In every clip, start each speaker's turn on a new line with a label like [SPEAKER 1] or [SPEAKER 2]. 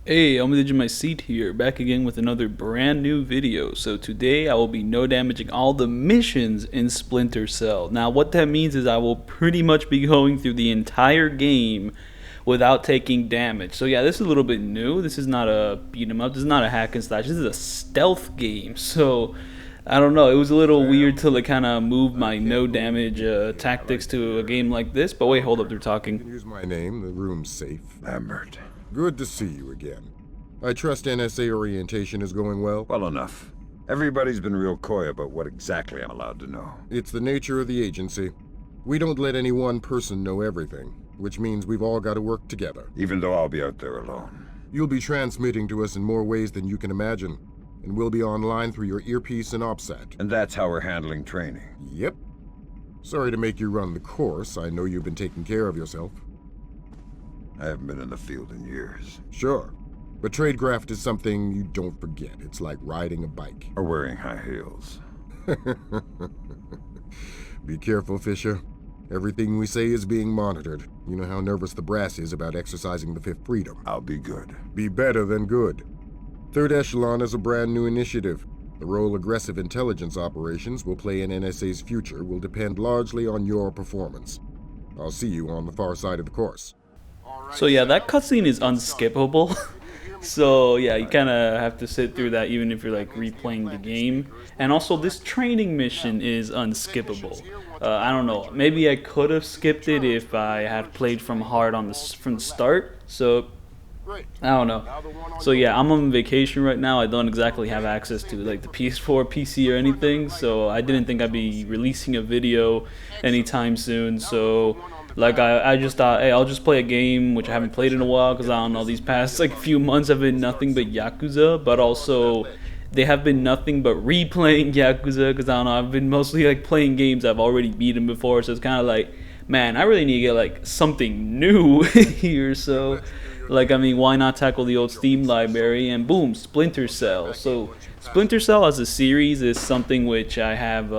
[SPEAKER 1] Hey, ofmyseat here, back again with another brand new video. So today I will be no damaging all the missions in Splinter Cell. Now what that means is I will pretty much be going through the entire game without taking damage. So yeah, this is a little bit new. This is not a beat 'em up, this is not a hack and slash, this is a stealth game. So I don't know, it was a little weird to like kind of move my no damage tactics to a game like this. But wait, hold up, they're
[SPEAKER 2] You
[SPEAKER 1] talking.
[SPEAKER 2] can use my name, the room's safe.
[SPEAKER 3] Lambert.
[SPEAKER 2] Good to see you again. I trust NSA orientation is going well?
[SPEAKER 3] Well enough. Everybody's been real coy about what exactly I'm allowed to know.
[SPEAKER 2] It's the nature of the agency. We don't let any one person know everything, which means we've all got to work together.
[SPEAKER 3] Even though I'll be out there alone.
[SPEAKER 2] You'll be transmitting to us in more ways than you can imagine, and we'll be online through your earpiece and OPSAT.
[SPEAKER 3] And that's how we're handling training.
[SPEAKER 2] Yep. Sorry to make you run the course. I know you've been taking care of yourself.
[SPEAKER 3] I haven't been in the field in years.
[SPEAKER 2] Sure. But tradecraft is something you don't forget. It's like riding a bike.
[SPEAKER 3] Or wearing high heels.
[SPEAKER 2] Be careful, Fisher. Everything we say is being monitored. You know how nervous the brass is about exercising the fifth freedom.
[SPEAKER 3] I'll be good.
[SPEAKER 2] Be better than good. Third Echelon is a brand new initiative. The role aggressive intelligence operations will play in NSA's future will depend largely on your performance. I'll see you on the far side of the course.
[SPEAKER 1] So yeah, that cutscene is unskippable. So yeah, you kind of have to sit through that even if you're like replaying the game. And also this training mission is unskippable. I don't know, maybe I could have skipped it if I had played from hard from the start. So I don't know. So yeah, I'm on vacation right now. I don't exactly have access to like the PS4, PC or anything. So I didn't think I'd be releasing a video anytime soon. So like I just thought, hey, I'll just play a game which I haven't played in a while because I don't know, these past like few months have been nothing but Yakuza, but also they have been nothing but replaying Yakuza because I don't know, I've been mostly like playing games I've already beaten before, so it's kind of like, man, I really need to get like something new here. So like, I mean, why not tackle the old Steam library and boom, Splinter Cell. So Splinter Cell as a series is something which I have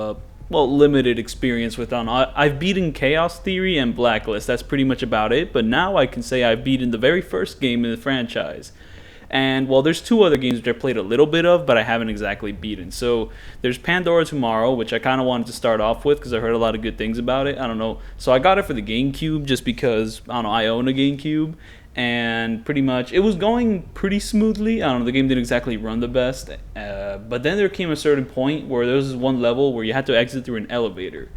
[SPEAKER 1] well, limited experience with. I've beaten Chaos Theory and Blacklist. That's pretty much about it. But now I can say I've beaten the very first game in the franchise. And well, there's two other games which I played a little bit of, but I haven't exactly beaten. So there's Pandora Tomorrow, which I kind of wanted to start off with because I heard a lot of good things about it. I don't know. So I got it for the GameCube just because, I don't know, I own a GameCube. And pretty much it was going pretty smoothly. I don't know, the game didn't exactly run the best, but then there came a certain point where there was this one level where you had to exit through an elevator,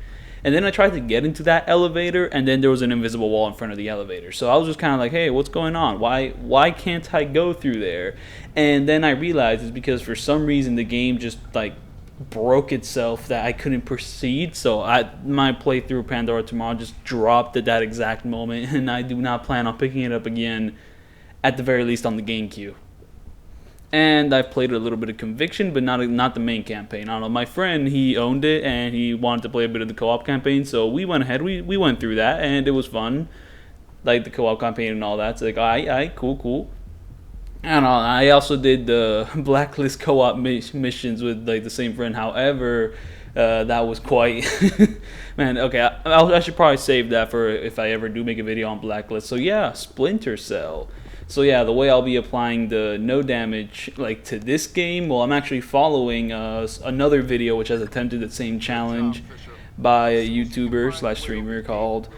[SPEAKER 1] and then I tried to get into that elevator, and then there was an invisible wall in front of the elevator. So I was just kind of like, hey, what's going on? Why can't I go through there? And then I realized it's because for some reason the game just like broke itself that I couldn't proceed. So my playthrough of Pandora Tomorrow just dropped at that exact moment, and I do not plan on picking it up again, at the very least on the GameCube. And I've played a little bit of Conviction, but not the main campaign. I don't know. My friend, he owned it and he wanted to play a bit of the co-op campaign, so we went ahead. We went through that and it was fun, like the co-op campaign and all that. So like, alright, cool. I don't know. I also did the Blacklist co-op missions with like the same friend. However, that was quite man. Okay, I should probably save that for if I ever do make a video on Blacklist. So yeah, Splinter Cell. So yeah, the way I'll be applying the no damage like to this game, well, I'm actually following another video which has attempted the same challenge by a YouTuber slash streamer called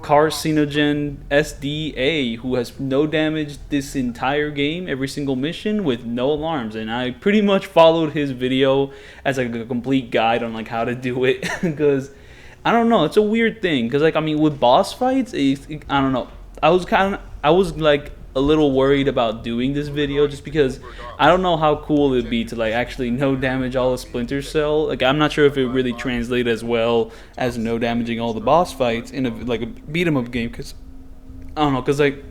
[SPEAKER 1] Carcinogen SDA, who has no damage this entire game, every single mission with no alarms. And I pretty much followed his video as like a complete guide on like how to do it because I don't know, it's a weird thing because like, I mean, with boss fights, I don't know, I was like a little worried about doing this video just because I don't know how cool it'd be to like actually no damage all the Splinter Cell. Like, I'm not sure if it really translates as well as no damaging all the boss fights in a beat 'em up game, because I don't know, because like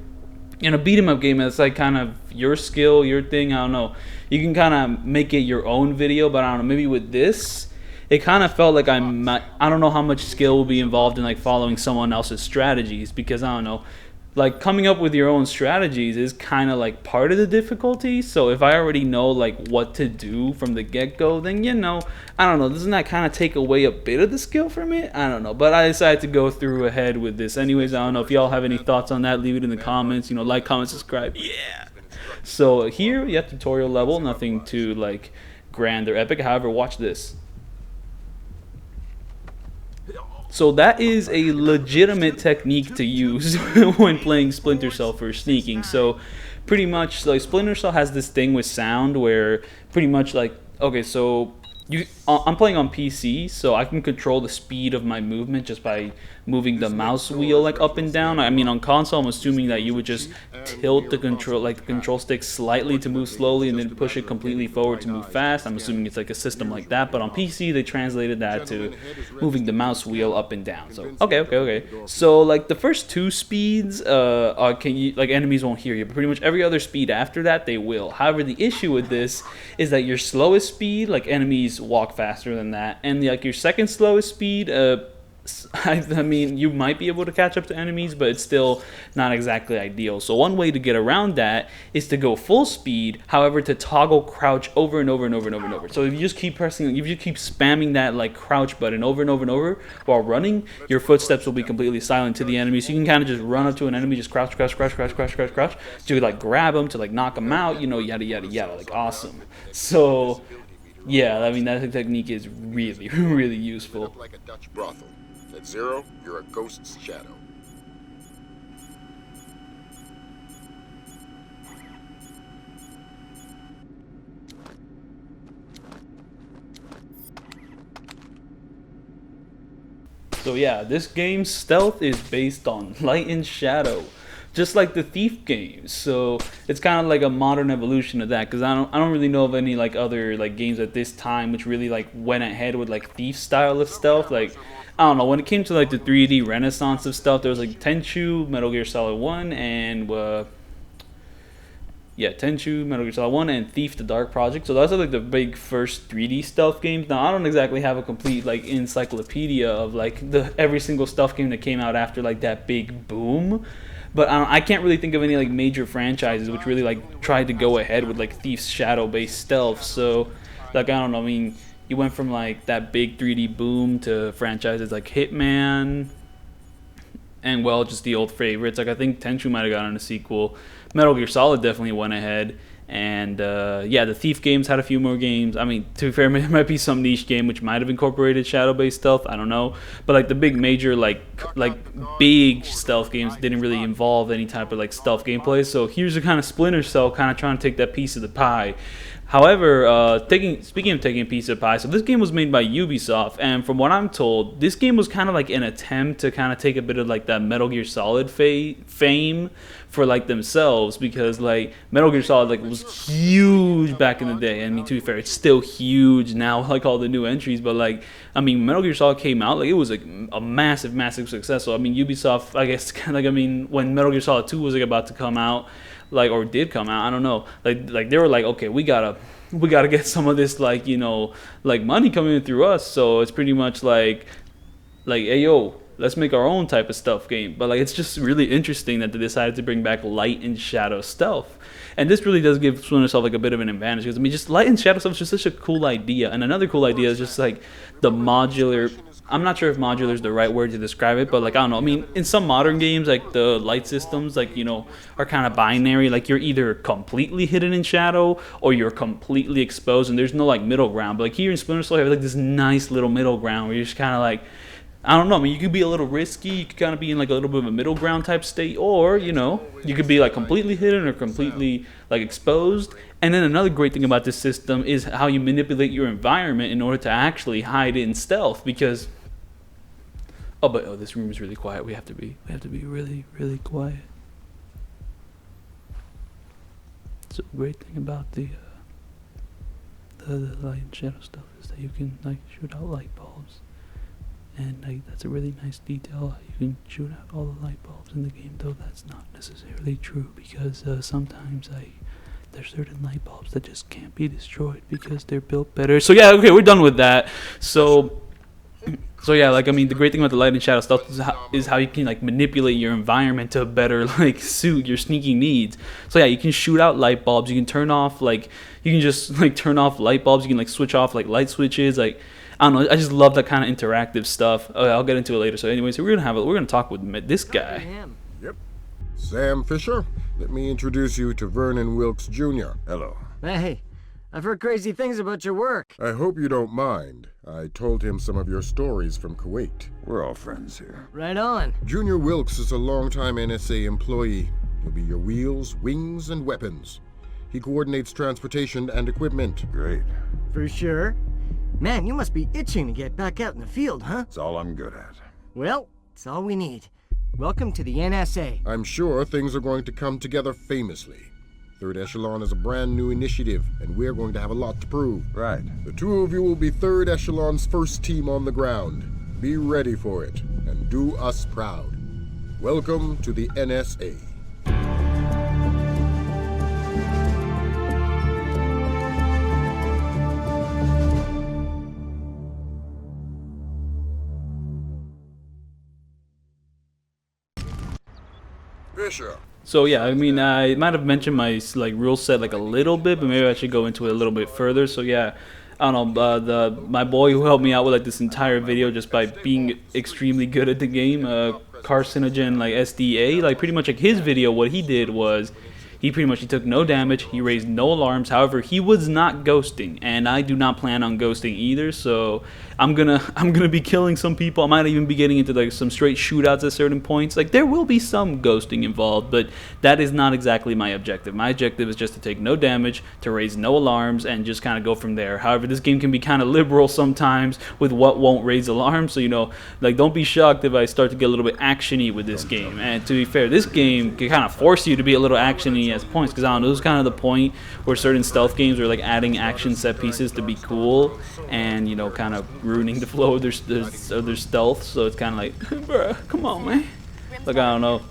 [SPEAKER 1] in a beat 'em up game, it's like kind of your skill, your thing. I don't know, you can kind of make it your own video, but I don't know, maybe with this it kind of felt like I don't know how much skill will be involved in like following someone else's strategies, because I don't know, like coming up with your own strategies is kind of like part of the difficulty. So if I already know like what to do from the get-go, then you know, I don't know, doesn't that kind of take away a bit of the skill from it? I don't know, but I decided to go through ahead with this anyways. I don't know if y'all have any thoughts on that, leave it in the comments, you know, like, comment, subscribe. Yeah, So here you have tutorial level, nothing too like grand or epic. However, watch this. So that is a legitimate technique to use when playing Splinter Cell for sneaking. So pretty much like Splinter Cell has this thing with sound where pretty much like, okay, so I'm playing on PC, so I can control the speed of my movement just by moving the mouse wheel like up and down. I mean, on console, I'm assuming that you would just tilt the control stick slightly to move slowly and then push it completely forward to move fast. I'm assuming it's like a system like that. But on PC, they translated that to moving the mouse wheel up and down. So okay. So like the first two speeds, like enemies won't hear you, but pretty much every other speed after that they will. However, the issue with this is that your slowest speed, like enemies walk faster than that, and like your second slowest speed, I mean, you might be able to catch up to enemies, but it's still not exactly ideal. So one way to get around that is to go full speed, however, to toggle crouch over and over and over and over and over. So if you just keep pressing, if you keep spamming that like crouch button over and over and over while running, your footsteps will be completely silent to the enemy. So you can kind of just run up to an enemy, just crouch, to like grab them, to like knock them out, you know, yada yada yada, like awesome. So yeah, I mean that technique is really, really useful.
[SPEAKER 2] Like a Dutch brothel. At 0, you're a ghost's shadow.
[SPEAKER 1] So yeah, this game's stealth is based on light and shadow, just like the Thief games. So it's kind of like a modern evolution of that, because I don't really know of any like other like games at this time which really like went ahead with like Thief style of stealth. Like I don't know, when it came to like the 3D renaissance of stuff, there was like Tenchu, Metal Gear Solid 1, and Tenchu, Metal Gear Solid 1, and Thief: The Dark Project. So those are like the big first 3D stealth games. Now I don't exactly have a complete like encyclopedia of like every single stealth game that came out after like that big boom. But I can't really think of any like major franchises which really like tried to go ahead with like Thief's shadow-based stealth. So like I don't know, I mean, you went from like that big 3D boom to franchises like Hitman, and well, just the old favorites. Like I think Tenchu might have gotten a sequel. Metal Gear Solid definitely went ahead. And yeah, the Thief games had a few more games. I mean, to be fair, there might be some niche game which might have incorporated shadow-based stealth. I don't know, but like the big major like big stealth games didn't really involve any type of like stealth gameplay. So here's the kind of Splinter Cell kind of trying to take that piece of the pie. However, speaking of taking a piece of pie, so this game was made by Ubisoft, and from what I'm told, this game was kind of like an attempt to kind of take a bit of like that Metal Gear Solid fame for like themselves, because like Metal Gear Solid like was huge back in the day. I mean, to be fair, it's still huge now, like all the new entries, but like I mean, Metal Gear Solid came out, like it was like a massive success. So I mean, Ubisoft, I guess, like I mean, when Metal Gear Solid 2 was like about to come out, like, or did come out, I don't know, like they were like, okay, we gotta get some of this, like, you know, like money coming in through us. So it's pretty much like hey yo, let's make our own type of stealth game. But like it's just really interesting that they decided to bring back light and shadow stealth, and this really does give Splinter Cell like a bit of an advantage, because I mean, just light and shadow stealth is just such a cool idea. And another cool idea is just like the modular, I'm not sure if modular is the right word to describe it, but like I don't know, I mean, in some modern games, like the light systems, like, you know, are kind of binary. Like you're either completely hidden in shadow or you're completely exposed, and there's no like middle ground. But like here in Splinter Cell, you have like this nice little middle ground where you're just kind of like, I don't know, I mean, you could be a little risky, you could kind of be in like a little bit of a middle ground type state, or, you know, you could be like completely hidden or completely like exposed. And then another great thing about this system is how you manipulate your environment in order to actually hide in stealth, because this room is really quiet. We have to be really, really quiet. So the great thing about the light and shadow stuff is that you can like shoot out light bulbs, and like that's a really nice detail. You can shoot out all the light bulbs in the game, though that's not necessarily true, because sometimes there's certain light bulbs that just can't be destroyed because they're built better. So yeah, okay, we're done with that. So yeah, like I mean, the great thing about the light and shadow stuff is how you can like manipulate your environment to better like suit your sneaking needs. So yeah, you can shoot out light bulbs. You can turn off like, you can just like turn off light bulbs. You can like switch off like light switches. Like I don't know, I just love that kind of interactive stuff. Okay, I'll get into it later. So anyway, so we're gonna talk with this guy.
[SPEAKER 2] Yep. Sam Fisher, let me introduce you to Vernon Wilkes Jr.
[SPEAKER 3] Hello.
[SPEAKER 4] Hey, I've heard crazy things about your work.
[SPEAKER 2] I hope you don't mind. I told him some of your stories from Kuwait.
[SPEAKER 3] We're all friends here.
[SPEAKER 4] Right on.
[SPEAKER 2] Junior Wilkes is a longtime NSA employee. He'll be your wheels, wings, and weapons. He coordinates transportation and equipment.
[SPEAKER 3] Great.
[SPEAKER 4] For sure. Man, you must be itching to get back out in the field, huh?
[SPEAKER 3] It's all I'm good at.
[SPEAKER 4] Well, it's all we need. Welcome to the NSA.
[SPEAKER 2] I'm sure things are going to come together famously. Third Echelon is a brand new initiative, and we're going to have a lot to prove.
[SPEAKER 3] Right.
[SPEAKER 2] The two of you will be Third Echelon's first team on the ground. Be ready for it, and do us proud. Welcome to the NSA. Fisher.
[SPEAKER 1] So yeah, I mean, I might have mentioned my like rule set like a little bit, but maybe I should go into it a little bit further. So yeah, I don't know, my boy who helped me out with like this entire video just by being extremely good at the game, Carcinogen like SDA, like pretty much like his video, what he did was he took no damage, he raised no alarms. However, he was not ghosting, and I do not plan on ghosting either. So I'm gonna be killing some people. I might even be getting into like some straight shootouts at certain points. Like there will be some ghosting involved, but that is not exactly my objective. My objective is just to take no damage, to raise no alarms, and just kind of go from there. However, this game can be kind of liberal sometimes with what won't raise alarms. So you know, like don't be shocked if I start to get a little bit actiony with this game. And to be fair, this game can kind of force you to be a little actiony as points, because I don't know, this is kind of the point where certain stealth games are like adding action set pieces to be cool, and you know, kind of ruining the flow of their stealth. So it's kind of like, bruh, come on, man. Like I don't know.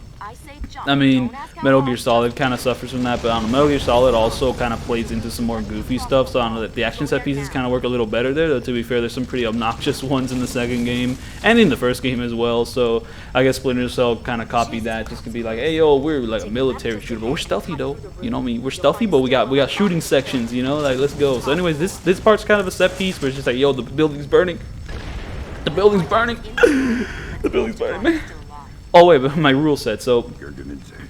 [SPEAKER 1] I mean, Metal Gear Solid kind of suffers from that, but I don't know, Metal Gear Solid also kind of plays into some more goofy stuff, so I don't know that the action set pieces kind of work a little better there, though to be fair, there's some pretty obnoxious ones in the second game, and in the first game as well, so I guess Splinter Cell kind of copied that, just to be like, hey yo, we're like a military shooter, but we're stealthy though, you know what I mean, we're stealthy, but we got shooting sections, you know, like let's go. So anyways, this part's kind of a set piece where it's just like, yo, the building's burning, the building's burning, the building's burning, man. Oh wait, but my rule set, so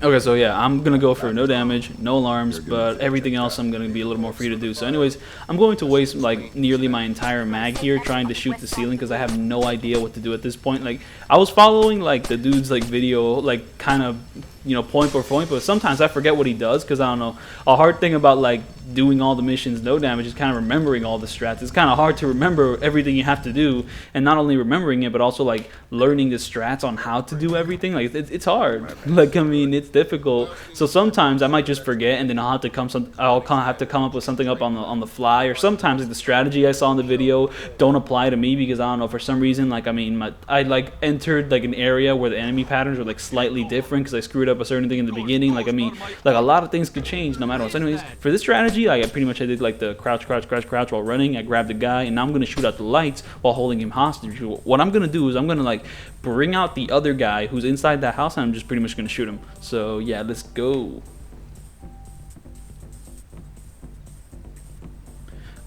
[SPEAKER 1] okay, so yeah, I'm gonna go for no damage, no alarms, but everything else I'm gonna be a little more free to do. So anyways, I'm going to waste like nearly my entire mag here trying to shoot the ceiling because I have no idea what to do at this point. Like I was following like the dude's like video, like kind of, you know, point for point, but sometimes I forget what he does because I don't know. A hard thing about like doing all the missions no damage is kind of remembering all the strats. It's kind of hard to remember everything you have to do, and not only remembering it but also like learning the strats on how to do everything. Like it's hard. Like I mean, it's difficult. So sometimes I might just forget, and then I'll have to come up with something up on the fly. Or sometimes like the strategy I saw in the video don't apply to me because I don't know, for some reason, like I mean, I like entered like an area where the enemy patterns were like slightly different because I screwed up a certain thing in the beginning. Like I mean, like a lot of things could change no matter what. So anyways, for this strategy, like I pretty much did like the crouch while running. I grabbed the guy, and now I'm gonna shoot out the lights while holding him hostage. What I'm gonna do is I'm gonna like bring out the other guy who's inside that house, and I'm just pretty much gonna shoot him. So yeah, let's go.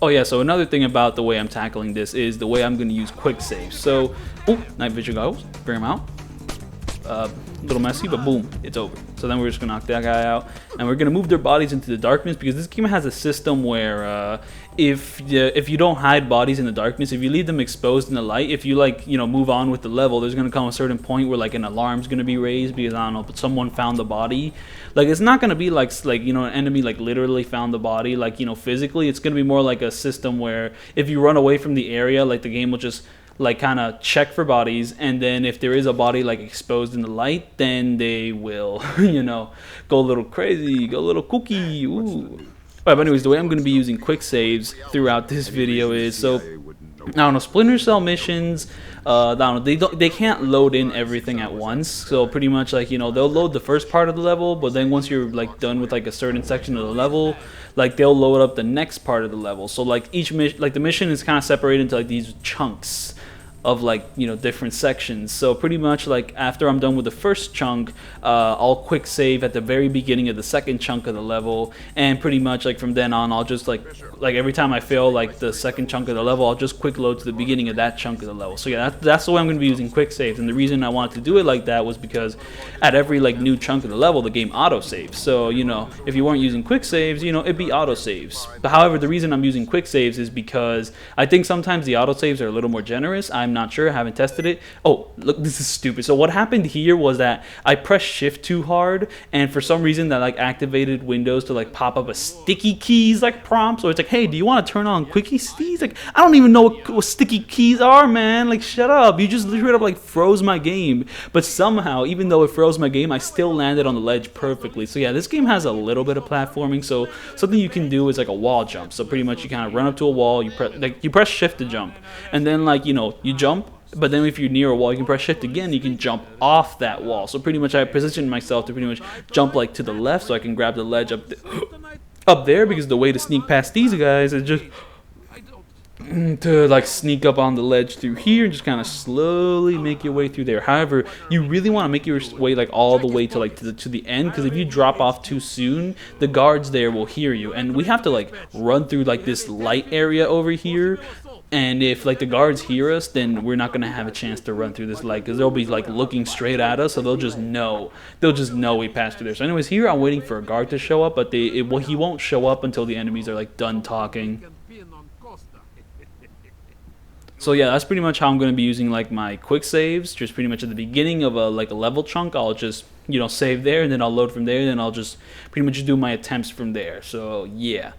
[SPEAKER 1] Oh yeah, so another thing about the way I'm tackling this is the way I'm going to use quick saves. So, night vision goes, bring him out. A little messy, but boom, it's over. So then we're just gonna knock that guy out, and we're gonna move their bodies into the darkness because this game has a system where if you don't hide bodies in the darkness, if you leave them exposed in the light, if you like, you know, move on with the level, there's gonna come a certain point where like an alarm's gonna be raised because I don't know, but someone found the body. Like it's not gonna be like you know, an enemy like literally found the body, like, you know, physically. It's gonna be more like a system where if you run away from the area, like the game will just like kind of check for bodies, and then if there is a body like exposed in the light, then they will you know, go a little crazy, go a little kooky. Ooh. But anyways, the way I'm going to be using quick saves throughout this video is, so I don't know, Splinter Cell missions, I don't know, they can't load in everything at once. So pretty much like, you know, they'll load the first part of the level, but then once you're like done with like a certain section of the level, like they'll load up the next part of the level. So like each mission, like the mission is kind of separated into like these chunks. of like, you know, different sections. So pretty much like after I'm done with the first chunk, I'll quick save at the very beginning of the second chunk of the level, and pretty much like from then on I'll just like every time I fail like the second chunk of the level, I'll just quick load to the beginning of that chunk of the level. So yeah, that's the way I'm going to be using quick saves. And the reason I wanted to do it like that was because at every like new chunk of the level, the game auto saves. So, you know, if you weren't using quick saves, you know, it'd be auto saves. But however, the reason I'm using quick saves is because I think sometimes the auto saves are a little more generous. I'm not sure, I haven't tested it. Oh, look, this is stupid. So what happened here was that I pressed shift too hard, and for some reason that like activated Windows to like pop up a sticky keys like prompt. So it's like, hey, do you want to turn on quickie keys? Like, I don't even know what sticky keys are, man. Like, shut up. You just straight up like froze my game. But somehow, even though it froze my game, I still landed on the ledge perfectly. So yeah, this game has a little bit of platforming. So something you can do is like a wall jump. So pretty much you kind of run up to a wall, you press shift to jump, and then like, you know, you jump. But then if you're near a wall, you can press shift again, you can jump off that wall. So pretty much I positioned myself to pretty much jump like to the left so I can grab the ledge up there, because the way to sneak past these guys is just to like sneak up on the ledge through here and just kind of slowly make your way through there. However, you really want to make your way like all the way to like to the end, because if you drop off too soon, the guards there will hear you, and we have to like run through like this light area over here. And if like the guards hear us, then we're not gonna have a chance to run through this light, because they'll be like looking straight at us, so they'll just know we passed through there. So anyways, here I'm waiting for a guard to show up, but he won't show up until the enemies are like done talking. So yeah, that's pretty much how I'm going to be using like my quick saves. Just pretty much at the beginning of a level chunk, I'll just, you know, save there, and then I'll load from there, and then I'll just pretty much do my attempts from there. So yeah.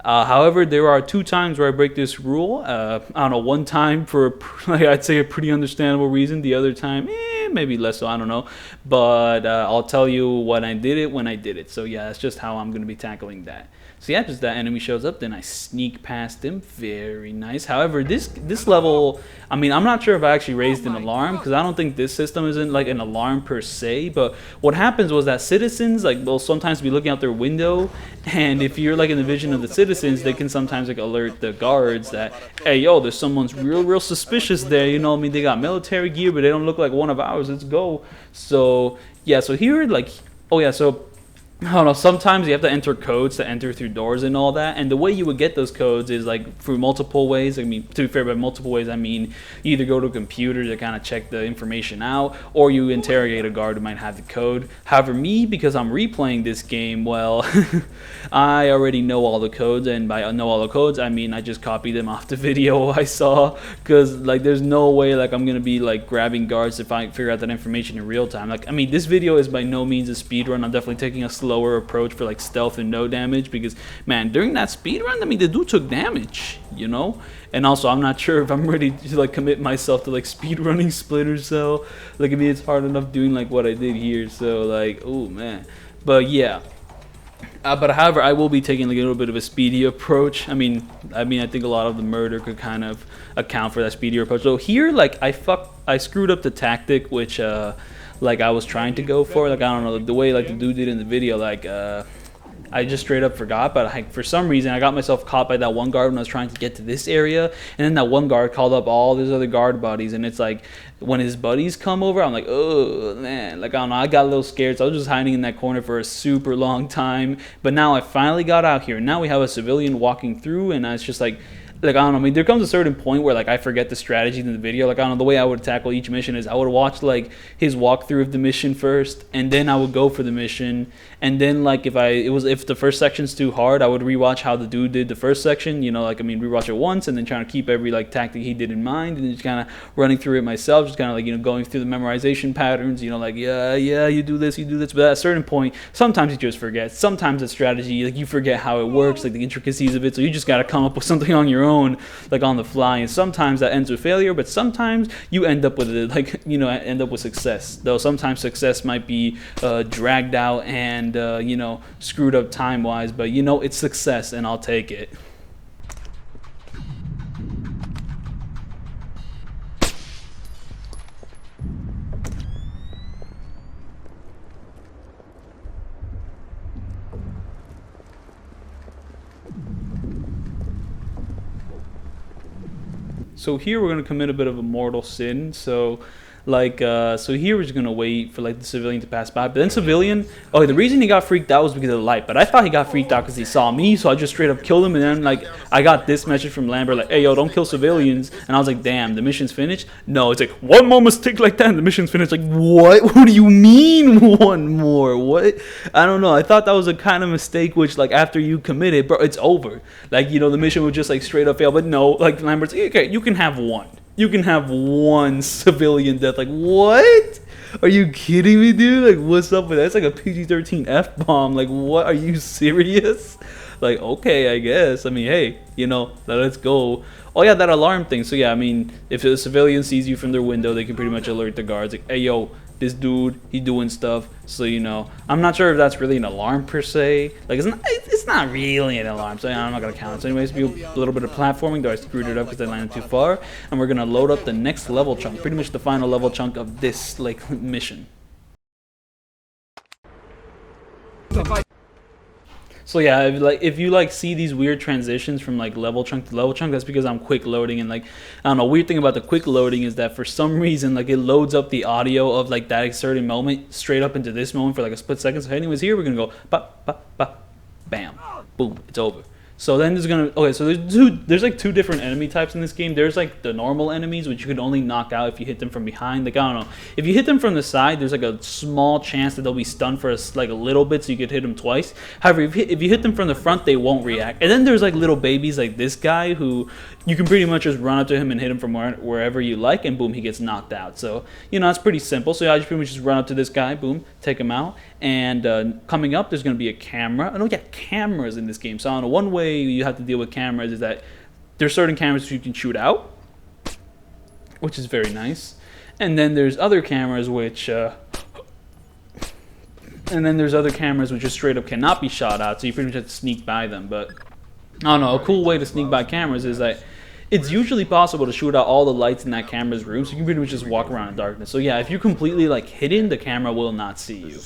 [SPEAKER 1] However, there are 2 times where I break this rule. I don't know, one time for like, I'd say a pretty understandable reason. The other time, maybe less so, I don't know. But I'll tell you when I did it. So yeah, that's just how I'm going to be tackling that. So yeah, just that enemy shows up, then I sneak past him. Very nice. However, this level, I mean, I'm not sure if I actually raised an alarm, because I don't think this system isn't like an alarm per se. But what happens was that citizens like will sometimes be looking out their window, and if you're like in the vision of the citizens, they can sometimes like alert the guards that, hey, yo, there's someone's real suspicious there. You know what I mean? They got military gear, but they don't look like one of ours. Let's go. So yeah, so here like, oh yeah, so I don't know, sometimes you have to enter codes to enter through doors and all that, and the way you would get those codes is like through multiple ways. I mean, to be fair, by multiple ways I mean you either go to a computer to kind of check the information out, or you interrogate a guard who might have the code. However, me, because I'm replaying this game, well, I already know all the codes, and by know all the codes I mean I just copied them off the video I saw, because like there's no way like I'm gonna be like grabbing guards if I figure out that information in real time. Like, I mean, this video is by no means a speed run. I'm definitely taking a slower approach for like stealth and no damage, because man, during that speed run, I mean, the dude took damage, you know. And also, I'm not sure if I'm ready to like commit myself to like speed running Splinter Cell. Like, I mean, it's hard enough doing like what I did here, so like, oh man. But yeah, but however, I will be taking like a little bit of a speedy approach. I mean, I think a lot of the murder could kind of account for that speedier approach. So here, like, I screwed up the tactic, which like I was trying to go for. Like, I don't know, the way like the dude did in the video, like I just straight up forgot. But like, for some reason I got myself caught by that one guard when I was trying to get to this area, and then that one guard called up all his other guard buddies, and it's like when his buddies come over, I'm like, oh man, like I don't know, I got a little scared, so I was just hiding in that corner for a super long time. But now I finally got out here, and now we have a civilian walking through, and it's just like I don't know, I mean, there comes a certain point where like I forget the strategy in the video. Like, I don't know, the way I would tackle each mission is I would watch like his walkthrough of the mission first, and then I would go for the mission. And then like if the first section's too hard, I would rewatch how the dude did the first section, you know, like, I mean, rewatch it once and then trying to keep every like tactic he did in mind, and just kind of running through it myself, just kind of like, you know, going through the memorization patterns, you know, like, yeah, you do this. But at a certain point, sometimes you just forget. Sometimes the strategy, like, you forget how it works, like the intricacies of it, so you just got to come up with something on your own, like on the fly. And sometimes that ends with failure, but sometimes you end up with it, like, you know, end up with success. Though sometimes success might be dragged out and you know, screwed up time wise, but you know, it's success, and I'll take it. So here we're gonna commit a bit of a mortal sin. So so here we're just gonna wait for like the civilian to pass by. But then civilian, oh, the reason he got freaked out was because of the light. But I thought he got freaked out because he saw me, so I just straight up killed him. And then like I got this message from Lambert like, "Hey yo, don't kill civilians." And I was like, "Damn, the mission's finished." No, it's like one more mistake like that, and the mission's finished. Like what? What do you mean one more? What? I don't know. I thought that was a kind of mistake which like after you commit it, bro, it's over. Like the mission would just like straight up fail. But no, like Lambert's like, okay, you can have one. You can have one civilian death. Like, what? Are you kidding me, dude? Like, what's up with that? It's like a PG-13 F-bomb. Like, what? Are you serious? Like, okay, I guess. I mean, hey, let's go. Oh, yeah, that alarm thing. So, yeah, I mean, if a civilian sees you from their window, they can pretty much alert the guards. Like, hey, yo, this dude, he doing stuff. So, I'm not sure if that's really an alarm per se. Like, it's not really an alarm, so I'm not going to count it. So, anyways, do a little bit of platforming, though I screwed it up because I landed too far. And we're going to load up the next level chunk, pretty much the final level chunk of this, like, mission. So yeah, if you see these weird transitions from like level chunk to level chunk, that's because I'm quick loading. And like, I don't know, weird thing about the quick loading is that for some reason like it loads up the audio of like that certain moment straight up into this moment for like a split second. So anyways, here we're gonna go bop bop bop, bam, boom, it's over. So then there's like two different enemy types in this game. There's like the normal enemies, which you can only knock out if you hit them from behind. Like, I don't know, if you hit them from the side, there's like a small chance that they'll be stunned for a little bit, so you could hit them twice. However, if you hit them from the front, they won't react. And then there's like little babies like this guy who you can pretty much just run up to him and hit him from wherever you like, and boom, he gets knocked out. So it's pretty simple. So yeah, I just pretty much just run up to this guy, boom, take him out. And coming up, there's going to be a camera. Oh, yeah, cameras in this game. So I don't know, one way you have to deal with cameras is that there's certain cameras you can shoot out, which is very nice. And then there's other cameras which just straight up cannot be shot out. So you pretty much have to sneak by them. But I don't know, a cool way to sneak by cameras is that it's usually possible to shoot out all the lights in that camera's room, so you can pretty much just walk around in darkness. So yeah, if you're completely like hidden, the camera will not see you.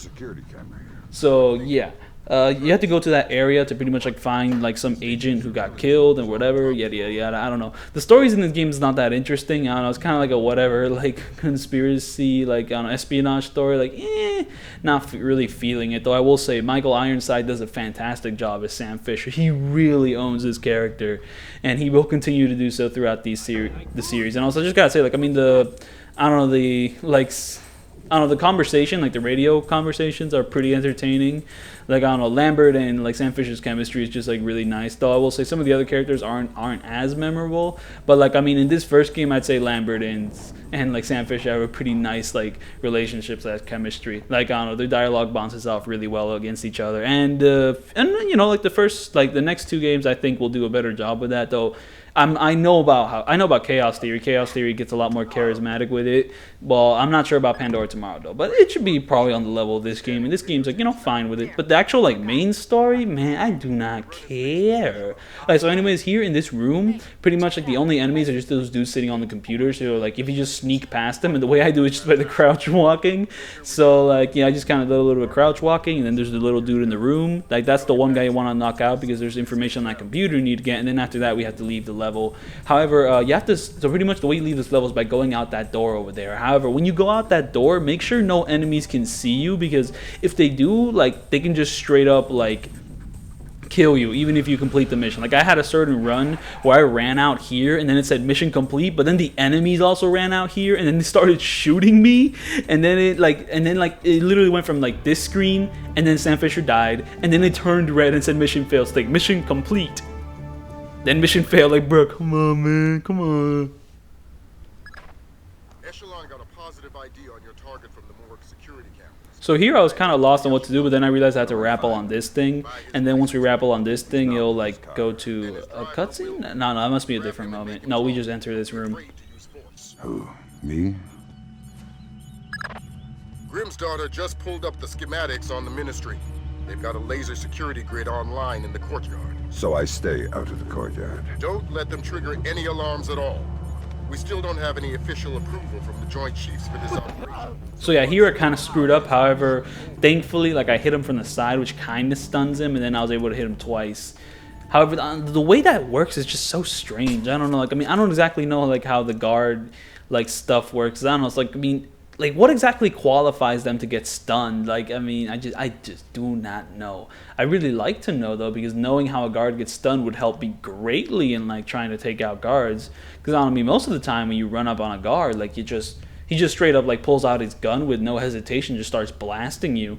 [SPEAKER 1] So yeah, you have to go to that area to pretty much like find like some agent who got killed and whatever, yada yada yada. I don't know. The stories in this game is not that interesting. I don't know. It's kind of like a whatever, like conspiracy, like I don't know, espionage story. Like, not really feeling it though. I will say Michael Ironside does a fantastic job as Sam Fisher. He really owns his character, and he will continue to do so throughout the series. And also, I just gotta say, like, I mean, the conversation, like the radio conversations are pretty entertaining. Like, I don't know, Lambert and like Sam Fisher's chemistry is just like really nice. Though I will say some of the other characters aren't as memorable. But like, I mean, in this first game, I'd say Lambert and like Sam Fisher have a pretty nice like relationship / chemistry. Like, I don't know, their dialogue bounces off really well against each other. And like the next two games, I think will do a better job with that. Though I know about Chaos Theory. Chaos Theory gets a lot more charismatic with it. Well, I'm not sure about Pandora Tomorrow though, but it should be probably on the level of this game. And this game's like, fine with it. But the actual like main story, man, I do not care. Alright, so anyways, here in this room, pretty much like the only enemies are just those dudes sitting on the computer. So like if you just sneak past them, and the way I do it is just by the crouch walking. So like, I just kind of do a little bit of crouch walking, and then there's the little dude in the room. Like that's the one guy you want to knock out because there's information on that computer you need to get, and then after that we have to leave the level. However, you have to, so pretty much the way you leave this level is by going out that door over there. However, when you go out that door, make sure no enemies can see you, because if they do, like, they can just straight up like kill you even if you complete the mission. Like, I had a certain run where I ran out here and then it said mission complete, but then the enemies also ran out here and then they started shooting me, and then it literally went from like this screen and then Sam Fisher died, and then it turned red and said mission failed. So like, mission complete, then mission failed. Like, bro, come on, man, come on.
[SPEAKER 2] Echelon got a positive ID on your target from the morgue security cameras.
[SPEAKER 1] So here I was kind of lost on what to do, but then I realized I had to rappel on this thing, and then once we rappel on this thing, it'll like go to a cutscene? No, that must be a different moment. No, we just enter this room.
[SPEAKER 3] Who? Me?
[SPEAKER 2] Grimm's daughter just pulled up the schematics on the ministry. They've got a laser security grid online in the courtyard.
[SPEAKER 3] So I stay out of the courtyard.
[SPEAKER 2] Don't let them trigger any alarms at all. We still don't have any official approval from the Joint Chiefs for this operation.
[SPEAKER 1] So yeah, here I kind of screwed up. However, thankfully, like, I hit him from the side, which kind of stuns him, and then I was able to hit him twice. However, the way that works is just so strange. I don't know. Like, I mean, I don't exactly know like how the guard like stuff works. I don't know. It's like, I mean, like what exactly qualifies them to get stunned? Like, I mean, I just do not know. I really like to know though, because knowing how a guard gets stunned would help me greatly in like trying to take out guards. Because I mean, most of the time when you run up on a guard, like he just straight up like pulls out his gun with no hesitation, just starts blasting you.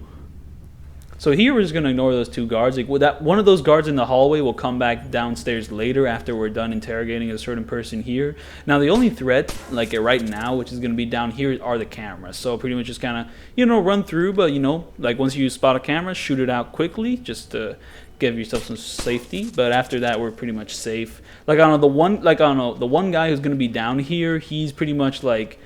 [SPEAKER 1] So here we're just gonna ignore those two guards. Like that, one of those guards in the hallway will come back downstairs later after we're done interrogating a certain person here. Now the only threat, like right now, which is gonna be down here, are the cameras. So pretty much just kind of, run through. But like once you spot a camera, shoot it out quickly, just to give yourself some safety. But after that, we're pretty much safe. Like I don't know, the one guy who's gonna be down here, he's pretty much like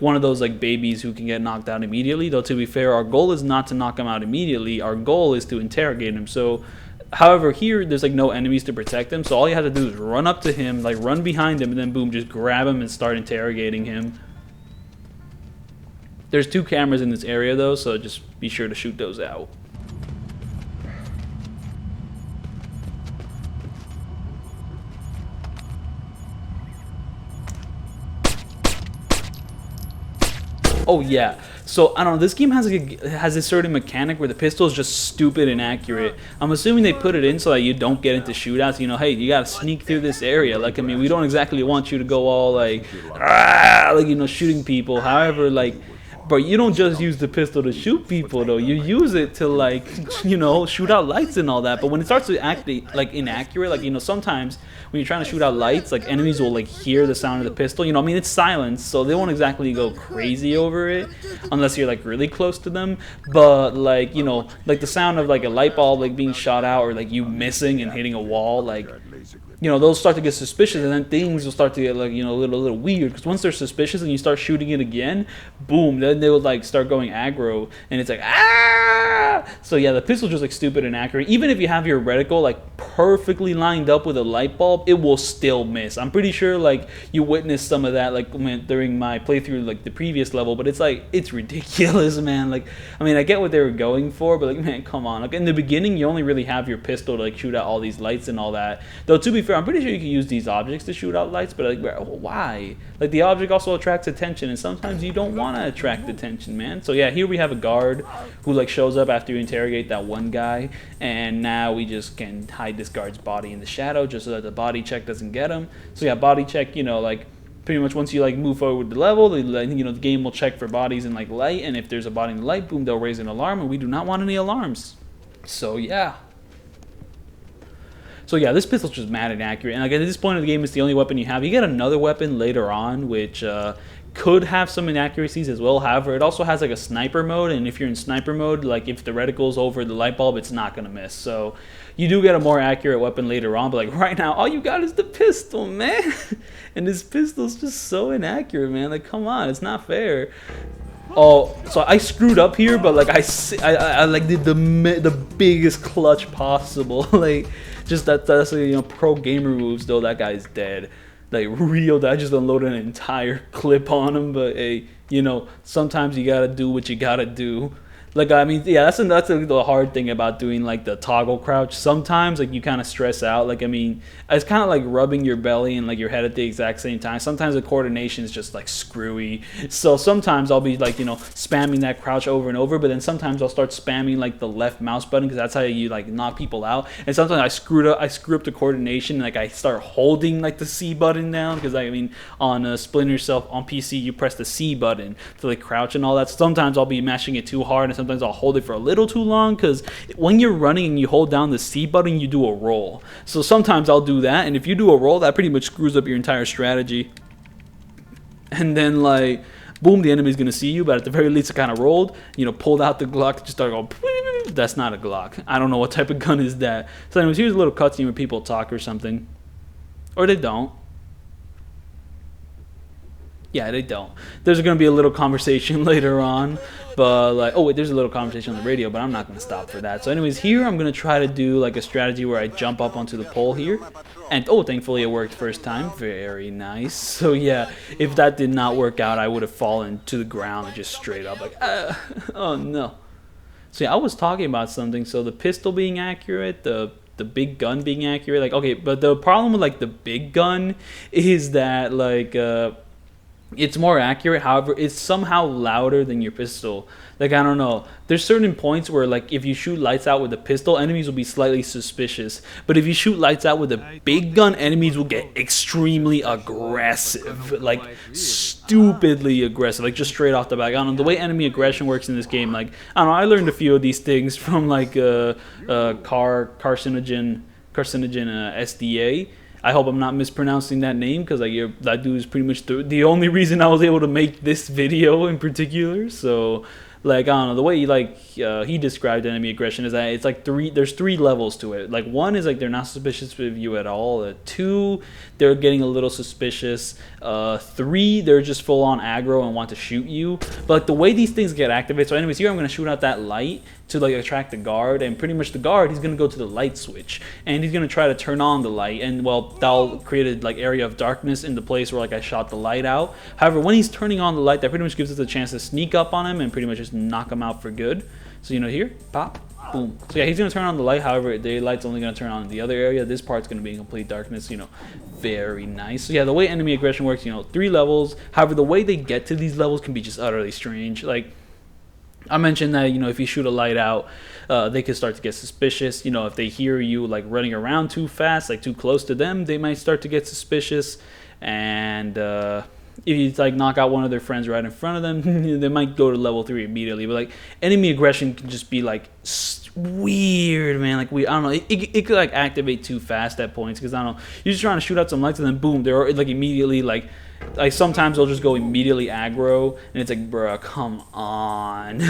[SPEAKER 1] one of those like babies who can get knocked out immediately. Though to be fair, our goal is not to knock him out immediately. Our goal is to interrogate him. So however, here there's like no enemies to protect him, so all you have to do is run up to him, like run behind him, and then boom, just grab him and start interrogating him. There's 2 cameras in this area though, so just be sure to shoot those out. Oh yeah, so I don't know, this game has a certain mechanic where the pistol is just stupid inaccurate. I'm assuming they put it in so that you don't get into shootouts. Hey, you gotta sneak through this area. Like, I mean, we don't exactly want you to go all like shooting people. However, like, but you don't just use the pistol to shoot people though. You use it to like, shoot out lights and all that. But when it starts to act like inaccurate, like, sometimes when you're trying to shoot out lights, like enemies will like hear the sound of the pistol. I mean, it's silenced, so they won't exactly go crazy over it unless you're like really close to them. But like, like the sound of like a light bulb like being shot out, or like you missing and hitting a wall, like, they'll start to get suspicious, and then things will start to get like, a little weird. Because once they're suspicious and you start shooting it again, boom, then they will like start going aggro, and it's like ah. So yeah, the pistol's just like stupid and accurate. Even if you have your reticle like perfectly lined up with a light bulb, it will still miss. I'm pretty sure like you witnessed some of that like during my playthrough like the previous level, but it's like, it's ridiculous, man. Like, I mean, I get what they were going for, but like, man, come on. Like in the beginning, you only really have your pistol to like shoot out all these lights and all that. Though to be fair, I'm pretty sure you can use these objects to shoot out lights, but like, why? Like the object also attracts attention, and sometimes you don't want to attract attention, man. So yeah, here we have a guard who like shows up after you interrogate that one guy, and now we just can hide this guard's body in the shadow just so that the body check doesn't get him. So yeah, body check, like pretty much once you like move forward with the level, the game will check for bodies in like light, and if there's a body in the light, boom, they'll raise an alarm, and we do not want any alarms. So yeah. So yeah, this pistol's just mad inaccurate, and like at this point of the game, it's the only weapon you have. You get another weapon later on, which could have some inaccuracies as well. However, it also has like a sniper mode, and if you're in sniper mode, like if the reticle's over the light bulb, it's not gonna miss. So you do get a more accurate weapon later on, but like right now, all you got is the pistol, man. And this pistol's just so inaccurate, man. Like, come on, it's not fair. Oh, so I screwed up here, but like I like did the biggest clutch possible. Like, just that's pro gamer moves though. That guy's dead. Like real, I just unloaded an entire clip on him. But hey, sometimes you gotta do what you gotta do. Like, I mean, yeah, that's the hard thing about doing like the toggle crouch. Sometimes like you kind of stress out. Like, I mean, it's kind of like rubbing your belly and like your head at the exact same time. Sometimes the coordination is just like screwy. So sometimes I'll be like, spamming that crouch over and over, but then sometimes I'll start spamming like the left mouse button, because that's how you like knock people out. And sometimes I screw up the coordination, and like I start holding like the C button down, because I mean on Splinter self on PC you press the C button to like crouch and all that. Sometimes I'll be mashing it too hard, and sometimes I'll hold it for a little too long, because when you're running and you hold down the C button, you do a roll. So sometimes I'll do that, and if you do a roll, that pretty much screws up your entire strategy. And then like, boom, the enemy's gonna see you, but at the very least it kind of rolled, pulled out the Glock, just started going, that's not a Glock. I don't know what type of gun is that. So anyways, here's a little cutscene where people talk or something. Or they don't. Yeah, they don't. There's going to be a little conversation later on, but like, oh wait, there's a little conversation on the radio, but I'm not going to stop for that. So anyways, here I'm going to try to do like a strategy where I jump up onto the pole here, and oh, thankfully it worked first time. Very nice. So yeah, if that did not work out, I would have fallen to the ground and just straight up like, oh no. So yeah, I was talking about something. So the pistol being accurate, the the big gun being accurate. Like, okay, but the problem with like the big gun is that like it's more accurate. However, it's somehow louder than your pistol. Like, I don't know. There's certain points where like if you shoot lights out with a pistol, enemies will be slightly suspicious. But if you shoot lights out with a big gun, enemies will get extremely aggressive. Like stupidly aggressive. Like just straight off the bat. I don't know. The way enemy aggression works in this game, like I don't know, I learned a few of these things from like carcinogen SDA. I hope I'm not mispronouncing that name, because like that dude is pretty much the only reason I was able to make this video in particular. So like I don't know, the way he described enemy aggression is that it's like there's three levels to it. Like one is like they're not suspicious of you at all. Two, they're getting a little suspicious. Three, they're just full on aggro and want to shoot you. But like the way these things get activated, so anyways, here I'm gonna shoot out that light to like attract the guard, and pretty much the guard, he's gonna go to the light switch and he's gonna try to turn on the light, and well, that'll create a like area of darkness in the place where like I shot the light out. However, when he's turning on the light, that pretty much gives us a chance to sneak up on him and pretty much just knock him out for good. So you know, here, pop, boom. So yeah, he's gonna turn on the light. However, the light's only gonna turn on in the other area. This part's gonna be in complete darkness. You know, very nice. So yeah, the way enemy aggression works, you know, 3 levels. However, the way they get to these levels can be just utterly strange. Like I mentioned that, you know, if you shoot a light out, they could start to get suspicious. You know, if they hear you like running around too fast, like too close to them, they might start to get suspicious. And if you like knock out one of their friends right in front of them, they might go to level 3 immediately. But like enemy aggression can just be like weird, man. Like I don't know, it could like activate too fast at points, because I don't know, you're just trying to shoot out some lights and then boom, they're like immediately like sometimes they'll just go immediately aggro, and it's like, bruh, come on.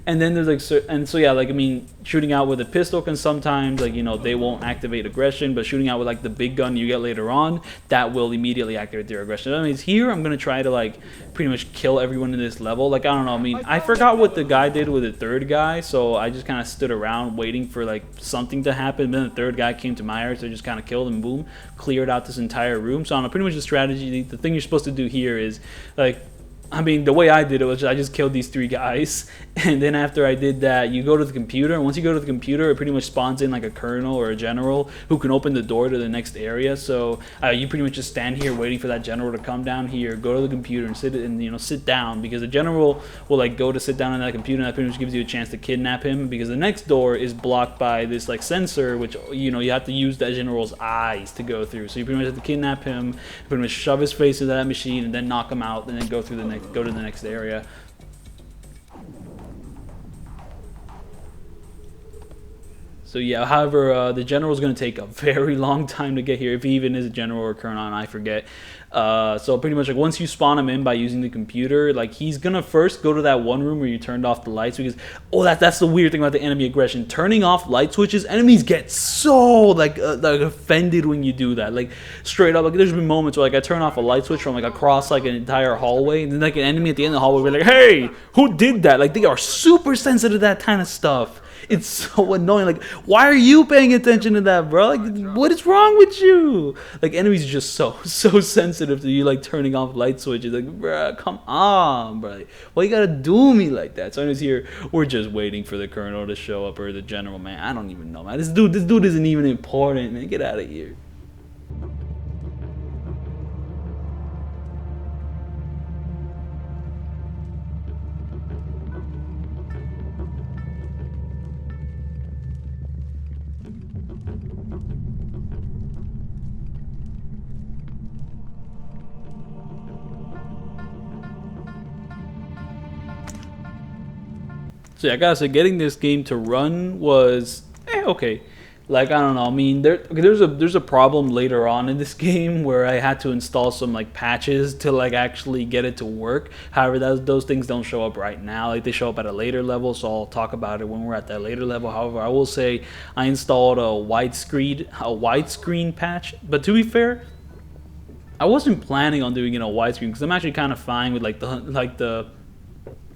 [SPEAKER 1] And then there's like, and so yeah, like I mean, shooting out with a pistol can sometimes, like, you know, they won't activate aggression, but shooting out with like the big gun you get later on, that will immediately activate their aggression. I mean, here I'm gonna try to like pretty much kill everyone in this level. Like I don't know, I mean, I forgot what the guy did with the third guy, so I just kind of stood around waiting for like something to happen. Then the third guy came to my area, so I just kind of killed him, boom, cleared out this entire room. So I don't know, pretty much the strategy, the thing you're supposed to do here is like, I mean, the way I did it was I just killed these 3 guys, and then after I did that, you go to the computer, and once you go to the computer, it pretty much spawns in like a colonel or a general who can open the door to the next area. So you pretty much just stand here waiting for that general to come down here, go to the computer and sit down, because the general will like go to sit down on that computer, and that pretty much gives you a chance to kidnap him, because the next door is blocked by this like sensor, which, you know, you have to use that general's eyes to go through. So you pretty much have to kidnap him, pretty much shove his face into that machine, and then knock him out, and then go through go to the next area. So yeah, however, the general is going to take a very long time to get here, if he even is a general or colonel, and I forget. So pretty much like once you spawn him in by using the computer, like he's gonna first go to that one room where you turned off the lights, because that's the weird thing about the enemy aggression. Turning off light switches, enemies get so like offended when you do that. Like straight up, like there's been moments where like I turn off a light switch from like across like an entire hallway, and then like an enemy at the end of the hallway will be like, "Hey, who did that?" Like they are super sensitive to that kind of stuff. It's so annoying. Like, why are you paying attention to that, bro? Like, what is wrong with you? Like, enemies are just so sensitive to you, like, turning off light switches. Like, bro, come on, bro. Like, why you gotta do me like that? So anyways, here, we're just waiting for the colonel to show up, or the general, man. I don't even know, man. This dude isn't even important, man. Get out of here. So yeah, I gotta say, getting this game to run was okay. Like, I don't know, I mean, there's a problem later on in this game where I had to install some like patches to like actually get it to work. However, those things don't show up right now. Like, they show up at a later level, so I'll talk about it when we're at that later level. However, I will say I installed a widescreen patch, but to be fair, I wasn't planning on doing it on widescreen, because I'm actually kind of fine with like the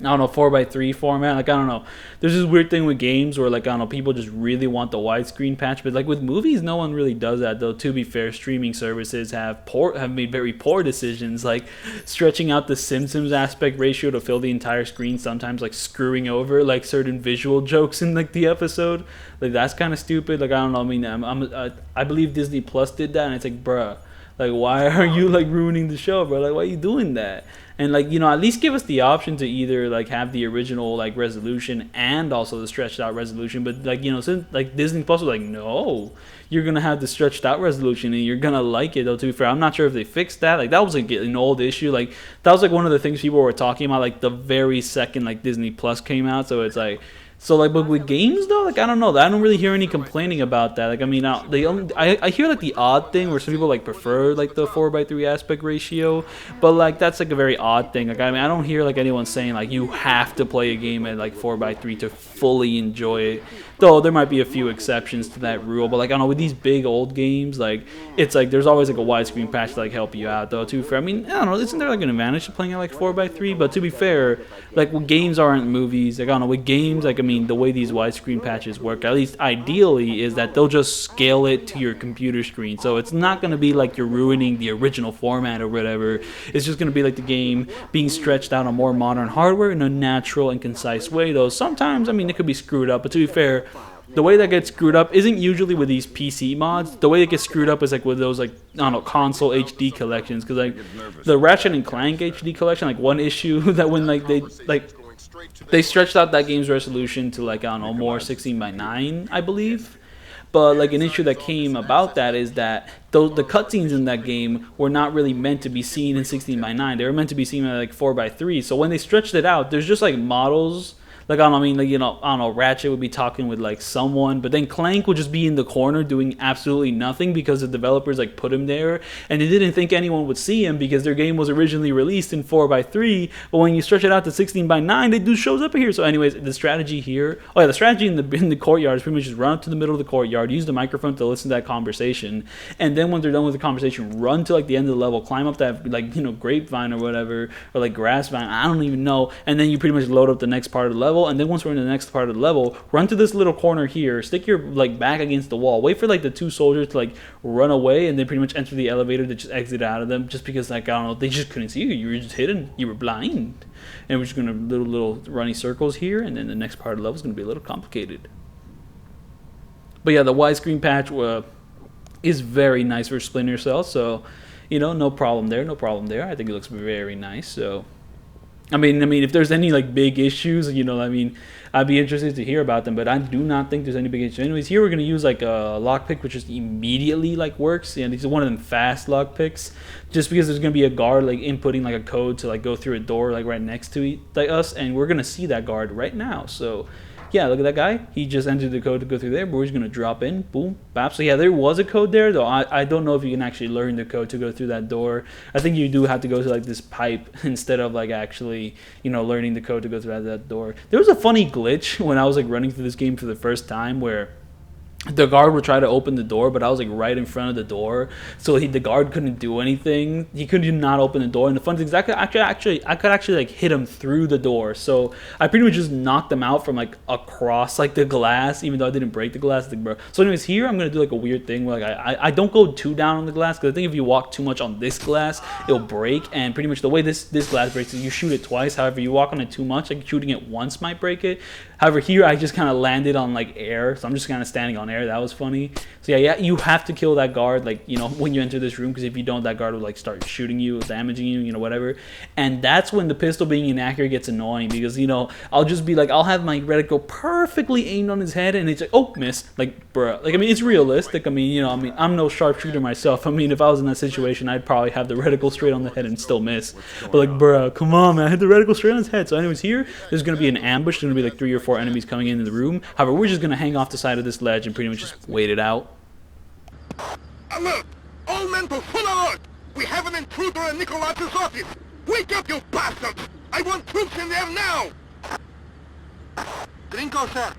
[SPEAKER 1] I don't know, 4x3 format. Like, I don't know. There's this weird thing with games where, like, I don't know, people just really want the widescreen patch. But, like, with movies, no one really does that, though. To be fair, streaming services have made very poor decisions, like stretching out the Simpsons aspect ratio to fill the entire screen, sometimes, like, screwing over, like, certain visual jokes in, like, the episode. Like, that's kind of stupid. Like, I don't know. I mean, I believe Disney Plus did that, and it's like, bruh, like, why are you, like, ruining the show, bro? Like, why are you doing that? And, like, you know, at least give us the option to either, like, have the original, like, resolution and also the stretched out resolution. But, like, you know, since, like, Disney Plus was like, no, you're going to have the stretched out resolution and you're going to like it, though, to be fair. I'm not sure if they fixed that. Like, that was, like, an old issue. Like, that was, like, one of the things people were talking about, like, the very second, like, Disney Plus came out. So it's, like... So, like, but with games, though, like, I don't know. I don't really hear any complaining about that. Like, I mean, I hear, like, the odd thing where some people, like, prefer, like, the 4x3 aspect ratio. But, like, that's, like, a very odd thing. Like, I mean, I don't hear, like, anyone saying, like, you have to play a game at, like, 4x3 to fully enjoy it. Though there might be a few exceptions to that rule. But, like, I don't know, with these big old games, like, it's, like, there's always, like, a widescreen patch to, like, help you out, though, too. I mean, I don't know, isn't there, like, an advantage to playing at, like, 4x3? But to be fair, like, well, games aren't movies. Like, I don't know, with games, like, I mean, the way these widescreen patches work, at least ideally, is that they'll just scale it to your computer screen. So it's not going to be like you're ruining the original format or whatever. It's just going to be like the game being stretched out on more modern hardware in a natural and concise way, though sometimes, I mean, it could be screwed up. But to be fair, the way that gets screwed up isn't usually with these PC mods. The way it gets screwed up is like with those, like, I don't know, console HD collections. Because, like, the Ratchet and Clank HD collection, like, one issue that when, like, they stretched out that game's resolution to, like, I don't know, more 16:9, I believe. But, like, an issue that came about that is that the cutscenes in that game were not really meant to be seen in 16:9. They were meant to be seen at, like, 4x3. So when they stretched it out, there's just, like, models. Like, I don't know, I mean, like, you know, I don't know, Ratchet would be talking with, like, someone, but then Clank would just be in the corner doing absolutely nothing because the developers, like, put him there, and they didn't think anyone would see him because their game was originally released in 4x3, but when you stretch it out to 16:9, they do shows up here. So anyways, the strategy here, the strategy in the courtyard is pretty much just run up to the middle of the courtyard, use the microphone to listen to that conversation, and then when they're done with the conversation, run to, like, the end of the level, climb up that, like, you know, grapevine or whatever, or, like, grass vine, I don't even know, and then you pretty much load up the next part of the level. And then once we're in the next part of the level, run to this little corner here, stick your, like, back against the wall, wait for, like, the two soldiers to, like, run away, and then pretty much enter the elevator to just exit out of them, just because, like, I don't know, they just couldn't see you. You were just hidden. You were blind. And we're just gonna little runny circles here, and then the next part of the level is gonna be a little complicated. But yeah, the widescreen patch is very nice for Splinter Cell, so, you know, no problem there. I think it looks very nice. So, I mean, if there's any, like, big issues, you know, I mean, I'd be interested to hear about them, but I do not think there's any big issues. Anyways, here we're going to use, like, a lockpick, which just immediately, like, works, and this is one of them fast lockpicks, just because there's going to be a guard, like, inputting, like, a code to, like, go through a door, like, right next to us, and we're going to see that guard right now. So, yeah, look at that guy. He just entered the code to go through there, but we're just going to drop in. Boom. Bap. So, yeah, there was a code there, though. I don't know if you can actually learn the code to go through that door. I think you do have to go to, like, this pipe instead of, like, actually, you know, learning the code to go through that door. There was a funny glitch when I was, like, running through this game for the first time where the guard would try to open the door, but I was, like, right in front of the door, so the guard couldn't do anything. He could not open the door, and the fun thing is I could actually like hit him through the door. So I pretty much just knocked him out from, like, across, like, the glass, even though I didn't break the glass. Like, bro. So anyways, here I'm gonna do, like, a weird thing where, like, I don't go too down on the glass, because I think if you walk too much on this glass, it'll break. And pretty much the way this glass breaks is you shoot it twice. However, you walk on it too much, like, shooting it once might break it. However, here I just kind of landed on, like, air, so I'm just kind of standing on air. That was funny. So yeah, you have to kill that guard, like, you know, when you enter this room, because if you don't, that guard will, like, start shooting you, damaging you, you know, whatever. And that's when the pistol being inaccurate gets annoying, because, you know, I'll just be like, I'll have my reticle perfectly aimed on his head, and it's like, oh, miss. Like, bruh. Like, I mean, it's realistic. I mean, you know, I mean, I'm no sharpshooter myself. I mean, if I was in that situation, I'd probably have the reticle straight on the head and still miss. But, like, bruh, come on, man, I had the reticle straight on his head. So anyways, here, there's going to be an ambush. There's going to be, like, 3 or 4 enemies coming into the room. However, we're just going to hang off the side of this ledge and pretty much just wait it out.
[SPEAKER 5] Alert! All men to full alert! We have an intruder in Nikolaj's office! Wake up, you bastards! I want troops in there now! Gringo, sir.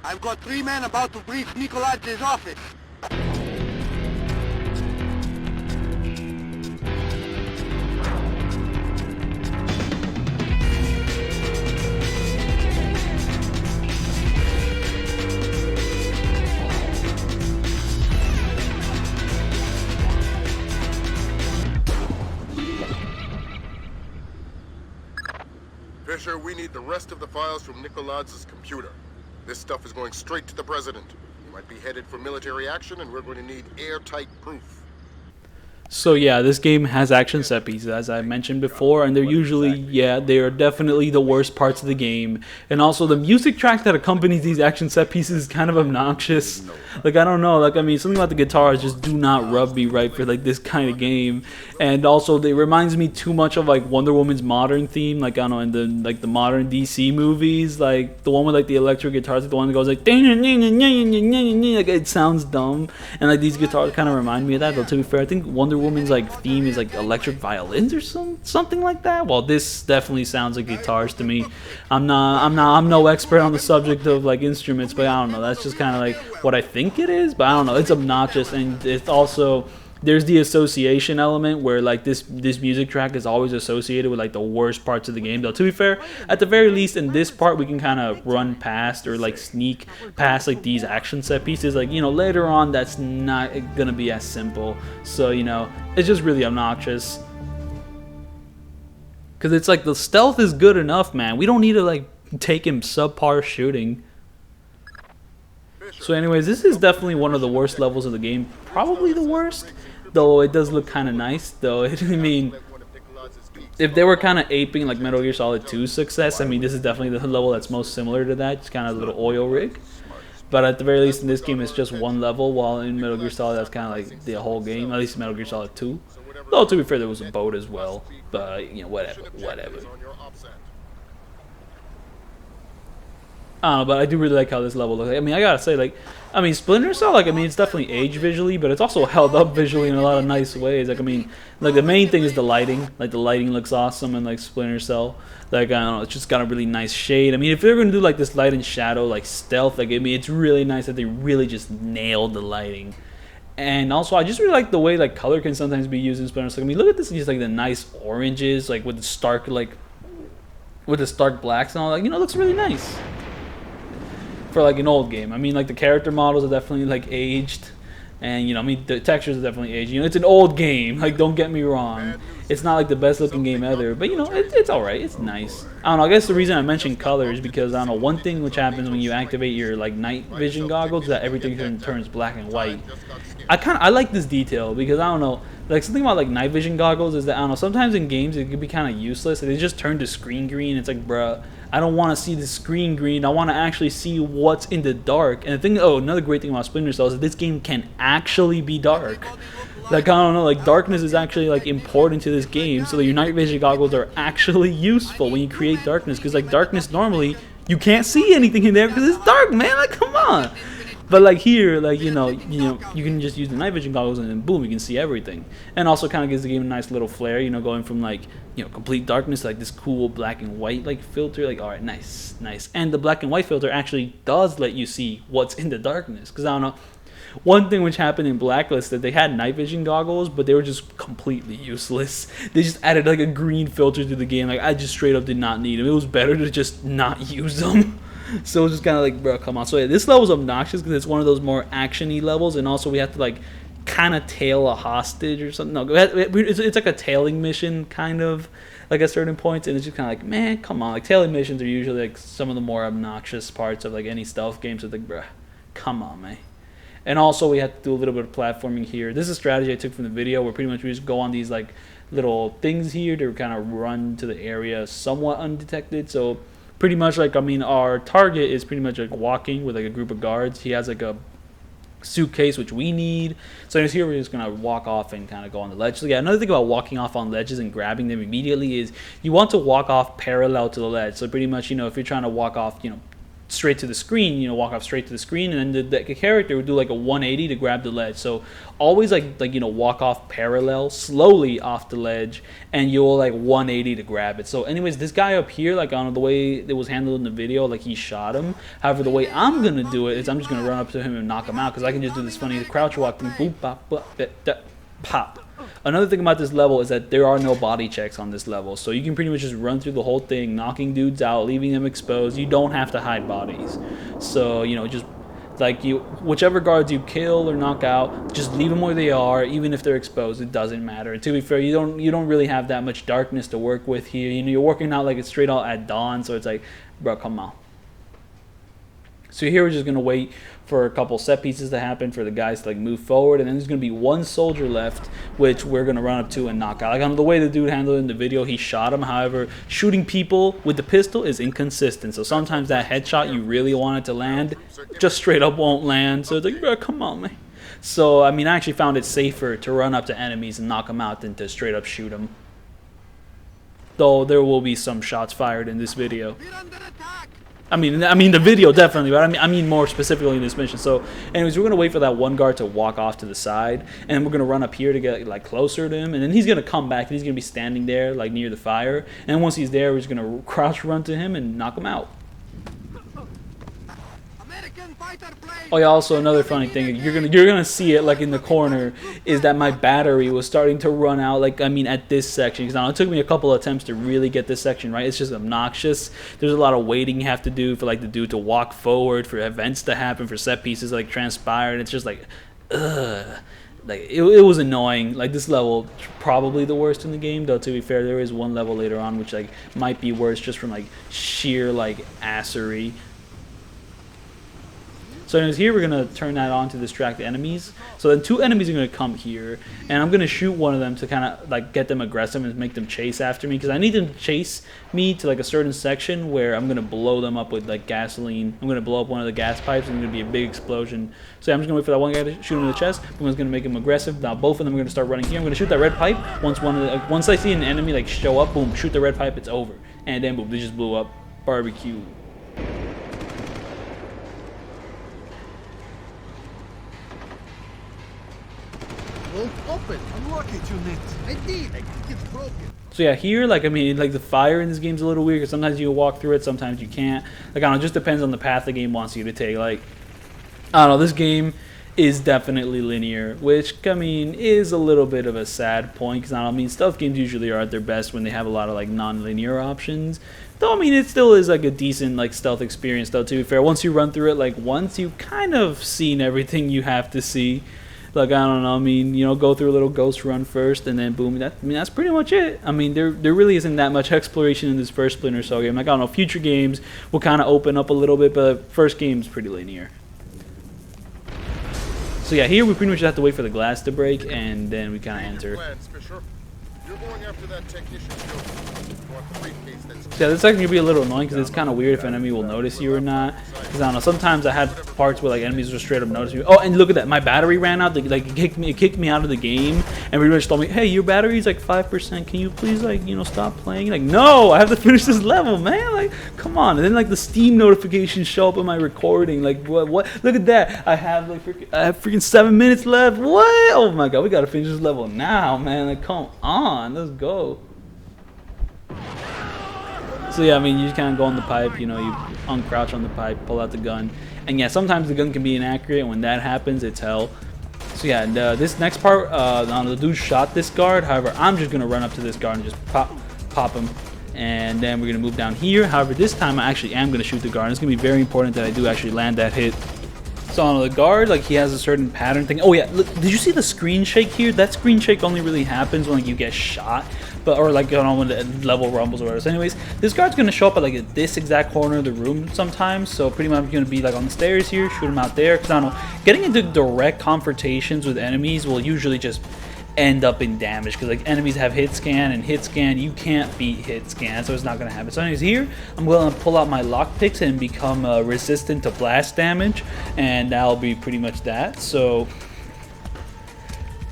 [SPEAKER 5] I've got 3 men about to breach Nikolaj's office.
[SPEAKER 2] Fisher, we need the rest of the files from Nikoladz's computer. This stuff is going straight to the president. He might be headed for military action, and we're going to need airtight proof.
[SPEAKER 1] So yeah, this game has action set pieces, as I mentioned before, and they're usually, yeah, they are definitely the worst parts of the game. And also the music track that accompanies these action set pieces is kind of obnoxious. Like, I don't know, like, I mean, something about the guitars just do not rub me right for, like, this kind of game. And also, it reminds me too much of, like, Wonder Woman's modern theme, like, I don't know, in the, like, the modern DC movies, like, the one with, like, the electric guitars, like, the one that goes, like, it sounds dumb. And, like, these guitars kind of remind me of that, though, to be fair, I think Wonder Woman's like theme is like electric violins or something like that. Well, this definitely sounds like guitars to me. I'm no expert on the subject of like instruments, but I don't know. That's just kind of like what I think it is. But I don't know. It's obnoxious, and it's also there's the association element where like this music track is always associated with like the worst parts of the game. Though to be fair, at the very least in this part we can kind of run past or like sneak past like these action set pieces. Like, you know, later on that's not gonna be as simple. So, you know, it's just really obnoxious. Cause it's like the stealth is good enough, man. We don't need to like take him subpar shooting. So anyways, this is definitely one of the worst levels of the game. Probably the worst. Though it does look kind of nice, though. I mean, if they were kind of aping like Metal Gear Solid 2's success, I mean, this is definitely the level that's most similar to that. It's kind of a little oil rig. But at the very least, in this game, it's just one level, while in Metal Gear Solid, that's kind of like the whole game. At least in Metal Gear Solid 2. Though, to be fair, there was a boat as well. But, you know, whatever. I don't know, but I do really like how this level looks. I mean, I gotta say, like, I mean, Splinter Cell, like, I mean, it's definitely aged visually, but it's also held up visually in a lot of nice ways. Like, I mean, like, the main thing is the lighting. Like, the lighting looks awesome in, like, Splinter Cell. Like, I don't know, it's just got a really nice shade. I mean, if they're gonna do, like, this light and shadow, like, stealth, like, I mean, it's really nice that they really just nailed the lighting. And also, I just really like the way, like, color can sometimes be used in Splinter Cell. I mean, look at this, just, like, the nice oranges, like, with the stark, like, with the stark blacks and all that. You know, it looks really nice. For like an old game. I mean, like the character models are definitely like aged, and you know, I mean the textures are definitely aged. You know, it's an old game. Like, don't get me wrong, it's not like the best looking game ever, but you know, it's all right. It's nice. I don't know. I guess the reason I mentioned color is because I don't know, one thing which happens when you activate your like night vision goggles is that everything turns black and white. I like this detail because I don't know. Like, something about like night vision goggles is that I don't know. Sometimes in games it can be kind of useless. They just turn to screen green. It's like, bruh, I don't want to see the screen green. I want to actually see what's in the dark. And the thing, oh, another great thing about Splinter Cell is that this game can actually be dark. Like, I don't know, like darkness is actually like important to this game, so that your night vision goggles are actually useful when you create darkness. Because like darkness normally you can't see anything in there because it's dark, man. Like, come on. But like here, like you can just use the night vision goggles and then boom, you can see everything. And also kind of gives the game a nice little flair, you know, going from like, you know, complete darkness to like this cool black and white like filter. Like, all right, nice. And the black and white filter actually does let you see what's in the darkness. Because I don't know, one thing which happened in Blacklist that they had night vision goggles, but they were just completely useless. They just added like a green filter to the game. Like, I just straight up did not need them. It was better to just not use them. So it was just kind of like, bro, come on. So yeah, this level is obnoxious because it's one of those more action-y levels, and also we have to like kind of tail a hostage or something. No, it's like a tailing mission kind of, like at certain points, and it's just kind of like, man, come on. Like, tailing missions are usually like some of the more obnoxious parts of like any stealth game. So it's like, bro, come on, man. And also we have to do a little bit of platforming here. This is a strategy I took from the video where pretty much we just go on these like little things here to kind of run to the area somewhat undetected. So pretty much like, I mean, our target is pretty much like walking with like a group of guards. He has like a suitcase which we need. So just here we're just gonna walk off and kind of go on the ledge. So yeah, another thing about walking off on ledges and grabbing them immediately is you want to walk off parallel to the ledge. So pretty much, you know, if you're trying to walk off, you know, straight to the screen, you know, walk off straight to the screen, and then the character would do like a 180 to grab the ledge. So always like you know, walk off parallel slowly off the ledge, and you'll like 180 to grab it. So anyways, this guy up here, like, on the way it was handled in the video, like he shot him. However, the way I'm gonna do it is I'm just gonna run up to him and knock him out, because I can just do this funny crouch walk thing, boop, bop, bop, pop. Another thing about this level is that there are no body checks on this level, so you can pretty much just run through the whole thing, knocking dudes out, leaving them exposed. You don't have to hide bodies. So, you know, just Like whichever guards you kill or knock out, just leave them where they are, even if they're exposed. It doesn't matter. And to be fair, you don't really have that much darkness to work with here. You know, you're working out like it's straight out at dawn, so it's like, bro, come on. So here we're just gonna wait for a couple set pieces to happen for the guys to like move forward, and then there's gonna be one soldier left, which we're gonna run up to and knock out. Like on the way the dude handled it in the video, he shot him. However, shooting people with the pistol is inconsistent. So sometimes that headshot you really want it to land, just straight up won't land. So it's like, bro, come on, man. So I mean, I actually found it safer to run up to enemies and knock them out than to straight up shoot them. Though there will be some shots fired in this video.
[SPEAKER 5] We're under attack!
[SPEAKER 1] I mean the video definitely, but I mean more specifically in this mission. So, anyways, we're gonna wait for that one guard to walk off to the side, and we're gonna run up here to get like closer to him, and then he's gonna come back, and he's gonna be standing there like near the fire, and once he's there, we're just gonna crouch run to him and knock him out.
[SPEAKER 5] American fighter plane!
[SPEAKER 1] Oh yeah, also another funny thing, you're gonna see it like in the corner, is that my battery was starting to run out, like I mean at this section, because it took me a couple of attempts to really get this section right. It's just obnoxious. There's a lot of waiting you have to do for like the dude to walk forward, for events to happen, for set pieces to like transpire, and it's just like, ugh. Like it was annoying. Like this level probably the worst in the game, though to be fair there is one level later on which like might be worse just from like sheer like assery. So anyways, here we're going to turn that on to distract the enemies. So then two enemies are going to come here, and I'm going to shoot one of them to kind of like get them aggressive and make them chase after me, because I need them to chase me to like a certain section where I'm going to blow them up with like gasoline. I'm going to blow up one of the gas pipes, and it's going to be a big explosion. So yeah, I'm just going to wait for that one guy to shoot him in the chest. One's going to make him aggressive. Now both of them are going to start running here. I'm going to shoot that red pipe. Once I see an enemy like show up, boom, shoot the red pipe, it's over. And then boom, they just blew up. Barbecue.
[SPEAKER 5] Won't open. Unlock it, you nit. I think it's broken.
[SPEAKER 1] So yeah, here, like, I mean, like, the fire in this game's a little weird, because sometimes you can walk through it, sometimes you can't. Like, I don't know, it just depends on the path the game wants you to take. Like, I don't know, this game is definitely linear, which, I mean, is a little bit of a sad point, because, I don't mean, stealth games usually are at their best when they have a lot of, like, non-linear options. Though, I mean, it still is, like, a decent, like, stealth experience, though, to be fair. Once you run through it, like, once, you've kind of seen everything you have to see. Like, I don't know, I mean, you know, go through a little ghost run first, and then boom, that's pretty much it. I mean, there really isn't that much exploration in this first Splinter Cell game. Like, I don't know, future games will kind of open up a little bit, but first game's pretty linear. So yeah, here we pretty much have to wait for the glass to break, and then we kind of enter.
[SPEAKER 2] You're going after that technician.
[SPEAKER 1] So yeah, this is actually going to be a little annoying, because it's kind of weird if an enemy will notice you or not. Because I don't know, sometimes I had parts where like enemies will straight up notice you. Oh, and look at that, my battery ran out. Like it kicked me out of the game, and pretty much told me, hey, your battery's like 5%. Can you please, like, you know, stop playing? Like, no, I have to finish this level, man. Like, come on. And then like the Steam notifications show up in my recording. Like, what? Look at that. I have freaking 7 minutes left. What? Oh my god, we gotta finish this level now, man. Like, come on, let's go. So yeah, I mean, you just kind of go on the pipe, you know, you uncrouch on the pipe, pull out the gun, and yeah, sometimes the gun can be inaccurate, and when that happens, it's hell. So yeah, and, this next part, the dude shot this guard. However, I'm just gonna run up to this guard and just pop him, and then we're gonna move down here. However, this time I actually am gonna shoot the guard. It's gonna be very important that I do actually land that hit. So on the guard, like, he has a certain pattern thing. Oh yeah, look, did you see the screen shake here? That screen shake only really happens when like you get shot, or like, I don't know, when the level rumbles or whatever. So anyways, this guard's gonna show up at like this exact corner of the room sometimes. So pretty much I'm gonna be like on the stairs here, shoot him out there. Cause I don't know, getting into direct confrontations with enemies will usually just end up in damage, because like enemies have hit scan, and hit scan, you can't beat hit scan, so it's not gonna happen. So anyways, here I'm gonna pull out my lockpicks and become resistant to blast damage, and that'll be pretty much that. So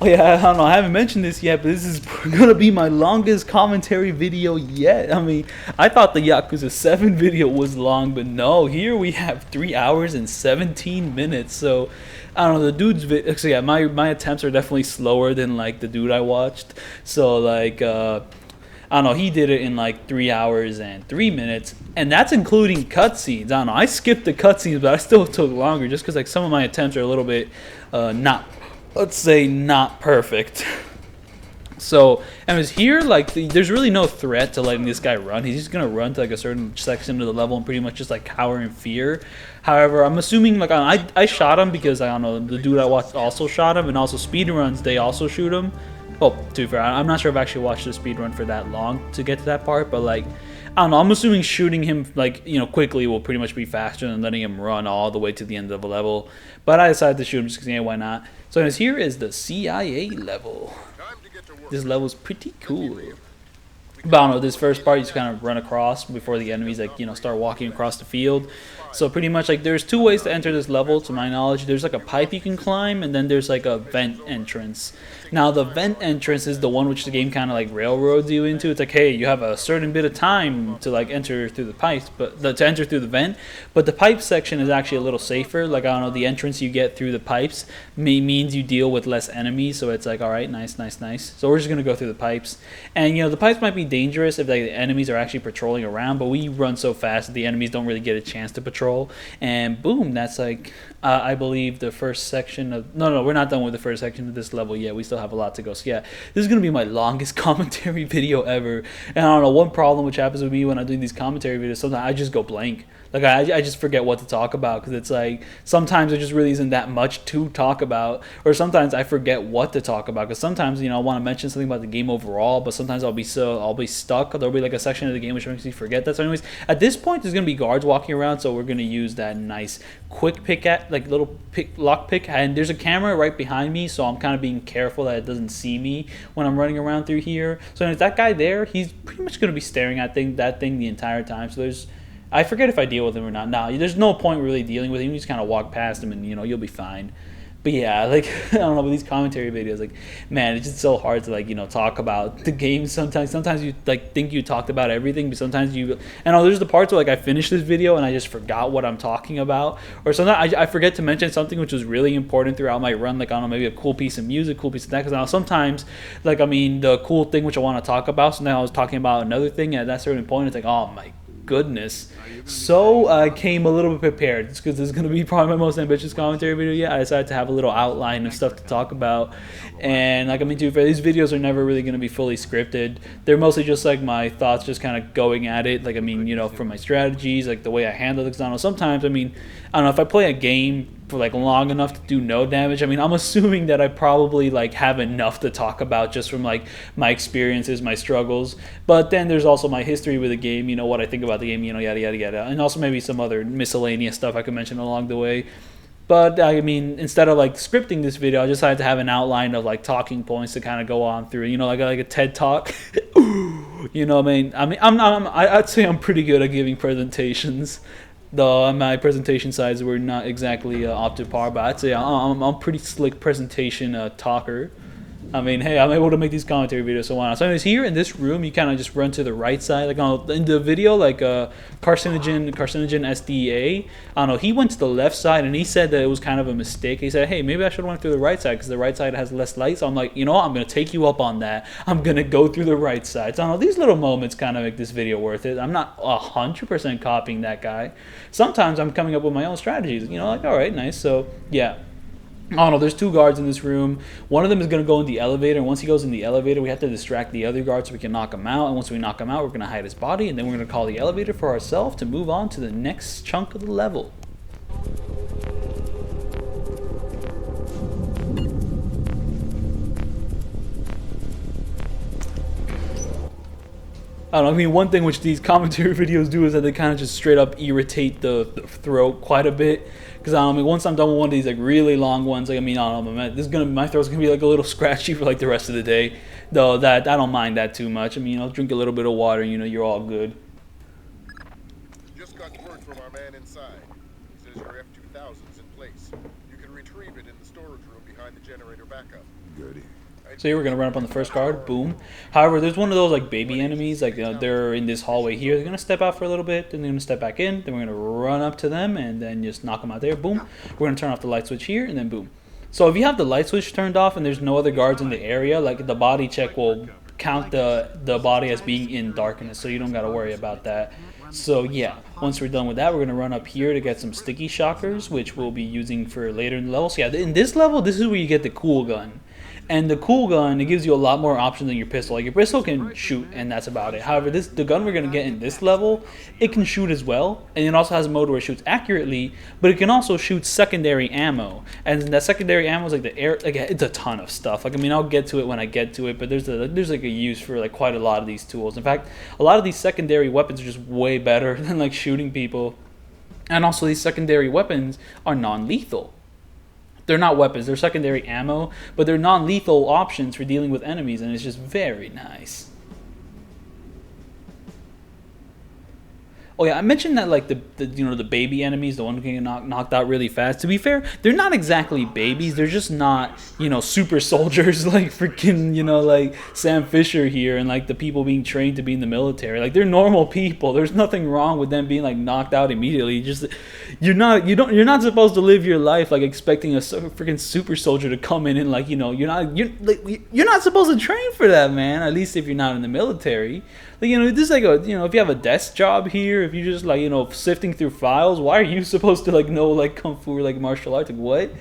[SPEAKER 1] oh yeah, I don't know, I haven't mentioned this yet, but this is gonna be my longest commentary video yet. I mean, I thought the Yakuza 7 video was long, but no, here we have 3 hours and 17 minutes. So I don't know, the dude's so yeah, my attempts are definitely slower than like the dude I watched. So like I don't know, he did it in like 3 hours and 3 minutes, and that's including cutscenes. I don't know, I skipped the cutscenes, but I still took longer just because like some of my attempts are a little bit let's say not perfect. So, anyways, here, like, there's really no threat to letting this guy run. He's just gonna run to like a certain section of the level and pretty much just like cower in fear. However, I'm assuming, like, I shot him because I don't know, the dude I watched also shot him, and also speedruns, they also shoot him. Well, to be fair, I'm not sure if I actually watched the speedrun for that long to get to that part, but like, I don't know, I'm assuming shooting him, like, you know, quickly will pretty much be faster than letting him run all the way to the end of a level. But I decided to shoot him just because, yeah, why not? So anyways, here is the CIA level. This level is pretty cool. But I don't know, this first part you just kind of run across before the enemies, like, you know, start walking across the field. So pretty much, like, there's two ways to enter this level, to my knowledge. There's like a pipe you can climb, and then there's like a vent entrance. Now the vent entrance is the one which the game kind of like railroads you into. It's like, hey, you have a certain bit of time to like enter through the pipes, but to enter through the vent. But the pipe section is actually a little safer. Like, I don't know, the entrance you get through the pipes means you deal with less enemies. So it's like, all right, nice, nice, nice. So we're just gonna go through the pipes, and you know, the pipes might be dangerous if like, the enemies are actually patrolling around, but we run so fast that the enemies don't really get a chance to patrol. And boom, that's like I believe the first section of no, we're not done with the first section of this level yet. We still have a lot to go. So yeah, this is gonna be my longest commentary video ever. And I don't know, one problem which happens with me when I do these commentary videos, sometimes I just go blank. Like, I just forget what to talk about, because it's like sometimes there just really isn't that much to talk about, or sometimes I forget what to talk about, because sometimes, you know, I want to mention something about the game overall, but sometimes I'll be stuck. There'll be like a section of the game which makes me forget that. So anyways, at this point there's gonna be guards walking around, so we're gonna use that nice quick pick at like little lock pick, and there's a camera right behind me, so I'm kind of being careful that it doesn't see me when I'm running around through here. So anyways, that guy there, he's pretty much gonna be staring at that thing the entire time. So I forget if I deal with him or not. Now, there's no point really dealing with him. You just kind of walk past him and, you know, you'll be fine. But yeah, like, I don't know, with these commentary videos, like, man, it's just so hard to, like, you know, talk about the game sometimes. Sometimes you, like, think you talked about everything, but sometimes you, and there's the parts where, like, I finish this video and I just forgot what I'm talking about. Or sometimes I forget to mention something which was really important throughout my run, like, I don't know, maybe a cool piece of music, cool piece of that. Because now sometimes, like, I mean, the cool thing which I want to talk about, so now I was talking about another thing, and at that certain point, it's like, oh my goodness. So I came a little bit prepared, because this is going to be probably my most ambitious commentary video yet. I decided to have a little outline of stuff to talk about, and like, I mean, these videos are never really going to be fully scripted. They're mostly just like my thoughts, just kind of going at it, like, I mean, you know, from my strategies, like the way I handle it. I don't know, sometimes, I mean, I don't know, if I play a game for like long enough to do no damage, I mean, I'm assuming that I probably like have enough to talk about just from like my experiences, my struggles. But then there's also my history with the game, you know, what I think about the game, you know, yada yada yada, and also maybe some other miscellaneous stuff I could mention along the way. But I mean, instead of like scripting this video, I decided to have an outline of like talking points to kind of go on through, you know, like a TED talk. You know, I'd say I'm pretty good at giving presentations. Though my presentation sides were not exactly up to par, but I'd say I'm a pretty slick presentation talker. I mean, hey, I'm able to make these commentary videos, so why not? So anyways, here in this room, you kind of just run to the right side. Like in the video, like carcinogen SDA, I don't know, he went to the left side, and he said that it was kind of a mistake. He said, hey, maybe I should have went through the right side, because the right side has less light. So I'm like, you know what, I'm going to take you up on that. I'm going to go through the right side. So I don't know, these little moments kind of make this video worth it. I'm not 100% copying that guy. Sometimes I'm coming up with my own strategies, you know, like, all right, nice. So yeah. I don't know, there's two guards in this room. One of them is going to go in the elevator, and once he goes in the elevator, we have to distract the other guard so we can knock him out. And once we knock him out, we're going to hide his body, and then we're going to call the elevator for ourselves to move on to the next chunk of the level. I don't know, I mean, one thing which these commentary videos do is that they kind of just straight up irritate the throat quite a bit. Because I mean, once I'm done with one of these like really long ones, like, I mean, I don't know, my throat's gonna be like a little scratchy for like the rest of the day. Though that I don't mind that too much. I mean, I'll drink a little bit of water, you know, you're all good.
[SPEAKER 2] Just got word from our man inside. He says your F-2000's in place. You can retrieve it in the storage room behind the generator backup.
[SPEAKER 3] Goody.
[SPEAKER 1] So here we're gonna run up on the first guard, boom. However, there's one of those like baby enemies, like they're in this hallway here. They're gonna step out for a little bit, then they're gonna step back in, then we're gonna run up to them and then just knock them out there, boom. We're gonna turn off the light switch here and then boom. So if you have the light switch turned off and there's no other guards in the area, like the body check will count the body as being in darkness, so you don't gotta worry about that. So yeah, once we're done with that, we're gonna run up here to get some sticky shockers, which we'll be using for later in the level. So yeah, in this level, this is where you get the cool gun. And the cool gun, it gives you a lot more options than your pistol. Like your pistol can shoot, and that's about it. However, the gun we're gonna get in this level, it can shoot as well, and it also has a mode where it shoots accurately, but it can also shoot secondary ammo. And that secondary ammo is like the air, like it's a ton of stuff. Like I mean, I'll get to it when I get to it, but there's like a use for like quite a lot of these tools. In fact, a lot of these secondary weapons are just way better than like shooting people. And also, these secondary weapons are non-lethal. They're not weapons, they're secondary ammo, but they're non-lethal options for dealing with enemies, and it's just very nice. Oh yeah, I mentioned that like the the baby enemies, the one who can get knocked out really fast. To be fair, they're not exactly babies. They're just not super soldiers like freaking like Sam Fisher here and like the people being trained to be in the military. Like they're normal people. There's nothing wrong with them being like knocked out immediately. Just you're not supposed to live your life like expecting a freaking super soldier to come in and like you're not supposed to train for that, man. At least if you're not in the military. Like, this is like if you have a desk job here, if you just like sifting through files, why are you supposed to like know like kung fu or like martial arts? Like what?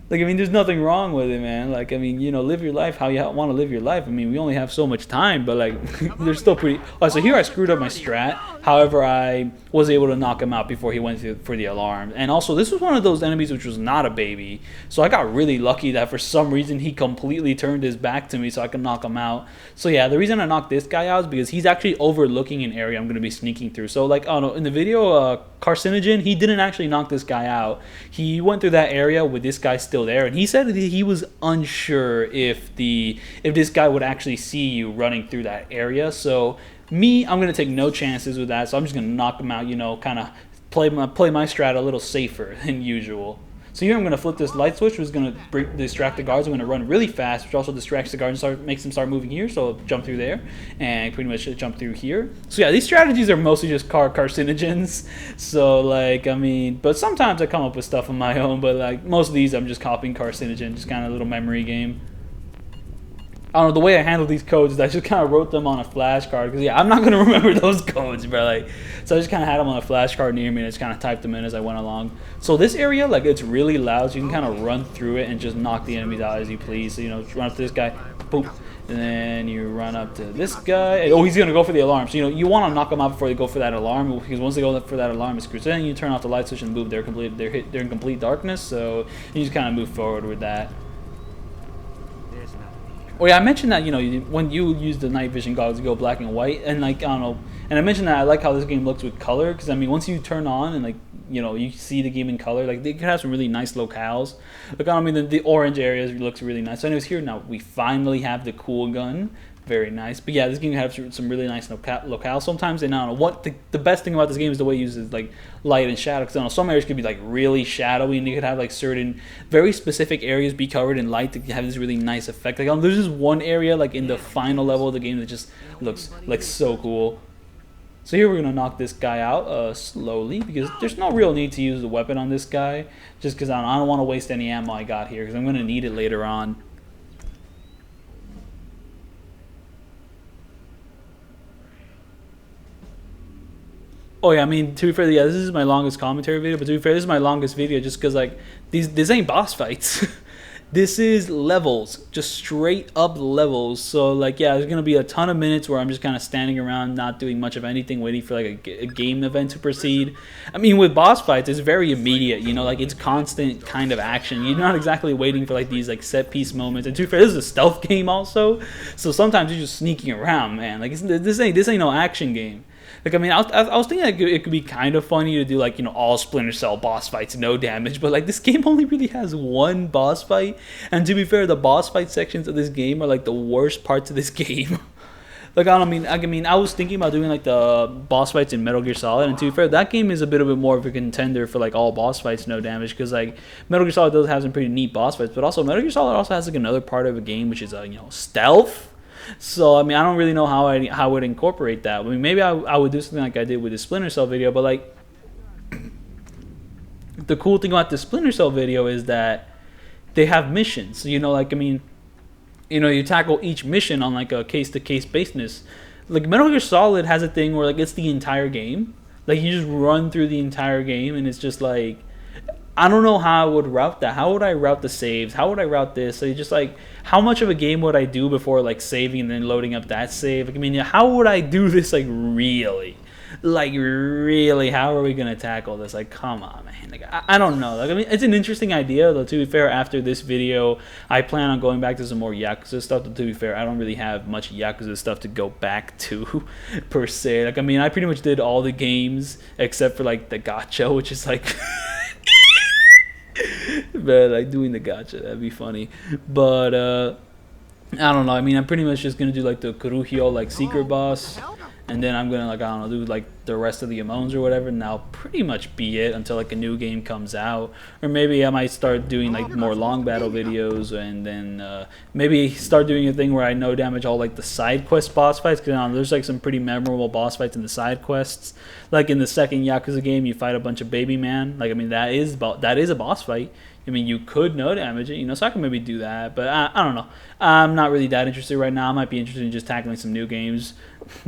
[SPEAKER 1] Like I mean, there's nothing wrong with it, man. Like I mean, live your life how you want to live your life. I mean, we only have so much time, but like they're still pretty. Oh, so here I screwed up my strat. However, I was able to knock him out before he went for the alarm. And also, this was one of those enemies which was not a baby. So I got really lucky that for some reason he completely turned his back to me so I could knock him out. So yeah, the reason I knocked this guy out is because he's actually overlooking an area I'm going to be sneaking through. So like, I don't know, in the video, Carcinogen, he didn't actually knock this guy out. He went through that area with this guy still there, and he said that he was unsure if this guy would actually see you running through that area. So me, I'm gonna take no chances with that. So I'm just gonna knock him out. Kind of play my strat a little safer than usual. So here I'm gonna flip this light switch, which is gonna distract the guards. I'm gonna run really fast, which also distracts the guards and makes them start moving here. So I'll jump through there and pretty much jump through here. So yeah, these strategies are mostly just carcinogens. So like I mean, but sometimes I come up with stuff on my own. But like most of these, I'm just copying carcinogen, just kind of a little memory game. I don't know, the way I handle these codes is I just kind of wrote them on a flashcard, because yeah, I'm not going to remember those codes, bro. Like, so I just kind of had them on a flashcard near me and I just kind of typed them in as I went along. So this area, like, it's really loud, so you can kind of run through it and just knock the enemies out as you please. So, run up to this guy, boop, and then you run up to this guy. And, oh, he's going to go for the alarm. So, you want to knock them out before they go for that alarm, because once they go for that alarm, it's screws. Then you turn off the light switch and boom, they're in complete darkness, so you just kind of move forward with that. Oh yeah, I mentioned that when you use the night vision goggles, you go black and white, and like I don't know, and I mentioned that I like how this game looks with color, because I mean once you turn on and like you see the game in color, like they can have some really nice locales. Like I mean the orange areas looks really nice. So anyways, here now we finally have the cool gun. Very nice. But yeah, this game has some really nice locales sometimes. And I don't know what the best thing about this game is the way it uses like light and shadow. Because I don't know, some areas could be like really shadowy, and you could have like certain very specific areas be covered in light to have this really nice effect. Like there's just one area like in the final level of the game that just looks like so cool. So here we're gonna knock this guy out slowly, because there's no real need to use the weapon on this guy, just because I don't want to waste any ammo I got here, because I'm gonna need it later on. Oh yeah, I mean, to be fair, yeah, this is my longest commentary video, but to be fair, this is my longest video just because, like, this ain't boss fights. This is levels, just straight up levels. So, like, yeah, there's going to be a ton of minutes where I'm just kind of standing around, not doing much of anything, waiting for, like, a game event to proceed. I mean, with boss fights, it's very immediate, like, it's constant kind of action. You're not exactly waiting for, like, these, like, set-piece moments. And to be fair, this is a stealth game also, so sometimes you're just sneaking around, man. Like, this ain't no action game. Like, I mean, I was thinking like it could be kind of funny to do, like, all Splinter Cell boss fights, no damage. But, like, this game only really has one boss fight. And to be fair, the boss fight sections of this game are, like, the worst parts of this game. Like, I mean, I was thinking about doing, like, the boss fights in Metal Gear Solid. And to be fair, that game is a bit more of a contender for, like, all boss fights, no damage. Because, like, Metal Gear Solid does have some pretty neat boss fights. But also, Metal Gear Solid also has, like, another part of a game, which is, stealth. So, I mean, I don't really know how I would incorporate that. I mean, maybe I would do something like I did with the Splinter Cell video, but, like, the cool thing about the Splinter Cell video is that they have missions. So, like, I mean, you tackle each mission on, like, a case-to-case basis. Like, Metal Gear Solid has a thing where, like, it's the entire game. Like, you just run through the entire game, and it's just, like, I don't know how I would route that. How would I route the saves? How would I route this? So just like, how much of a game would I do before like saving and then loading up that save? Like, I mean, how would I do this like really? Like really, how are we gonna tackle this? Like, come on, man. Like, I don't know. Like, I mean, it's an interesting idea, though. To be fair, after this video, I plan on going back to some more Yakuza stuff. But to be fair, I don't really have much Yakuza stuff to go back to, per se. Like, I mean, I pretty much did all the games except for like the gacha, which is like. But like doing the gacha, that'd be funny. But I don't know. I mean, I'm pretty much just gonna do like the Kuruhyo like secret boss, and then I'm gonna like, I don't know, do like the rest of the Amons or whatever, and that'll pretty much be it until like a new game comes out. Or maybe I might start doing like more long battle videos, and then maybe start doing a thing where I no damage all like the side quest boss fights, because there's like some pretty memorable boss fights in the side quests. Like in the second Yakuza game, you fight a bunch of baby man. Like, I mean, that is a boss fight. I mean, you could no damage it, you know, so I can maybe do that. But I don't know. I'm not really that interested right now. I might be interested in just tackling some new games.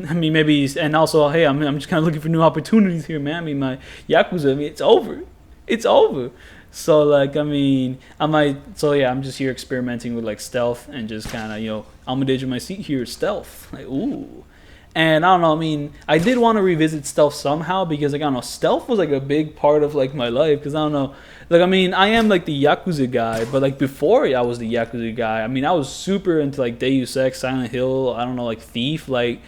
[SPEAKER 1] I mean, maybe, and also, hey, I'm just kind of looking for new opportunities here, man. I mean, my Yakuza, I mean, it's over. It's over. So, like, I mean, I'm just here experimenting with, like, stealth and just kind of, you know, imontheedge in my seat here, stealth. Like, ooh. And I don't know, I mean, I did want to revisit stealth somehow because, like, I don't know, stealth was, like, a big part of, like, my life because, I don't know, like, I mean, I am, like, the Yakuza guy, but, like, before I was the Yakuza guy, I mean, I was super into, like, Deus Ex, Silent Hill, I don't know, like, Thief, like,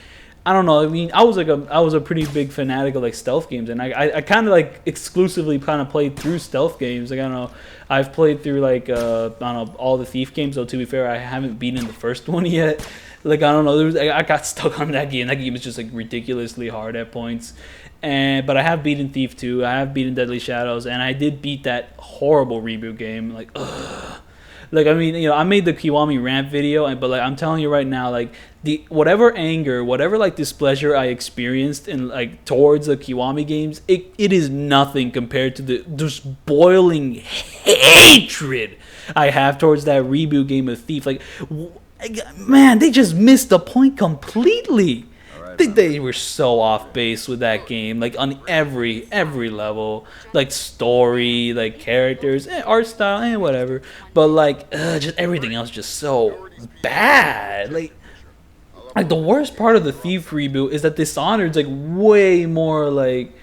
[SPEAKER 1] I don't know, I mean, I was a pretty big fanatic of, like, stealth games, and I kind of, like, exclusively kind of played through stealth games, like, I don't know, I've played through, like, I don't know, all the Thief games, though, to be fair, I haven't beaten the first one yet. Like, I don't know, I got stuck on that game. That game is just, like, ridiculously hard at points. But I have beaten Thief 2. I have beaten Deadly Shadows. And I did beat that horrible reboot game. Like, ugh. Like, I mean, you know, I made the Kiwami rant video. But, like, I'm telling you right now, like, whatever anger, whatever, like, displeasure I experienced in, like, towards the Kiwami games, it is nothing compared to the just boiling hatred I have towards that reboot game of Thief. Like, man, they just missed the point completely. They were so off base with that game, like on every level, like story, like characters, art style, whatever. But like, just everything else just so bad. Like the worst part of the Thief reboot is that Dishonored's like way more like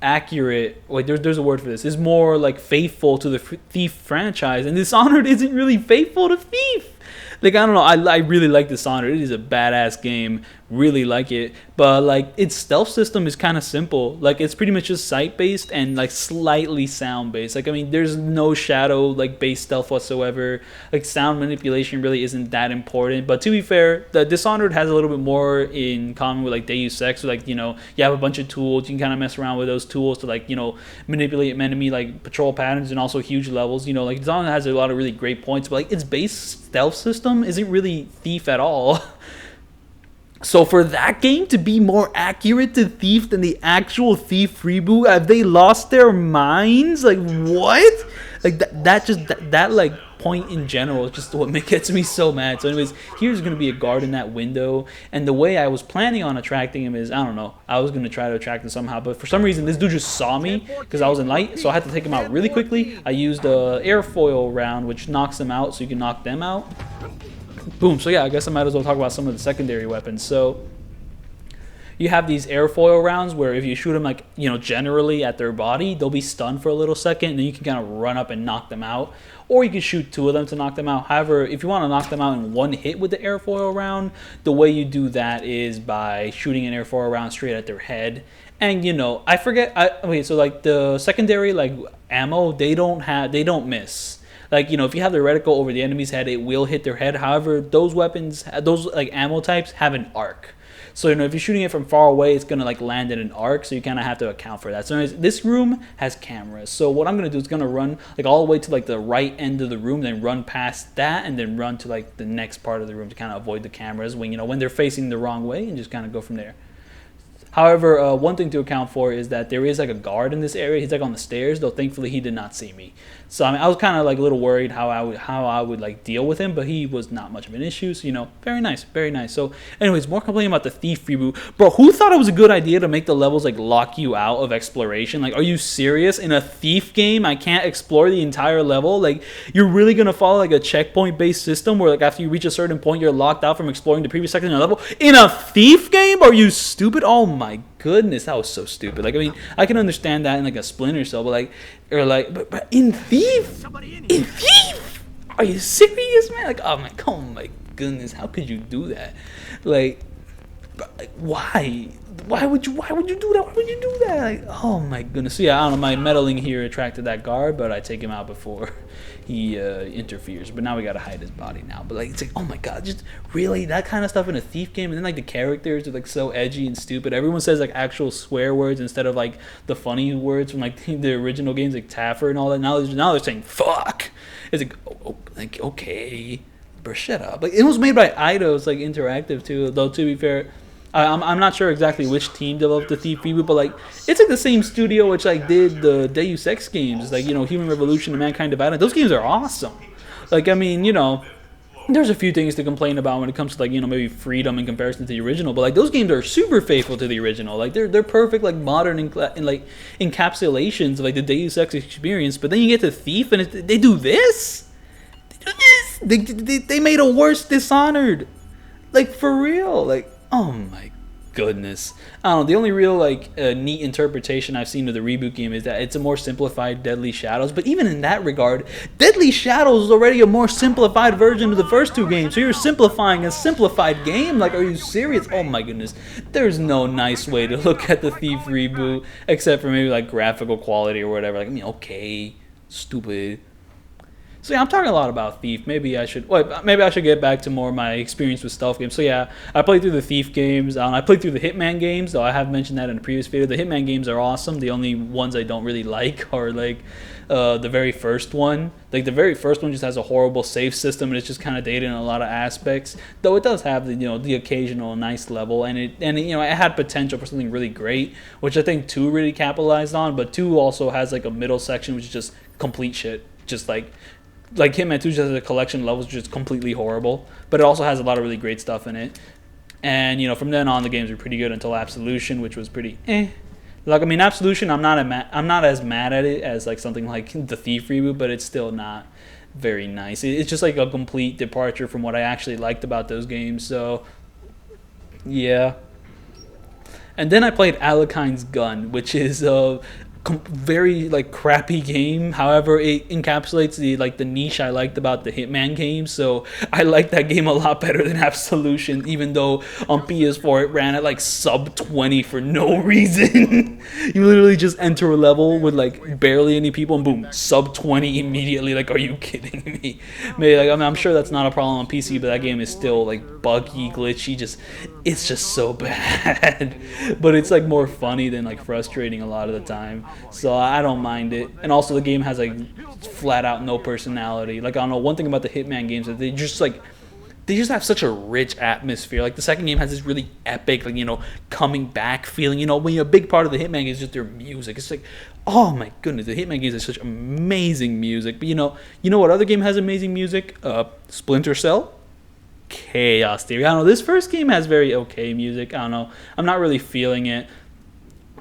[SPEAKER 1] accurate. Like there's a word for this. Is more like faithful to the Thief franchise, and Dishonored isn't really faithful to Thief. Like, I don't know, I really like Dishonored. It is a badass game, really like it. But, like, its stealth system is kind of simple. Like, it's pretty much just sight-based and, like, slightly sound-based. Like, I mean, there's no shadow, like, based stealth whatsoever. Like, sound manipulation really isn't that important. But to be fair, the Dishonored has a little bit more in common with, like, Deus Ex. So, like, you know, you have a bunch of tools. You can kind of mess around with those tools to, like, you know, manipulate enemy, like, patrol patterns and also huge levels. You know, like, Dishonored has a lot of really great points. But, like, its base stealth system isn't really Thief at all. So for that game to be more accurate to Thief than the actual Thief reboot, have they lost their minds? Like, what? Like that like point in general is just what gets me so mad. So anyways, here's gonna be a guard in that window, and the way I was planning on attracting him is, I don't know, I was gonna try to attract him somehow, but for some reason this dude just saw me because I was in light, so I had to take him out really quickly. I used a airfoil round, which knocks them out, so you can knock them out. Boom. So yeah, I guess I might as well talk about some of the secondary weapons. So you have these airfoil rounds where if you shoot them, like, you know, generally at their body, they'll be stunned for a little second, and then you can kind of run up and knock them out. Or you can shoot two of them to knock them out. However, if you want to knock them out in one hit with the airfoil round, the way you do that is by shooting an airfoil round straight at their head. And, you know, I forget. Okay, so like the secondary like ammo, they don't miss. Like, you know, if you have the reticle over the enemy's head, it will hit their head. However, those weapons, those like ammo types have an arc. So, you know, if you're shooting it from far away, it's going to like land in an arc. So you kind of have to account for that. So anyways, this room has cameras. So what I'm going to do is going to run like all the way to like the right end of the room, then run past that and then run to like the next part of the room to kind of avoid the cameras when, you know, when they're facing the wrong way, and just kind of go from there. However, one thing to account for is that there is like a guard in this area. He's like on the stairs, though thankfully he did not see me. So I mean, I was kind of like a little worried how I would like deal with him, but he was not much of an issue. So, you know, very nice, very nice. So anyways, more complaining about the Thief reboot. Bro, who thought it was a good idea to make the levels like lock you out of exploration? Like, are you serious? In a Thief game, I can't explore the entire level? Like, you're really gonna follow like a checkpoint based system where like after you reach a certain point, you're locked out from exploring the previous section of the level? In a Thief game? Are you stupid? Oh my goodness, that was so stupid. Like, I mean, I can understand that in like a Splinter Cell, but like, or like, but in Thief, are you serious, man? Like, oh my goodness, how could you do that? Like, why? Why would you do that? Why would you do that? Like, oh my goodness. So yeah, I don't know. My meddling here attracted that guard, but I take him out before he interferes. But now we gotta hide his body now. But like, it's like, oh my god, just really that kind of stuff in a Thief game, and then like the characters are like so edgy and stupid. Everyone says like actual swear words instead of like the funny words from like the original games, like Taffer and all that. Now they're saying fuck. It's like, like okay, bro, shut up. Like, it was made by Eidos, like Interactive too. Though to be fair, I'm not sure exactly which team developed the Thief reboot, but like it's like the same studio which like did the Deus Ex games, like, you know, Human Revolution and Mankind Divided. Those games are awesome. Like, I mean, you know, there's a few things to complain about when it comes to like, you know, maybe freedom in comparison to the original, but like those games are super faithful to the original. Like they're perfect like modern and like encapsulations of like the Deus Ex experience. But then you get to Thief and they do this. They made a worse Dishonored. Like, for real. Like, oh my goodness. I don't know. The only real like neat interpretation I've seen of the reboot game is that it's a more simplified Deadly Shadows. But even in that regard, Deadly Shadows is already a more simplified version of the first two games. So you're simplifying a simplified game? Like, are you serious? Oh my goodness. There's no nice way to look at the Thief reboot except for maybe like graphical quality or whatever. Like, I mean, okay, stupid. So yeah, I'm talking a lot about Thief. Maybe I should get back to more of my experience with stealth games. So yeah, I played through the Thief games. I played through the Hitman games, though I have mentioned that in a previous video. The Hitman games are awesome. The only ones I don't really like are like the very first one. Like the very first one just has a horrible save system and it's just kind of dated in a lot of aspects. Though it does have the, you know, the occasional nice level, and it you know, it had potential for something really great, which I think 2 really capitalized on. But 2 also has like a middle section which is just complete shit, just like Hitman 2 just has a collection of levels which is completely horrible, but it also has a lot of really great stuff in it. And you know, from then on the games were pretty good until Absolution, which was pretty Like, I mean, Absolution, I'm not as mad at it as like something like the Thief reboot, but it's still not very nice. It's just like a complete departure from what I actually liked about those games. So yeah. And then I played Alekine's Gun, which is very like crappy game. However, it encapsulates the niche I liked about the Hitman games. So I like that game a lot better than Absolution, even though on PS4 it ran at like sub 20 for no reason. You literally just enter a level with like barely any people and boom, sub 20 immediately. Like, are you kidding me? Maybe like, I mean, I'm sure that's not a problem on PC, but that game is still like buggy, glitchy. It's just so bad. But it's like more funny than like frustrating a lot of the time. So I don't mind it. And also the game has like flat out no personality. Like, I don't know, one thing about the Hitman games is they just have such a rich atmosphere. Like the second game has this really epic, like, you know, coming back feeling. You know, when a big part of the Hitman game is just their music. It's like, oh my goodness, the Hitman games have such amazing music. But you know what other game has amazing music? Splinter Cell. Chaos Theory. I don't know, this first game has very okay music. I don't know, I'm not really feeling it.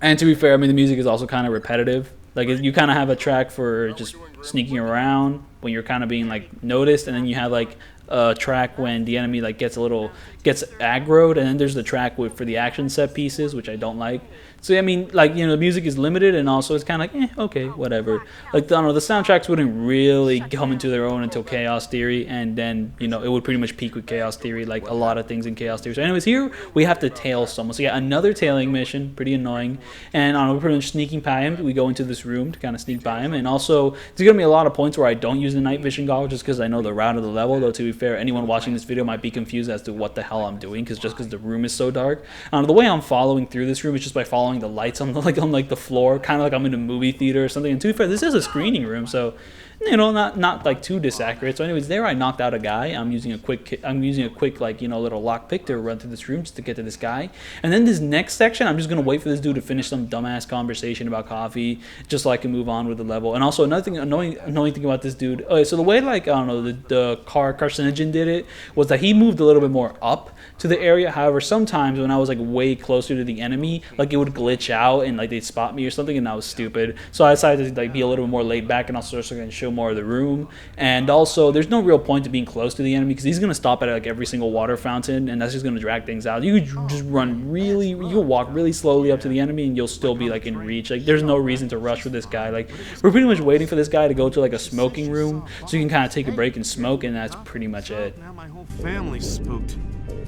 [SPEAKER 1] And to be fair, I mean, the music is also kind of repetitive. Like, you kind of have a track for just sneaking around when you're kind of being like noticed, and then you have like a track when the enemy like gets aggroed, and then there's the track for the action set pieces, which I don't like. So I mean, like, you know, the music is limited, and also it's kind of like, okay, whatever. Like, I don't know, the soundtracks wouldn't really come into their own until Chaos Theory, and then, you know, it would pretty much peak with Chaos Theory, like a lot of things in Chaos Theory. So anyways, here we have to tail someone. So yeah, another tailing mission, pretty annoying. And I don't know, we're pretty much sneaking by him. We go into this room to kind of sneak by him, and also there's gonna be a lot of points where I don't use the night vision goggles just because I know the route of the level. Though to be fair, anyone watching this video might be confused as to what the hell I'm doing, because the room is so dark. The way I'm following through this room is just by following the lights on the floor, kind of like I'm in a movie theater or something. And to be fair, this is a screening room, so you know, not like too disaccurate. So anyways, there I knocked out a guy. I'm using a quick like, you know, little lockpick to run through this room just to get to this guy. And then this next section, I'm just gonna wait for this dude to finish some dumbass conversation about coffee, just so I can move on with the level. And also another thing, annoying thing about this dude. Okay, so the way, like, I don't know, the carcinogen did it was that he moved a little bit more up to the area. However, sometimes when I was like way closer to the enemy, like it would glitch out and like they'd spot me or something, and that was stupid. So I decided to like be a little bit more laid back and also going to show more of the room. And also, there's no real point to being close to the enemy because he's going to stop at like every single water fountain, and that's just going to drag things out. You could just you can walk really slowly up to the enemy, and you'll still be like in reach. Like there's no reason to rush with this guy. Like we're pretty much waiting for this guy to go to like a smoking room so you can kind of take a break and smoke, and that's pretty much it.
[SPEAKER 6] Now my whole family's spooked.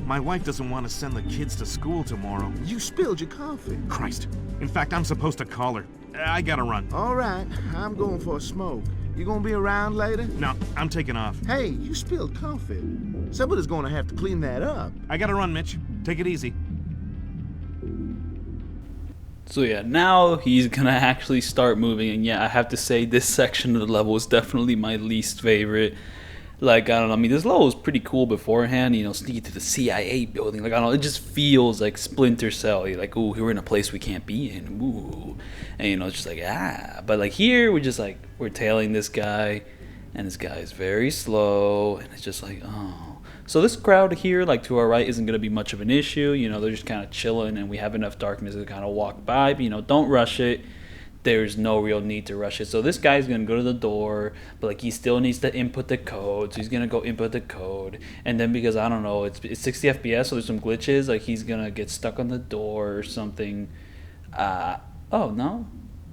[SPEAKER 6] My wife doesn't want to send the kids to school tomorrow.
[SPEAKER 7] You spilled your coffee.
[SPEAKER 6] Christ. In fact, I'm supposed to call her. I gotta run.
[SPEAKER 7] All right, I'm going for a smoke. You gonna be around later?
[SPEAKER 6] No, I'm taking off.
[SPEAKER 7] Hey, you spilled coffee. Somebody's gonna have to clean that up.
[SPEAKER 6] I gotta run, Mitch. Take it easy.
[SPEAKER 1] So yeah, now he's gonna actually start moving, and yeah, I have to say this section of the level is definitely my least favorite. Like, I don't know, I mean, this level was pretty cool beforehand, you know, sneaking to the CIA building. Like, I don't know, it just feels like Splinter Cell. You're like, ooh, we're in a place we can't be in, ooh. And, you know, it's just like, ah. But, like, here, we're just like, we're tailing this guy, and this guy is very slow, and it's just like, oh. So this crowd here, like, to our right, isn't going to be much of an issue. You know, they're just kind of chilling, and we have enough darkness to kind of walk by. But, you know, don't rush it. There's no real need to rush it. So this guy's gonna go to the door, but like he still needs to input the code. So he's gonna go input the code, and then because I don't know, it's 60 FPS, so there's some glitches. Like he's gonna get stuck on the door or something. Oh no.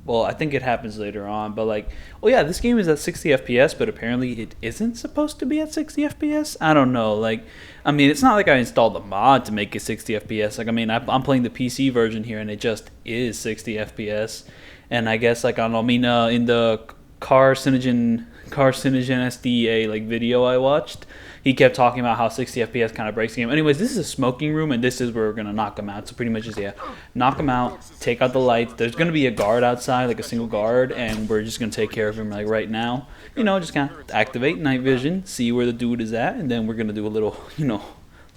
[SPEAKER 1] Well, I think it happens later on, but like, oh yeah, this game is at 60 FPS, but apparently it isn't supposed to be at 60 FPS. I don't know. Like, I mean, it's not like I installed a mod to make it 60 FPS. Like, I mean, I'm playing the PC version here, and it just is 60 FPS. And I guess, like, I don't know, I mean, in the carcinogen SDA like video I watched, he kept talking about how 60 FPS kind of breaks the game. Anyways, this is a smoking room, and this is where we're gonna knock him out. So pretty much just, yeah, knock him out, take out the lights. There's gonna be a guard outside, like a single guard, and we're just gonna take care of him like right now. You know, just kind of activate night vision, see where the dude is at, and then we're gonna do a little, you know,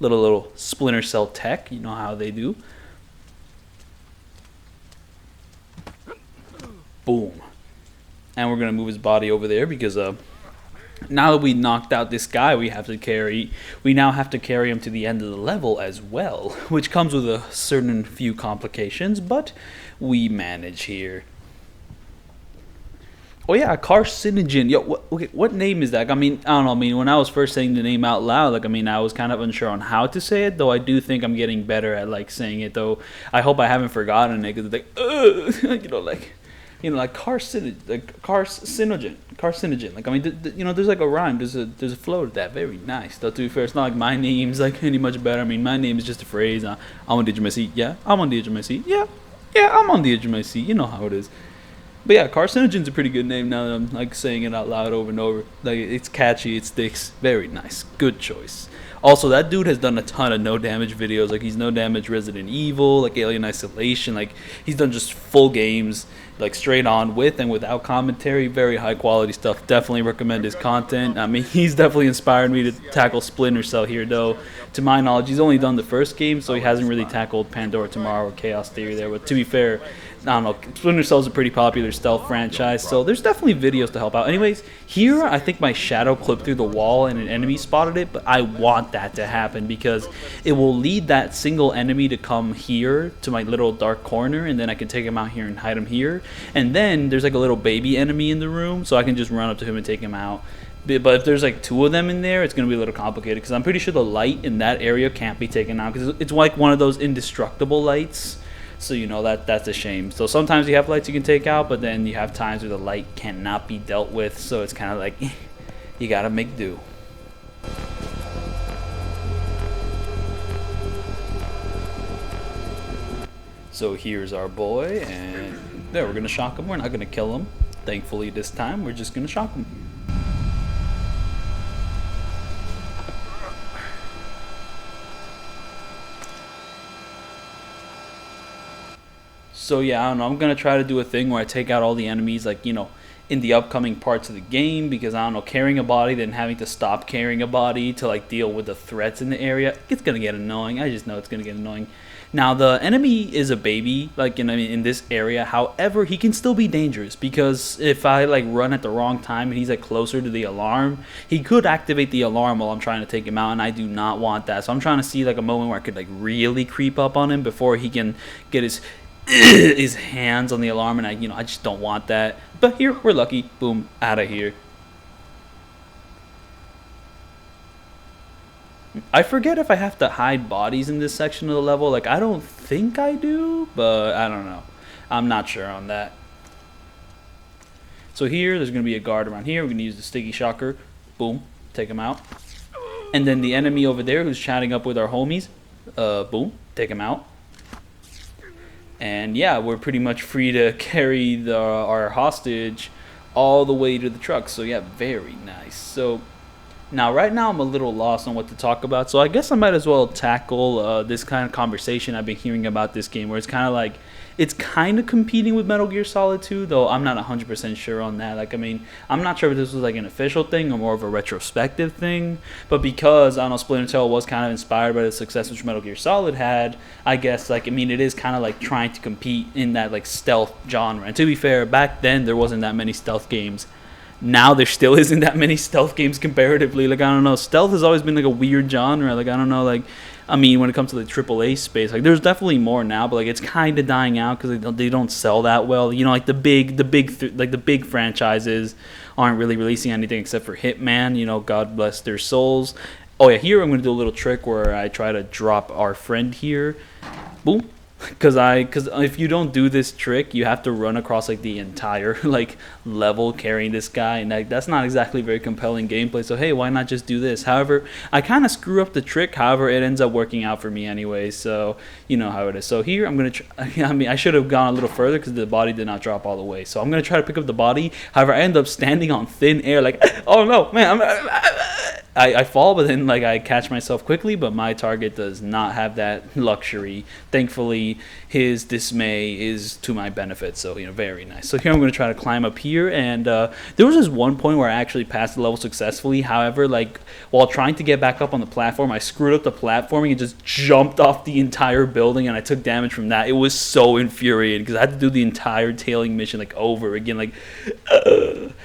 [SPEAKER 1] little Splinter Cell tech. You know how they do. Boom. And we're going to move his body over there because now that we knocked out this guy we now have to carry him to the end of the level as well, which comes with a certain few complications, but we manage here. Oh yeah, carcinogen. Yo, what name is that? I mean, I don't know. I mean, when I was first saying the name out loud, like, I mean, I was kind of unsure on how to say it, though I do think I'm getting better at, like, saying it, though. I hope I haven't forgotten it, because it's like, you know, like carcinogen. Like, I mean, you know, there's like a rhyme, there's a flow to that. Very nice. Though, to be fair, it's not like my name's like any much better. I mean, my name is just a phrase. I'm on the edge of my seat. Yeah, I'm on the edge of my seat. Yeah, I'm on the edge of my seat. You know how it is. But yeah, carcinogen's a pretty good name now that I'm like saying it out loud over and over. Like, it's catchy, it sticks. Very nice. Good choice. Also, that dude has done a ton of no damage videos. Like, he's no damage Resident Evil, like Alien Isolation. Like, he's done just full games, like straight on with and without commentary. Very high quality stuff. Definitely recommend his content. I mean, he's definitely inspired me to tackle Splinter Cell here, though. To my knowledge, he's only done the first game, so he hasn't really tackled Pandora Tomorrow or Chaos Theory there. But to be fair, I don't know, Splinter Cell is a pretty popular stealth franchise, so there's definitely videos to help out. Anyways, here I think my shadow clipped through the wall and an enemy spotted it, but I want that to happen because it will lead that single enemy to come here to my little dark corner, and then I can take him out here and hide him here. And then there's like a little baby enemy in the room, so I can just run up to him and take him out. But if there's like two of them in there, it's going to be a little complicated because I'm pretty sure the light in that area can't be taken out because it's like one of those indestructible lights. So, you know, that's a shame. So sometimes you have lights you can take out, but then you have times where the light cannot be dealt with. So it's kind of like, you got to make do. So here's our boy, and there, we're going to shock him. We're not going to kill him. Thankfully this time, we're just going to shock him. So yeah, I don't know, I'm going to try to do a thing where I take out all the enemies, like, you know, in the upcoming parts of the game, because I don't know, carrying a body then having to stop carrying a body to like deal with the threats in the area, it's gonna get annoying. I just know it's gonna get annoying. Now the enemy is a baby, like in this area. However, he can still be dangerous, because if I like run at the wrong time and he's like closer to the alarm, he could activate the alarm while I'm trying to take him out, and I do not want that. So I'm trying to see like a moment where I could like really creep up on him before he can get his hands on the alarm, and I just don't want that. But here we're lucky. Boom, out of here. I forget if I have to hide bodies in this section of the level. Like, I don't think I do, but I don't know. I'm not sure on that. So here, there's going to be a guard around here. We're going to use the sticky shocker. Boom, take him out. And then the enemy over there who's chatting up with our homies. Boom, take him out. And yeah, we're pretty much free to carry our hostage all the way to the truck. So yeah, very nice. So now, right now, I'm a little lost on what to talk about, so I guess I might as well tackle this kind of conversation I've been hearing about this game, where it's kind of like, it's kind of competing with Metal Gear Solid 2, though I'm not 100% sure on that. Like, I mean, I'm not sure if this was like an official thing or more of a retrospective thing, but because, I don't know, Splinter Cell was kind of inspired by the success which Metal Gear Solid had, I guess, like, I mean, it is kind of like trying to compete in that, like, stealth genre. And to be fair, back then, there wasn't that many stealth games. Now there still isn't that many stealth games comparatively. Like, I don't know, stealth has always been like a weird genre. Like, I don't know, like, I mean, when it comes to the AAA space, like, there's definitely more now, but like, it's kind of dying out because they don't sell that well. You know, like the big franchises aren't really releasing anything except for Hitman. You know, God bless their souls. Oh yeah, here I'm gonna do a little trick where I try to drop our friend here. Boom. Because if you don't do this trick, you have to run across like the entire like level carrying this guy, and that's not exactly very compelling gameplay. So hey, why not just do this? However, I kind of screw up the trick. However, it ends up working out for me anyway. So you know how it is. So here I'm gonna. I mean, I should have gone a little further because the body did not drop all the way. So I'm gonna try to pick up the body. However, I end up standing on thin air. Like, oh no, man! I fall, but then like I catch myself quickly. But my target does not have that luxury. Thankfully, his dismay is to my benefit. So you know, very nice. So here I'm going to try to climb up here, and there was this one point where I actually passed the level successfully. However, like while trying to get back up on the platform, I screwed up the platforming and just jumped off the entire building, and I took damage from that. It was so infuriating because I had to do the entire tailing mission like over again. Like,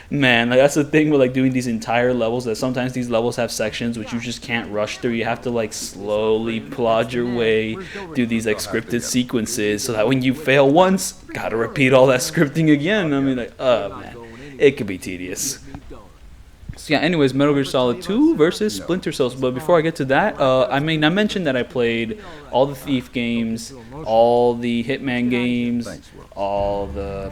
[SPEAKER 1] man, like that's the thing with like doing these entire levels, that sometimes these levels have sections which you just can't rush through. You have to like slowly plod your way through these like scripted sequences, so that when you fail once, gotta repeat all that scripting again. I mean, like, oh man, it could be tedious. So yeah, anyways, Metal Gear Solid 2 versus Splinter Cell. But before I get to that, I mean, I mentioned that I played all the Thief games, all the Hitman games, all the...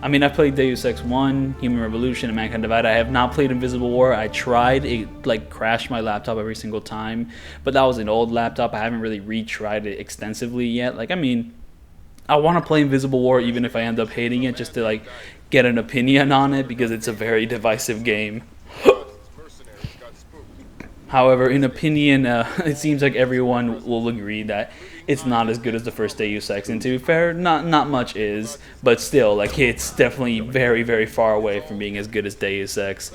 [SPEAKER 1] I mean, I played Deus Ex 1, Human Revolution, and Mankind Divided. I have not played Invisible War. I tried. It, like, crashed my laptop every single time. But that was an old laptop. I haven't really retried it extensively yet. Like, I mean, I want to play Invisible War even if I end up hating it, just to, like, get an opinion on it, because it's a very divisive game. However, in opinion, it seems like everyone will agree that it's not as good as the first Deus Ex. And to be fair, not much is, but still, like, it's definitely very, very far away from being as good as Deus Ex.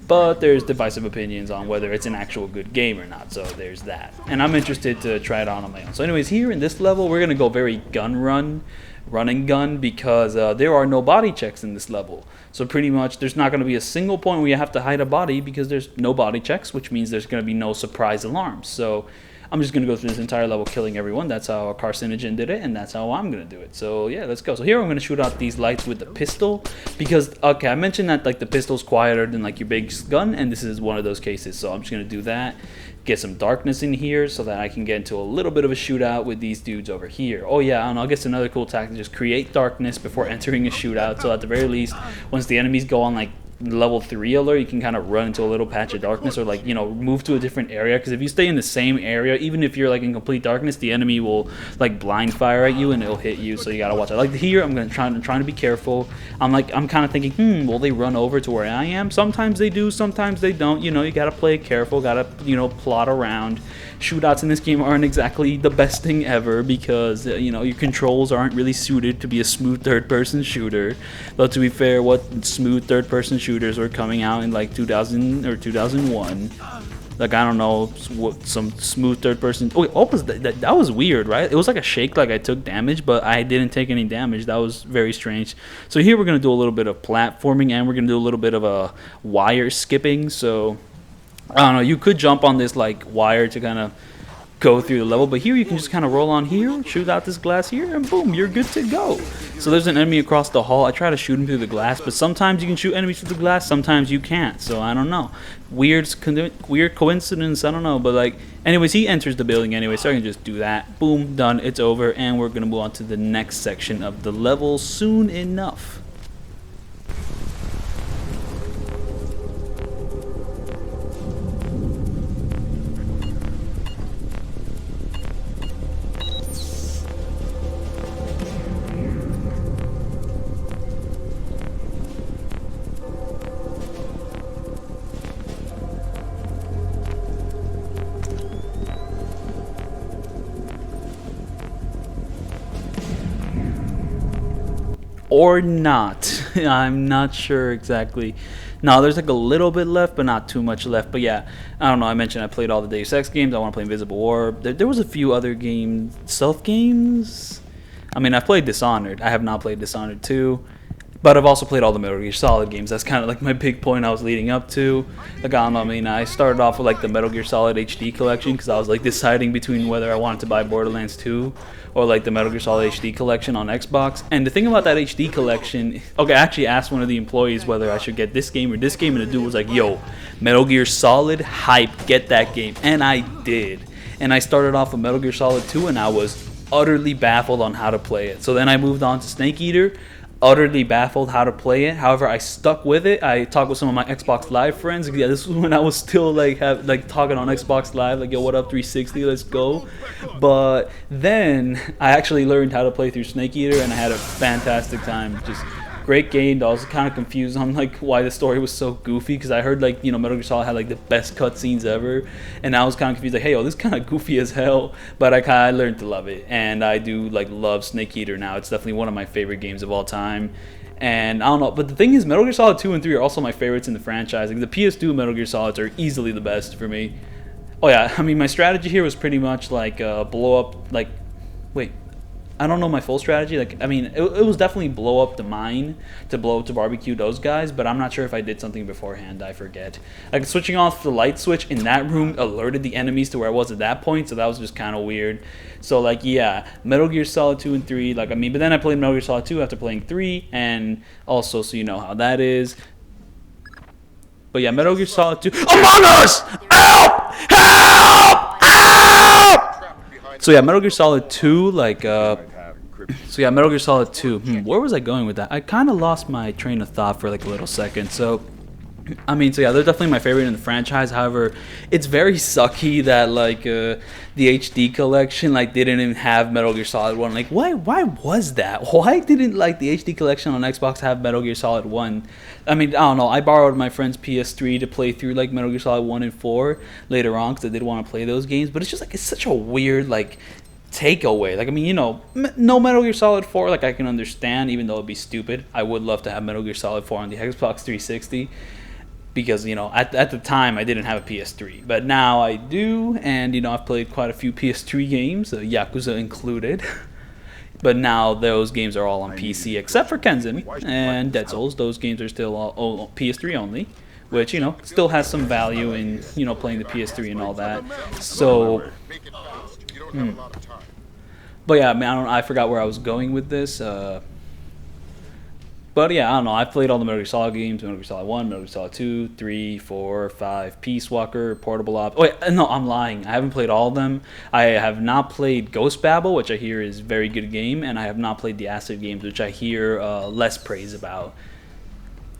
[SPEAKER 1] But there's divisive opinions on whether it's an actual good game or not, so there's that. And I'm interested to try it on my own. So anyways, here in this level, we're going to go very run and gun, because there are no body checks in this level. So pretty much there's not going to be a single point where you have to hide a body, because there's no body checks, which means there's going to be no surprise alarms. So I'm just going to go through this entire level killing everyone. That's how Carcinogen did it, and that's how I'm going to do it. So yeah, let's go. So here I'm going to shoot out these lights with the pistol, because, okay, I mentioned that like the pistol's quieter than like your big gun, and this is one of those cases. So I'm just going to do that, get some darkness in here so that I can get into a little bit of a shootout with these dudes over here. Oh yeah, and I guess another cool tactic, just create darkness before entering a shootout, so at the very least, once the enemies go on like level 3 alert, you can kind of run into a little patch of darkness, or like, you know, move to a different area, because if you stay in the same area, even if you're like in complete darkness, the enemy will like blind fire at you and it'll hit you, so you gotta watch it. Like here, I'm trying to be careful. I'm kind of thinking, will they run over to where I am? Sometimes they do, sometimes they don't. You know, you gotta play it careful, gotta, you know, plot around. Shootouts in this game aren't exactly the best thing ever, because you know, your controls aren't really suited to be a smooth third-person shooter. But to be fair, what smooth third-person shooters were coming out in like 2000 or 2001? Like, I don't know, what some smooth third-person. Oh, wait, what was that? That was weird, right? It was like a shake, like I took damage, but I didn't take any damage. That was very strange. So here we're gonna do a little bit of platforming, and we're gonna do a little bit of a wire skipping. So I don't know, you could jump on this like wire to kind of go through the level, but here you can just kind of roll on here, shoot out this glass here, and boom, you're good to go. So there's an enemy across the hall. I try to shoot him through the glass, but sometimes you can shoot enemies through the glass, sometimes you can't. So I don't know, weird coincidence, I don't know. But like, anyways, he enters the building anyway, so I can just do that. Boom, done, it's over, and we're gonna move on to the next section of the level soon enough. Or not. I'm not sure exactly. No, there's like a little bit left, but not too much left. But yeah, I don't know. I mentioned I played all the Deus Ex games. I want to play Invisible War. There was a few other games, stealth games. I mean, I've played Dishonored. I have not played Dishonored 2. But I've also played all the Metal Gear Solid games. That's kind of like my big point I was leading up to. Like, I don't know, I mean, I started off with like the Metal Gear Solid HD collection, because I was like deciding between whether I wanted to buy Borderlands 2 or like the Metal Gear Solid HD collection on Xbox. And the thing about that HD collection, okay, I actually asked one of the employees whether I should get this game or this game, and the dude was like, yo, Metal Gear Solid, hype, get that game. And I did. And I started off with Metal Gear Solid 2, and I was utterly baffled on how to play it. So then I moved on to Snake Eater, utterly baffled how to play it. However, I stuck with it. I talked with some of my Xbox Live friends. Yeah, this was when I was still like talking on Xbox Live, like, yo, what up 360, let's go. But then I actually learned how to play through Snake Eater, and I had a fantastic time. Just great game. I was kind of confused on like why the story was so goofy, because I heard like, you know, Metal Gear Solid had like the best cutscenes ever, and I was kind of confused, like, hey, yo, this is kind of goofy as hell. But I kind of learned to love it, and I do like love Snake Eater now. It's definitely one of my favorite games of all time. And I don't know, but the thing is, Metal Gear Solid 2 and 3 are also my favorites in the franchise. Like, the PS2 Metal Gear Solids are easily the best for me. Oh yeah, I mean, my strategy here was pretty much like blow up, like, wait, I don't know my full strategy. Like, I mean, it was definitely blow up the mine to blow up to barbecue those guys, but I'm not sure if I did something beforehand. I forget. Like, switching off the light switch in that room alerted the enemies to where I was at that point, so that was just kind of weird. So, like, yeah, Metal Gear Solid 2 and 3, like, I mean, but then I played Metal Gear Solid 2 after playing 3, and also, so you know how that is. But yeah, Metal Gear Solid 2. Among Us! Help! Help! Help! So yeah, Metal Gear Solid 2, like, so yeah, Metal Gear Solid 2, where was I going with that? I kind of lost my train of thought for like a little second. So, I mean, so yeah, they're definitely my favorite in the franchise. However, it's very sucky that like the HD collection like didn't even have Metal Gear Solid 1. Like, why was that? Why didn't like the HD collection on Xbox have Metal Gear Solid 1? I mean, I don't know. I borrowed my friend's PS3 to play through like Metal Gear Solid 1 and 4 later on, because I did want to play those games. But it's just like, it's such a weird like takeaway. Like, I mean, you know, no Metal Gear Solid 4, like, I can understand, even though it'd be stupid. I would love to have Metal Gear Solid 4 on the Xbox 360, because, you know, at the time I didn't have a PS3, but now I do. And, you know, I've played quite a few PS3 games, Yakuza included. But now those games are all on PC, except for Kenzin and Dead Souls. Those games are still all PS3 only, which, you know, still has some value in, you know, playing the PS3 and all that. So, but yeah, I mean, I forgot where I was going with this. But yeah, I don't know. I've played all the Metal Gear Solid games: Metal Gear Solid 1, Metal Gear Solid 2, 3, 4, 5, Peace Walker, Portable Ops. Oh, wait, no, I'm lying. I haven't played all of them. I have not played Ghost Babel, which I hear is a very good game, and I have not played the Acid games, which I hear less praise about.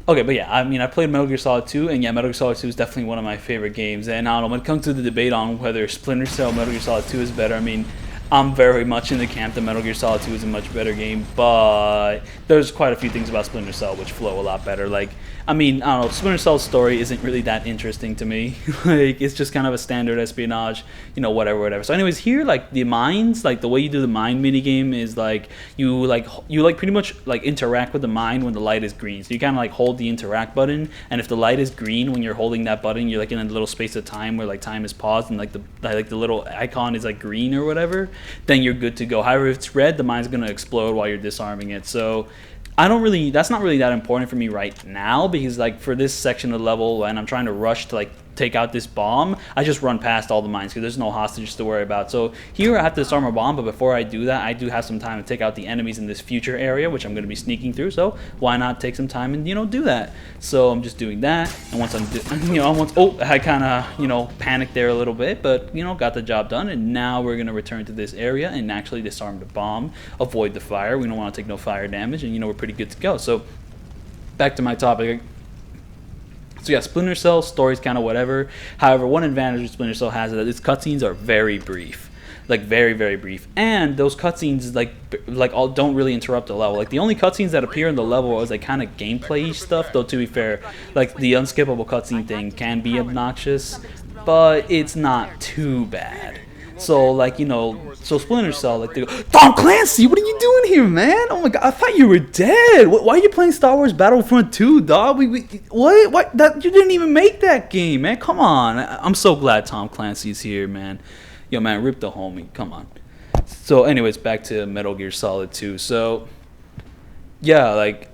[SPEAKER 1] Okay, but yeah, I mean, I played Metal Gear Solid 2, and yeah, Metal Gear Solid 2 is definitely one of my favorite games. And I don't know, when it comes to the debate on whether Splinter Cell Metal Gear Solid 2 is better, I mean, I'm very much in the camp that Metal Gear Solid 2 is a much better game, but there's quite a few things about Splinter Cell which flow a lot better. Like, I mean, I don't know, Splinter Cell's story isn't really that interesting to me. Like, it's just kind of a standard espionage, you know, whatever, whatever. So anyways, here, like, the mines, like, the way you do the mine minigame is, like, you pretty much, like, interact with the mine when the light is green. So you kind of, like, hold the interact button, and if the light is green when you're holding that button, you're, like, in a little space of time where, like, time is paused, and, like, the little icon is, like, green or whatever, then you're good to go. However, if it's red, the mine's going to explode while you're disarming it. So that's not really that important for me right now, because like for this section of the level, and I'm trying to rush to like take out this bomb, I just run past all the mines because there's no hostages to worry about. So here I have to disarm a bomb, but before I do that, I do have some time to take out the enemies in this future area, which I'm going to be sneaking through. So why not take some time and, you know, do that? So I'm just doing that, and once I kind of, you know, panicked there a little bit, but, you know, got the job done. And now we're going to return to this area and actually disarm the bomb, avoid the fire. We don't want to take no fire damage, and, you know, we're pretty good to go. So back to my topic. So yeah, Splinter Cell story's kind of whatever. However, one advantage Splinter Cell has is that its cutscenes are very brief, like very, very brief, and those cutscenes all don't really interrupt the level. Like the only cutscenes that appear in the level is like kind of gameplay stuff. Though to be fair, like the unskippable cutscene thing can be obnoxious, but it's not too bad. So, like, you know, so Splinter Cell, like, they go, Tom Clancy, what are you doing here, man? Oh my god, I thought you were dead. Why are you playing Star Wars Battlefront 2, dog? What? You didn't even make that game, man. Come on. I'm so glad Tom Clancy's here, man. Yo, man, rip the homie. Come on. So, anyways, back to Metal Gear Solid 2. So, yeah, like,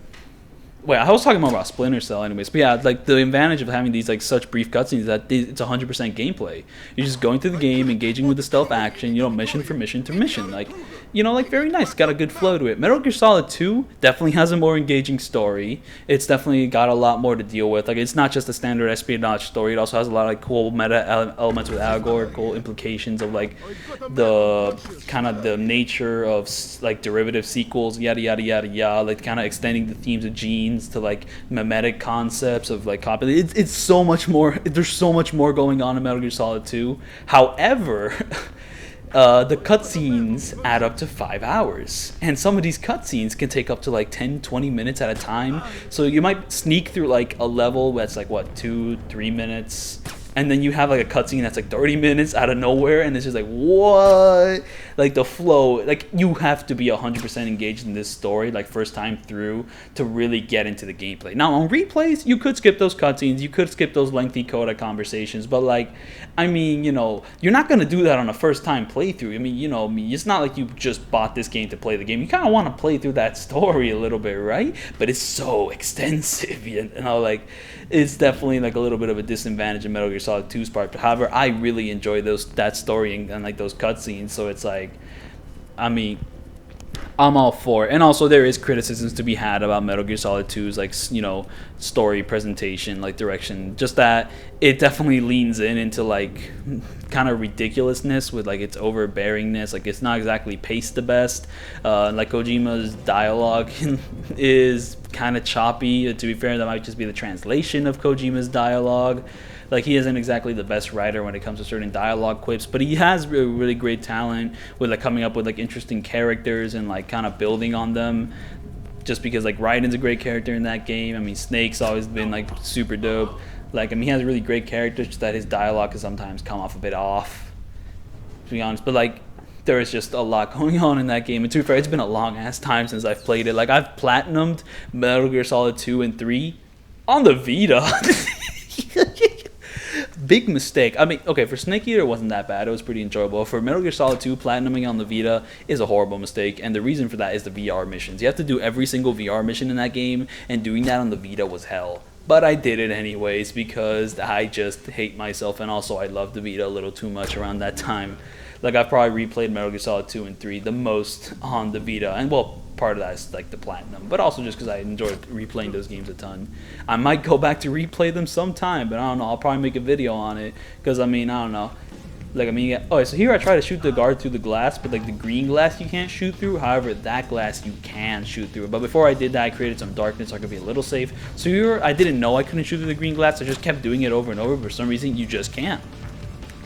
[SPEAKER 1] wait, I was talking more about Splinter Cell anyways, but yeah, like the advantage of having these like such brief cutscenes is that it's 100% gameplay. You're just going through the game, engaging with the stealth action, you know, mission for mission to mission, like, you know, like very nice, got a good flow to it. Metal Gear Solid 2 definitely has a more engaging story. It's definitely got a lot more to deal with. Like, it's not just a standard espionage story. It also has a lot of like cool meta elements with allegorical implications of like the kind of the nature of like derivative sequels, yada yada yada yada, like kind of extending the themes of genes to like mimetic concepts of like copy. It's so much more. There's so much more going on in Metal Gear Solid 2. However, the cutscenes add up to 5 hours, and some of these cutscenes can take up to like 10-20 minutes at a time. So you might sneak through like a level that's like what, 2-3 minutes, and then you have like a cutscene that's like 30 minutes out of nowhere, and it's just like, what? Like the flow, like you have to be 100% engaged in this story, like first time through, to really get into the gameplay. Now on replays, you could skip those cutscenes, you could skip those lengthy coda conversations, but like, I mean, you know, you're not gonna do that on a first time playthrough. I mean, you know me, it's not like you just bought this game to play the game. You kind of want to play through that story a little bit, right? But it's so extensive, you know, like it's definitely like a little bit of a disadvantage in Metal Gear Solid 2's part. However, I really enjoy that story and like those cutscenes, so it's like, I mean, I'm all for it. And also there is criticisms to be had about Metal Gear Solid 2's like, you know, story presentation, like direction, just that it definitely leans into like kind of ridiculousness with like its overbearingness. Like it's not exactly paced the best. Like Kojima's dialogue is kind of choppy. To be fair, that might just be the translation of Kojima's dialogue. Like he isn't exactly the best writer when it comes to certain dialogue quips, but he has really great talent with like coming up with like interesting characters and like kind of building on them. Just because like Raiden's a great character in that game. I mean, Snake's always been like super dope. Like, I mean, he has really great characters, just that his dialogue can sometimes come off a bit off, to be honest. But like, there is just a lot going on in that game. And to be fair, it's been a long ass time since I've played it. Like, I've platinumed Metal Gear Solid 2 and 3 on the Vita. Big mistake. I mean, okay, for Snake Eater it wasn't that bad. It was pretty enjoyable. For Metal Gear Solid 2, platinuming on the Vita is a horrible mistake, and the reason for that is the VR missions. You have to do every single VR mission in that game, and doing that on the Vita was hell. But I did it anyways because I just hate myself, and also I loved the Vita a little too much around that time. Like, I've probably replayed Metal Gear Solid 2 and 3 the most on the Vita, and well, part of that is like the platinum, but also just because I enjoyed replaying those games a ton. I might go back to replay them sometime, but I don't know, I'll probably make a video on it, because I mean, I don't know, Like, I mean, oh, so here I try to shoot the guard through the glass, but like the green glass you can't shoot through. However, that glass you can shoot through. But before I did that, I created some darkness so I could be a little safe. So here, I didn't know I couldn't shoot through the green glass. I just kept doing it over and over. For some reason, you just can't.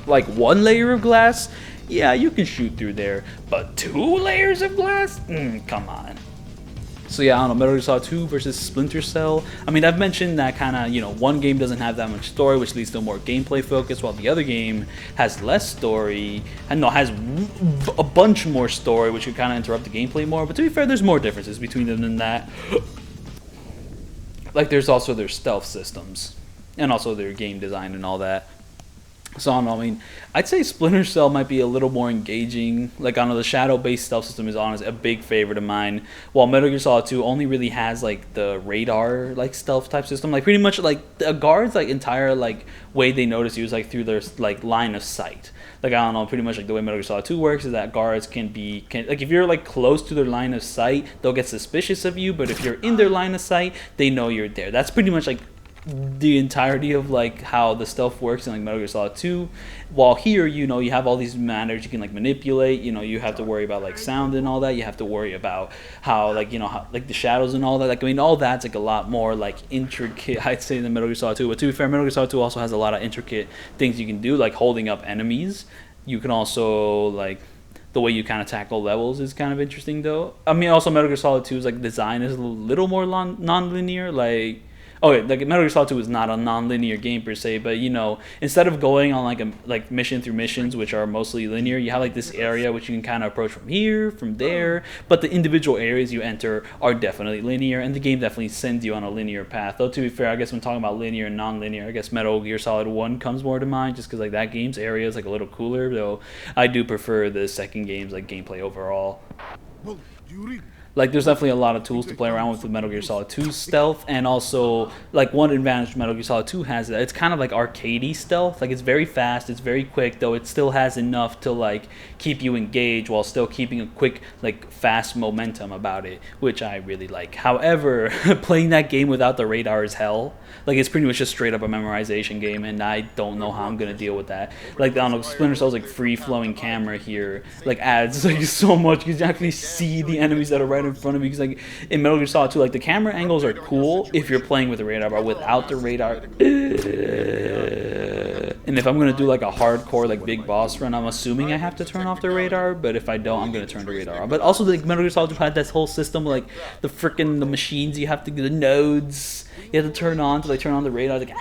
[SPEAKER 1] Like 1 layer of glass, yeah, you can shoot through there. But 2 layers of glass? Come on. So yeah, I don't know, Metal Gear Solid 2 versus Splinter Cell. I mean, I've mentioned that kind of, you know, one game doesn't have that much story, which leads to more gameplay focus, while the other game has less story, and no, has a bunch more story, which could kind of interrupt the gameplay more. But to be fair, there's more differences between them than that. Like, there's also their stealth systems, and also their game design and all that. So I don't know, I mean, I'd say Splinter Cell might be a little more engaging. Like, I don't know, the shadow-based stealth system is honestly a big favorite of mine, while Metal Gear Solid 2 only really has, like, the radar, like, stealth type system. Like, pretty much, like, a guard's, like, entire, like, way they notice you is, like, through their, like, line of sight. Like, I don't know, pretty much, like, the way Metal Gear Solid 2 works is that guards can like, if you're, like, close to their line of sight, they'll get suspicious of you, but if you're in their line of sight, they know you're there. That's pretty much, like, the entirety of like how the stealth works in like Metal Gear Solid 2. While here, you know, you have all these matters you can like manipulate. You know, you have to worry about like sound and all that. You have to worry about how like, you know, how, like the shadows and all that. Like, I mean, all that's like a lot more like intricate, I'd say, than Metal Gear Solid 2. But to be fair, Metal Gear Solid 2 also has a lot of intricate things you can do, like holding up enemies. You can also like, the way you kind of tackle levels is kind of interesting though. I mean, also Metal Gear Solid 2's like design is a little more non-linear. Like, okay, like Metal Gear Solid 2 is not a non-linear game per se, but you know, instead of going on like a mission through missions, which are mostly linear, you have like this area which you can kind of approach from here, from there, but the individual areas you enter are definitely linear, and the game definitely sends you on a linear path. Though to be fair, I guess when talking about linear and non-linear, I guess Metal Gear Solid 1 comes more to mind, just because like that game's area is like a little cooler, though I do prefer the second game's like gameplay overall. Like, there's definitely a lot of tools to play around with Metal Gear Solid 2 stealth, and also, like, one advantage Metal Gear Solid 2 has is that it's kind of like arcadey stealth. Like, it's very fast, it's very quick, though it still has enough to, like, keep you engaged while still keeping a quick, like, fast momentum about it, which I really like. However, playing that game without the radar is hell. Like, it's pretty much just straight up a memorization game, and I don't know how I'm gonna deal with that. Like, I don't know, Splinter Cell's, like, free-flowing camera here, like, adds, like, so much, because you actually see the enemies that are right in front of me. Because like in Metal Gear Solid 2, like the camera angles are cool if you're playing with the radar, but without the radar, and if I'm gonna do like a hardcore like big boss run, I'm assuming I have to turn off the radar. But if I don't, I'm gonna turn the radar on. But also, like Metal Gear Solid 2 had this whole system, like the machines you have to, the nodes you have to turn on to like turn on the radar. Like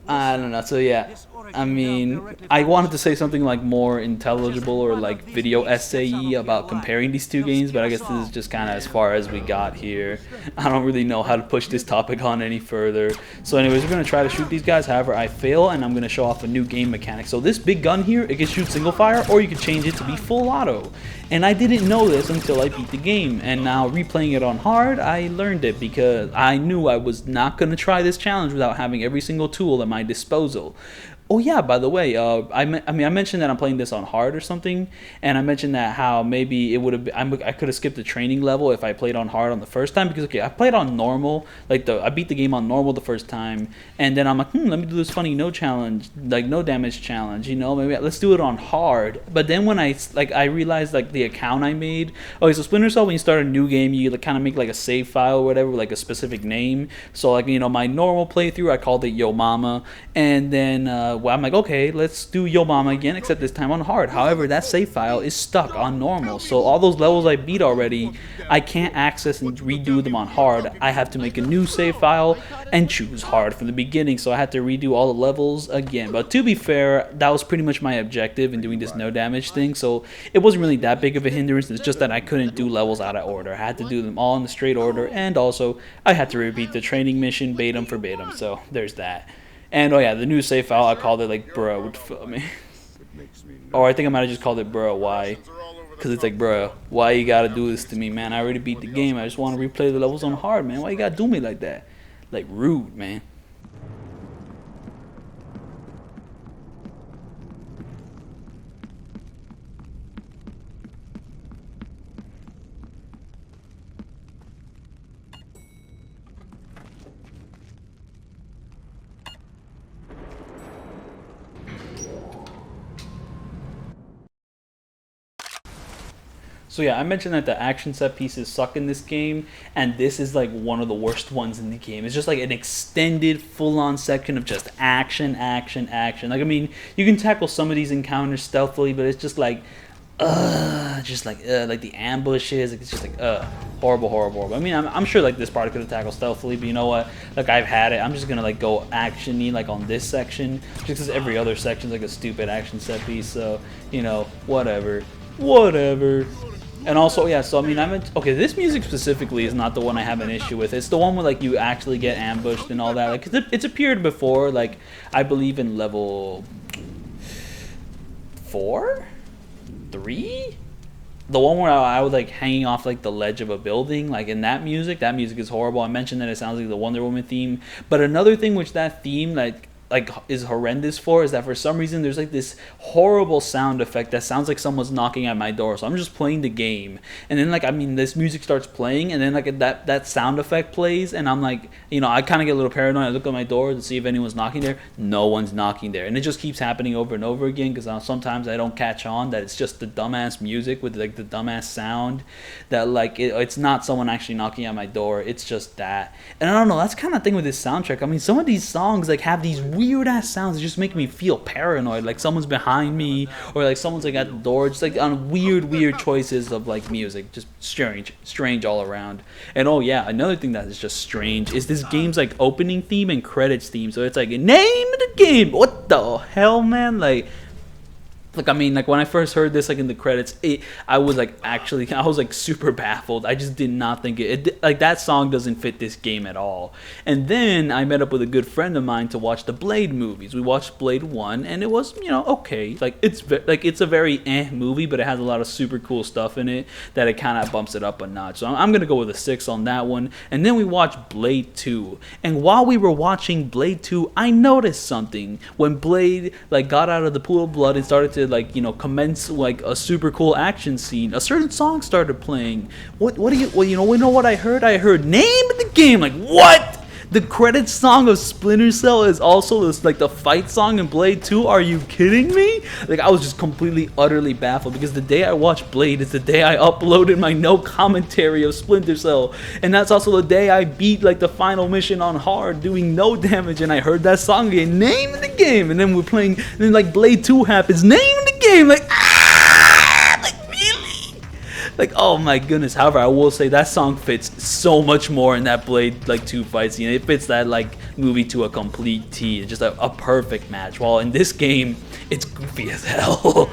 [SPEAKER 1] I don't know. So yeah, I mean, I wanted to say something like more intelligible or like video essay about comparing these two games, but I guess this is just kind of as far as we got here. I don't really know how to push this topic on any further. So anyways, we're going to try to shoot these guys. However, I fail, and I'm going to show off a new game mechanic. So this big gun here, it can shoot single fire, or you can change it to be full auto. And I didn't know this until I beat the game, and now replaying it on hard, I learned it because I knew I was not going to try this challenge without having every single tool at my disposal. Oh yeah, by the way, I mentioned that I'm playing this on hard or something, and I mentioned that how maybe it would have I could have skipped the training level if I played on hard on the first time, because okay, I played on normal, like I beat the game on normal the first time, and then I'm like, let me do this funny no damage challenge, you know, maybe let's do it on hard. But then when I realized like the account I made, okay, so Splinter Cell, when you start a new game, you like kind of make like a save file or whatever with like a specific name. So like, you know, my normal playthrough, I called it Yo Mama, and then well, I'm like, okay, let's do Yo Mama again, except this time on hard. However, that save file is stuck on normal, so all those levels I beat already, I can't access and redo them on hard. I have to make a new save file and choose hard from the beginning, so I had to redo all the levels again. But to be fair, that was pretty much my objective in doing this no damage thing, so it wasn't really that big of a hindrance. It's just that I couldn't do levels out of order. I had to do them all in the straight order, and also I had to repeat the training mission verbatim for verbatim, so there's that. And oh yeah, the new save file, I called it like bro, would feel me. Or I think I might have just called it bro, why? Because it's like, bro, why you gotta do this to me, man? I already beat the game. I just want to replay the levels on hard, man. Why you gotta do me like that? Like, rude, man. So yeah, I mentioned that the action set pieces suck in this game, and this is like one of the worst ones in the game. It's just like an extended, full-on section of just action, action, action. Like, I mean, you can tackle some of these encounters stealthily, but it's just like, like the ambushes. It's just like, horrible, horrible, horrible. I mean, I'm sure like this part could have tackled stealthily, but you know what? Like, I've had it. I'm just gonna like go actiony like on this section, just because every other section's like a stupid action set piece. So you know, whatever. And also, yeah, so I mean, okay, this music specifically is not the one I have an issue with. It's the one where, like, you actually get ambushed and all that. Like, it's appeared before, like, I believe in level 4? 3? The one where I was, like, hanging off, like, the ledge of a building, like, in that music is horrible. I mentioned that it sounds like the Wonder Woman theme. But another thing which that theme, like is horrendous for is that for some reason there's like this horrible sound effect that sounds like someone's knocking at my door. So I'm just playing the game, and then like, I mean, this music starts playing, and then like that sound effect plays, and I'm like, you know, I kind of get a little paranoid. I look at my door to see if anyone's knocking there. No one's knocking there, and it just keeps happening over and over again because sometimes I don't catch on that it's just the dumbass music with like the dumbass sound that like it's not someone actually knocking at my door. It's just that, and I don't know. That's kind of thing with this soundtrack. I mean, some of these songs like have these weird ass sounds that just make me feel paranoid, like someone's behind me or like someone's like at the door, just like on weird choices of like music, just strange all around. And oh yeah, another thing that is just strange is this game's like opening theme and credits theme. So it's like, name of the game, what the hell, man? Like I mean, like when I first heard this, like in the credits, I was like super baffled. I just did not think it like that song doesn't fit this game at all. And then I met up with a good friend of mine to watch the Blade movies. We watched Blade 1, and it was, you know, okay. Like it's a very movie, but it has a lot of super cool stuff in it that it kind of bumps it up a notch. So I'm gonna go with a 6 on that one. And then we watched Blade 2, and while we were watching Blade 2, I noticed something when Blade like got out of the pool of blood and started to like, you know, commence like a super cool action scene. A certain song started playing. What do you? Well, you know what I heard? I heard name of the game. Like what? The credit song of Splinter Cell is also this, like the fight song in Blade 2. Are you kidding me? Like I was just completely, utterly baffled because the day I watched Blade is the day I uploaded my no commentary of Splinter Cell, and that's also the day I beat like the final mission on hard, doing no damage. And I heard that song again, name of the game, and then we're playing. And then like Blade 2 happens, name of the game, like like, oh my goodness. However, I will say that song fits so much more in that Blade like 2 fight scene. It fits that like movie to a complete T. It's just a perfect match. While in this game, it's goofy as hell.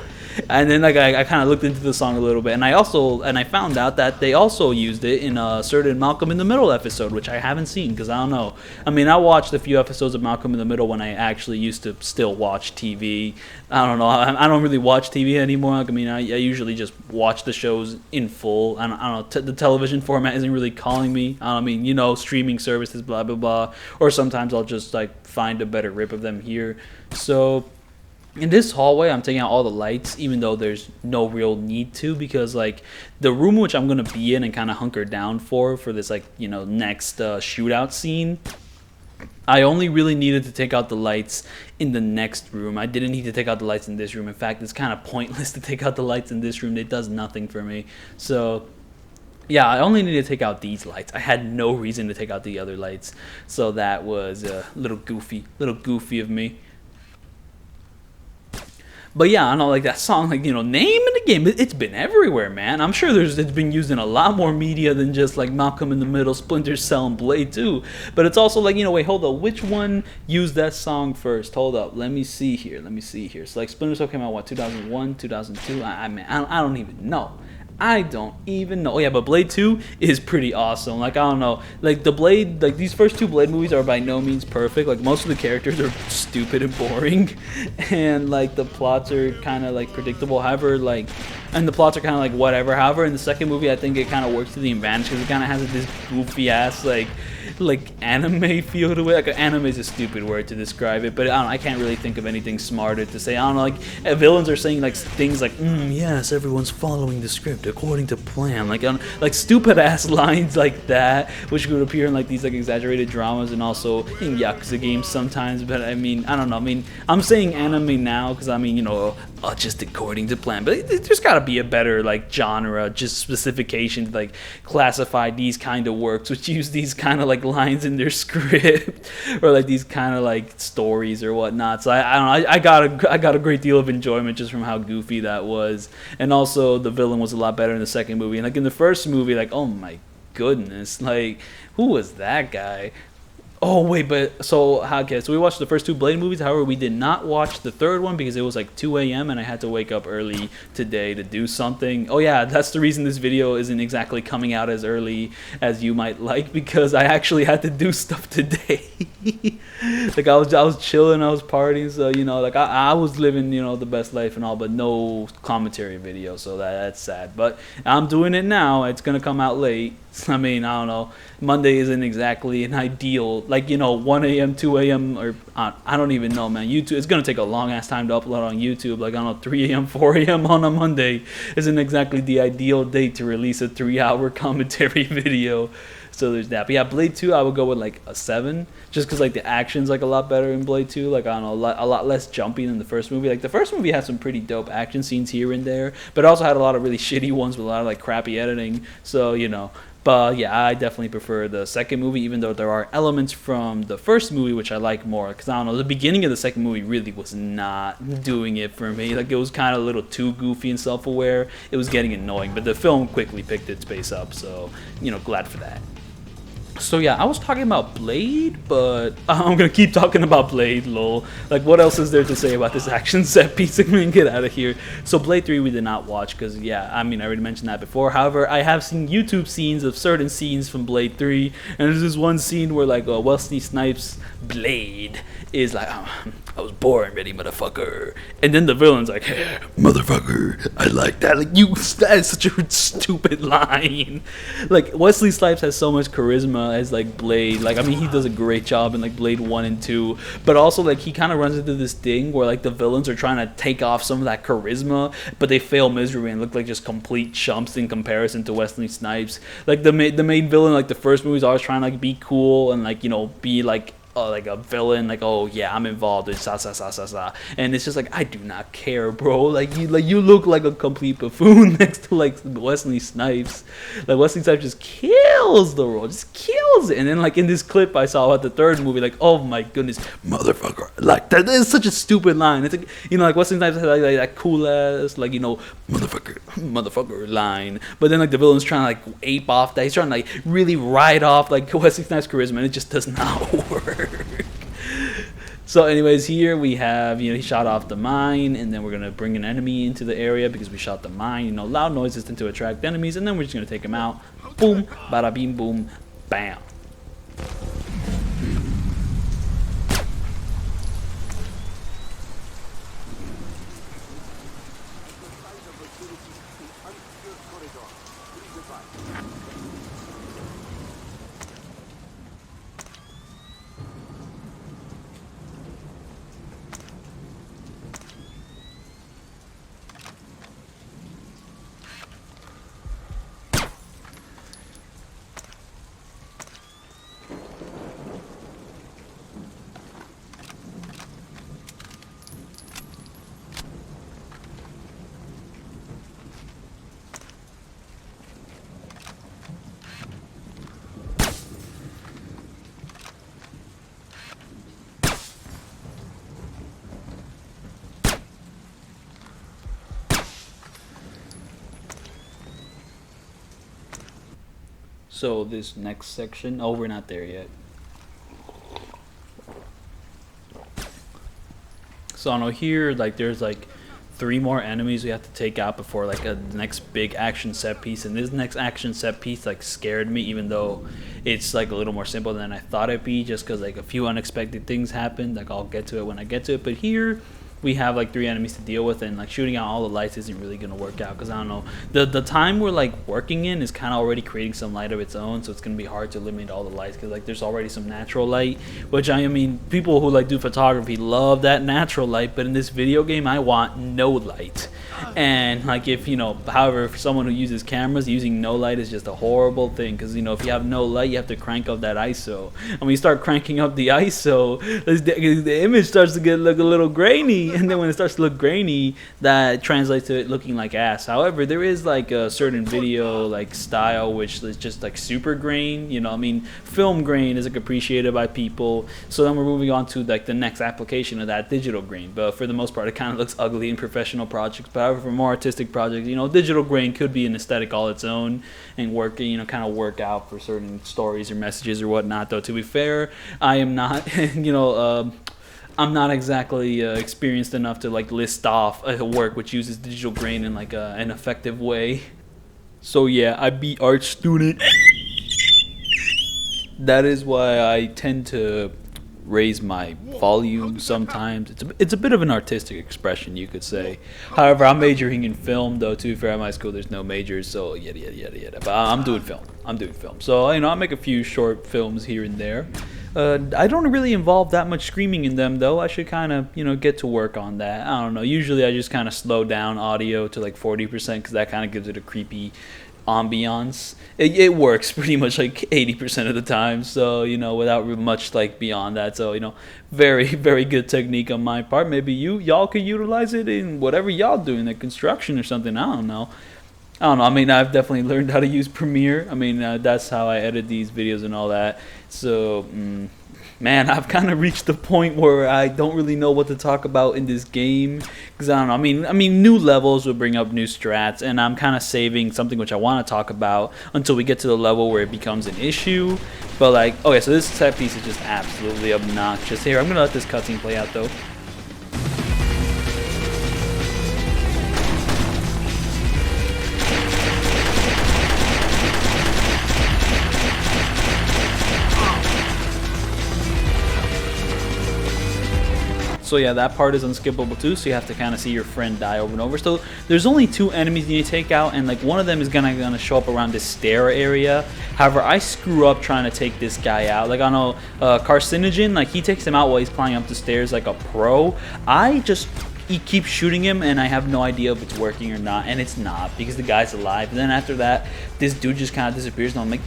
[SPEAKER 1] And then like I kind of looked into the song a little bit, and I found out that they also used it in a certain Malcolm in the Middle episode, which I haven't seen because I don't know. I mean, I watched a few episodes of Malcolm in the Middle when I actually used to still watch TV. I don't know. I don't really watch TV anymore. Like, I mean, I usually just watch the shows in full. I don't know. The television format isn't really calling me. I mean, you know, streaming services, blah blah blah. Or sometimes I'll just like find a better rip of them here. So in this hallway, I'm taking out all the lights, even though there's no real need to, because like the room which I'm gonna be in and kind of hunker down for this like, you know, next shootout scene, I only really needed to take out the lights in the next room. I didn't need to take out the lights in this room. In fact, it's kind of pointless to take out the lights in this room. It does nothing for me. So yeah, I only need to take out these lights. I had no reason to take out the other lights. So that was a little goofy of me. But yeah, I know, like that song, like, you know, name in the game, it's been everywhere, man. I'm sure it's been used in a lot more media than just like Malcolm in the Middle, Splinter Cell, and Blade 2. But it's also like, you know, wait, hold up, which one used that song first? Hold up, let me see here. So like Splinter Cell came out, what, 2001, 2002? I mean, I don't even know. Oh yeah, but Blade 2 is pretty awesome. Like, I don't know, like the Blade, like these first 2 Blade movies are by no means perfect. Like most of the characters are stupid and boring, and like the plots are kind of like predictable. However, like, and the plots are kind of like whatever. However, in the second movie, I think it kind of works to the advantage because it kind of has this goofy ass like anime feel to it. Like anime is a stupid word to describe it, but I can't really think of anything smarter to say. I don't know, like villains are saying like things like, yes, everyone's following the script according to plan, like stupid ass lines like that, which would appear in like these like exaggerated dramas and also in Yakuza games sometimes. But I mean, I don't know, I mean, I'm saying anime now because I mean, you know, just according to plan, but there's gotta be a better like genre, just specification to like classify these kind of works, which use these kind of like lines in their script or like these kind of like stories or whatnot. So I don't know. I got a great deal of enjoyment just from how goofy that was, and also the villain was a lot better in the second movie. And like in the first movie, like oh my goodness, like who was that guy? Oh wait, but so okay, so we watched the first two Blade movies. However, we did not watch the third one because it was like 2 a.m. and I had to wake up early today to do something. Oh yeah, that's the reason this video isn't exactly coming out as early as you might like, because I actually had to do stuff today. Like I was chilling, I was partying, so you know, like I was living, you know, the best life and all, but no commentary video, so that's sad. But I'm doing it now. It's gonna come out late. I mean, I don't know. Monday isn't exactly an ideal, like, you know, 1 a.m., 2 a.m., or I don't even know, man. YouTube, it's going to take a long ass time to upload on YouTube. Like, I don't know, 3 a.m., 4 a.m. on a Monday isn't exactly the ideal date to release a 3-hour commentary video. So there's that. But yeah, Blade 2, I would go with like a 7, just because like the action's like a lot better in Blade 2. Like, I don't know, a lot less jumpy than the first movie. Like the first movie had some pretty dope action scenes here and there, but it also had a lot of really shitty ones with a lot of like crappy editing. So, you know. But yeah, I definitely prefer the second movie, even though there are elements from the first movie which I like more. Because I don't know, the beginning of the second movie really was not doing it for me. Like, it was kind of a little too goofy and self-aware. It was getting annoying, but the film quickly picked its pace up. So, you know, glad for that. So yeah, I was talking about Blade, but I'm gonna keep talking about Blade, lol. Like, what else is there to say about this action set piece? I'm gonna get out of here. So Blade 3 we did not watch, because yeah, I mean, I already mentioned that before. However, I have seen YouTube scenes of certain scenes from Blade 3, and there's this one scene where like Wesley Snipes' Blade is like, oh, I was born ready, motherfucker. And then the villain's like, hey, motherfucker, I like that. Like, that is such a stupid line. Like, Wesley Snipes has so much charisma as like Blade. Like, I mean, he does a great job in like Blade 1 and 2, but also like he kind of runs into this thing where like the villains are trying to take off some of that charisma, but they fail miserably and look like just complete chumps in comparison to Wesley Snipes. Like the main villain, like the first movie, is always trying to like be cool and like, you know, be like a villain, like, oh yeah, I'm involved in sa, and it's just like, I do not care, bro. Like you look like a complete buffoon next to like Wesley Snipes. Like, Wesley Snipes just kills the role, just kills it. And then like in this clip I saw at the third movie, like, oh my goodness, motherfucker, like that is such a stupid line. It's like, you know, like Wesley Snipes has like that cool ass, like, you know, motherfucker line, but then like the villain's trying to like ape off that. He's trying to like really ride off like Wesley Snipes' charisma, and it just does not work. So anyways, here we have, you know, he shot off the mine, and then we're gonna bring an enemy into the area because we shot the mine. You know, loud noises tend to attract enemies, and then we're just gonna take them out. Boom, bada beam, boom, bam. So this next section, oh, we're not there yet. So I know here, like, there's like 3 more enemies we have to take out before like a next big action set piece. And this next action set piece like scared me, even though it's like a little more simple than I thought it'd be, just because like a few unexpected things happened. Like, I'll get to it when I get to it. But here we have like 3 enemies to deal with, and like shooting out all the lights isn't really gonna work out, because I don't know, the time we're like working in is kind of already creating some light of its own, so it's gonna be hard to eliminate all the lights, because like there's already some natural light, which I mean, people who like do photography love that natural light, but in this video game I want no light. And like, if, you know, however, for someone who uses cameras, using no light is just a horrible thing, because, you know, if you have no light, you have to crank up that ISO, and when you start cranking up the ISO, the image starts to look a little grainy. grainy, and then when it starts to look grainy, that translates to it looking like ass. However, there is like a certain video like style which is just like super grain, you know, I mean, film grain is like appreciated by people. So then we're moving on to like the next application of that, digital grain. But for the most part, it kind of looks ugly in professional projects. But however, for more artistic projects, you know, digital grain could be an aesthetic all its own and work, you know, kind of work out for certain stories or messages or whatnot. Though to be fair, I am not, you know, I'm not exactly experienced enough to like list off a work which uses digital grain in like an effective way. So yeah, I beat art student. That is why I tend to raise my volume sometimes. It's a bit of an artistic expression, you could say. However, I'm majoring in film, though. To be fair, at my school there's no majors, so yada yada yada yada. But I'm doing film. So you know, I make a few short films here and there. I don't really involve that much screaming in them, though. I should kind of, you know, get to work on that. I don't know. Usually I just kind of slow down audio to like 40% because that kind of gives it a creepy ambiance. It works pretty much like 80% of the time, so you know, without much like beyond that. So you know, very very good technique on my part. Maybe y'all could utilize it in whatever y'all doing, like construction or something. I don't know. I mean, I've definitely learned how to use Premiere. I mean, that's how I edit these videos and all that. So man, I've kind of reached the point where I don't really know what to talk about in this game, because I don't know. I mean, new levels will bring up new strats, and I'm kind of saving something which I want to talk about until we get to the level where it becomes an issue. But like, okay, so this set piece is just absolutely obnoxious. Here, I'm gonna let this cutscene play out though. So yeah, that part is unskippable too, so you have to kind of see your friend die over and over. So there's only 2 enemies you need to take out, and like one of them is gonna show up around this stair area. However, I screw up trying to take this guy out. Like I know Carcinogen, like he takes him out while he's climbing up the stairs like a pro. He keeps shooting him, and I have no idea if it's working or not, and it's not, because the guy's alive. And then after that, this dude just kind of disappears, and I'm like,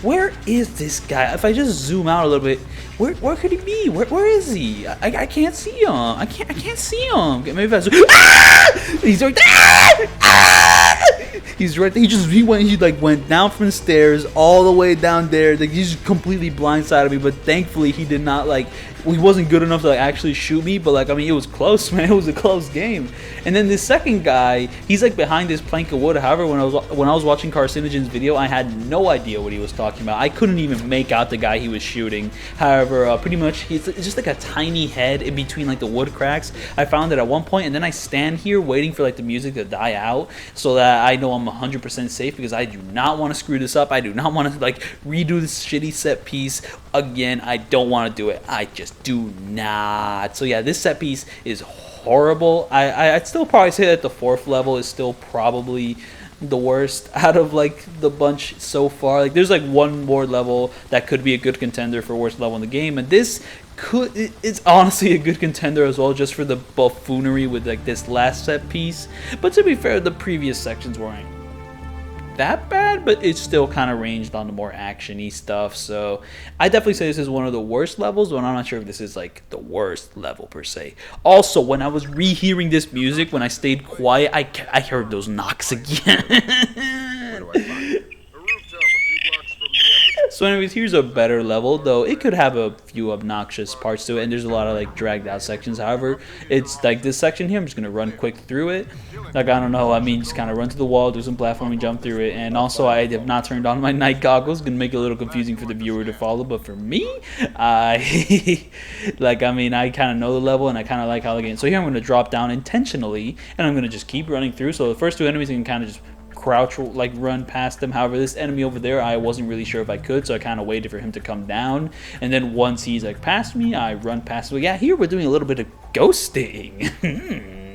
[SPEAKER 1] where is this guy? If I just zoom out a little bit, where could he be? Where is he? I can't see him. I can't see him. Okay, maybe if I zoom. Ah! He's right there. Ah! He's right there. He like went down from the stairs all the way down there. Like, he just completely blindsided me, but thankfully he did not like. He wasn't good enough to like actually shoot me, but like, I mean, it was close, man. It was a close game. And then this second guy, he's like behind this plank of wood. However, when I was watching Carcinogen's video, I had no idea what he was talking about. I couldn't even make out the guy he was shooting. However, pretty much it's just like a tiny head in between like the wood cracks. I found it at one point, and then I stand here waiting for like the music to die out so that I know I'm 100% safe, because I do not want to screw this up. I do not want to like redo this shitty set piece again. I don't want to do it. I just do not. So yeah, this set piece is horrible. I'd still probably say that the 4th level is still probably the worst out of like the bunch so far. Like there's like one more level that could be a good contender for worst level in the game, and this it's honestly a good contender as well, just for the buffoonery with like this last set piece. But to be fair, the previous sections weren't that bad, but it's still kind of ranged on the more actiony stuff. So I definitely say this is one of the worst levels, but I'm not sure if this is like the worst level per se. Also, when I was rehearing this music, when I stayed quiet, I heard those knocks again. So anyways, here's a better level, though it could have a few obnoxious parts to it, and there's a lot of like dragged out sections. However, it's like this section here, I'm just gonna run quick through it. Like, I don't know, I mean, just kind of run to the wall, do some platforming, jump through it. And also, I have not turned on my night goggles. Gonna make it a little confusing for the viewer to follow, but for me, I like, I mean, I kind of know the level, and I kind of like how the game. So here I'm gonna drop down intentionally, and I'm gonna just keep running through. So the first 2 enemies you can kind of just crouch, like run past them. However, this enemy over there, I wasn't really sure if I could, so I kind of waited for him to come down, and then once he's like past me, I run past him. Yeah, here we're doing a little bit of ghosting.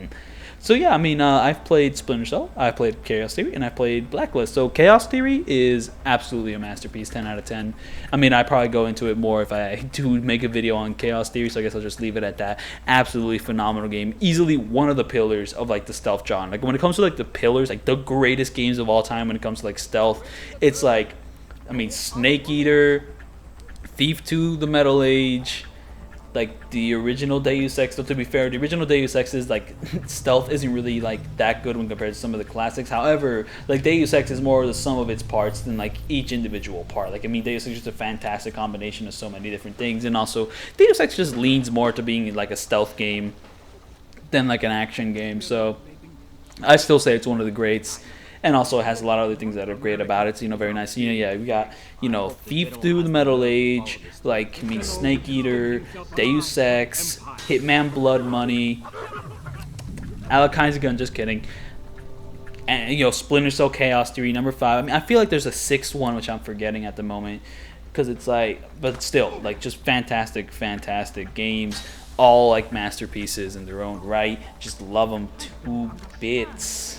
[SPEAKER 1] So yeah, I mean, I've played Splinter Cell, I played Chaos Theory, and I played Blacklist. So Chaos Theory is absolutely a masterpiece, 10 out of 10. I mean, I probably go into it more if I do make a video on Chaos Theory, so I guess I'll just leave it at that. Absolutely phenomenal game. Easily one of the pillars of like the stealth genre. Like when it comes to like the pillars, like the greatest games of all time when it comes to like stealth, it's like, I mean, Snake Eater, Thief 2, The Metal Age, like the original Deus Ex. So to be fair, the original Deus Ex is like stealth isn't really like that good when compared to some of the classics. However, like Deus Ex is more of the sum of its parts than like each individual part. Like I mean, Deus Ex is just a fantastic combination of so many different things, and also Deus Ex just leans more to being like a stealth game than like an action game. So I still say it's one of the greats. And also it has a lot of other things that are great about it. So, very nice. Yeah, we got, Thief Through the Metal Age, like, Snake Eater, Deus Ex, Hitman Blood Money, Alakai's Gun, just kidding. And, Splinter Cell Chaos Theory, number 5. I mean, I feel like there's a 6th one, which I'm forgetting at the moment. Because it's like, but still, like, just fantastic, fantastic games. All, like, masterpieces in their own right. Just love them to bits.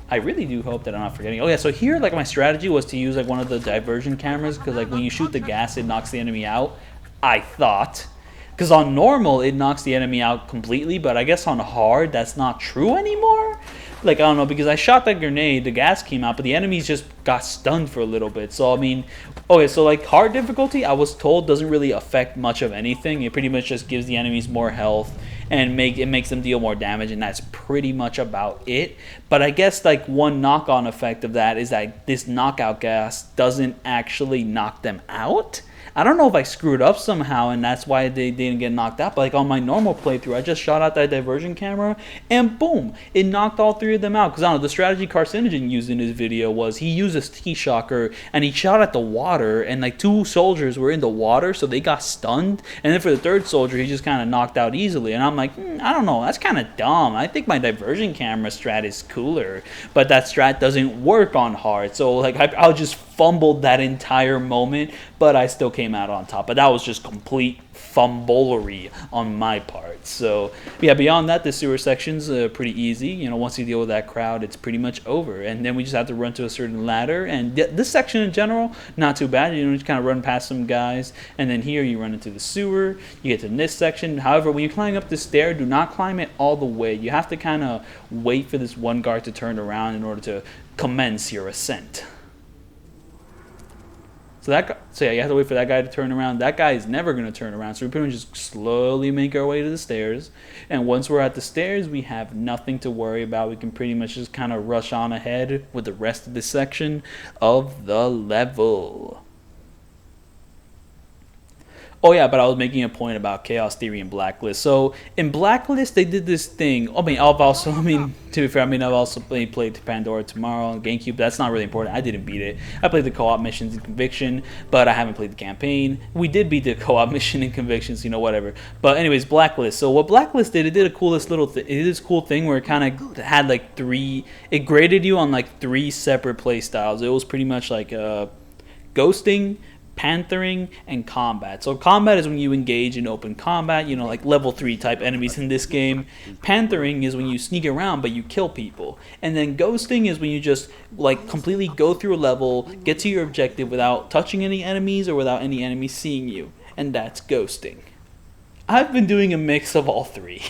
[SPEAKER 1] I really do hope that I'm not forgetting. Oh yeah, so here like my strategy was to use like one of the diversion cameras because like when you shoot the gas it knocks the enemy out. I thought. Because on normal it knocks the enemy out completely, but I guess on hard that's not true anymore. Like I don't know, because I shot that grenade, the gas came out, but the enemies just got stunned for a little bit. So I mean, okay, so like hard difficulty I was told doesn't really affect much of anything. It pretty much just gives the enemies more health and it makes them deal more damage, and that's pretty much about it. But I guess like one knock-on effect of that is that this knockout gas doesn't actually knock them out. I don't know if I screwed up somehow and that's why they didn't get knocked out, but like on my normal playthrough, I just shot out that diversion camera and boom, it knocked all 3 of them out. Because I don't know, the strategy Carcinogen used in his video was he used a T-Shocker and he shot at the water and like 2 soldiers were in the water, so they got stunned. And then for the 3rd soldier, he just kind of knocked out easily. And I'm like, I don't know, that's kind of dumb. I think my diversion camera strat is cooler, but that strat doesn't work on hard. So like I'll just fumbled that entire moment, but I still came out on top. But that was just complete fumblery on my part. So yeah, beyond that, the sewer section's pretty easy. Once you deal with that crowd, it's pretty much over. And then we just have to run to a certain ladder. And this section in general, not too bad. Just kind of run past some guys. And then here you run into the sewer. You get to this section. However, when you're climbing up the stair, do not climb it all the way. You have to kind of wait for this one guard to turn around in order to commence your ascent. So yeah, you have to wait for that guy to turn around. That guy is never going to turn around. So we pretty much just slowly make our way to the stairs. And once we're at the stairs, we have nothing to worry about. We can pretty much just kind of rush on ahead with the rest of this section of the level. Oh yeah, but I was making a point about Chaos Theory and Blacklist. So in Blacklist, they did this thing. To be fair, I've also played Pandora Tomorrow on GameCube. That's not really important. I didn't beat it. I played the co-op missions in Conviction, but I haven't played the campaign. We did beat the co-op mission in Convictions, whatever. But anyways, Blacklist. So what Blacklist did, it did a coolest little thing. It did this cool thing where it kind of had like 3. It graded you on like 3 separate play styles. It was pretty much like ghosting, panthering, and combat. So combat is when you engage in open combat, like level 3 type enemies in this game. Panthering is when you sneak around but you kill people. And then ghosting is when you just like completely go through a level, get to your objective without touching any enemies or without any enemies seeing you. And that's ghosting. I've been doing a mix of all 3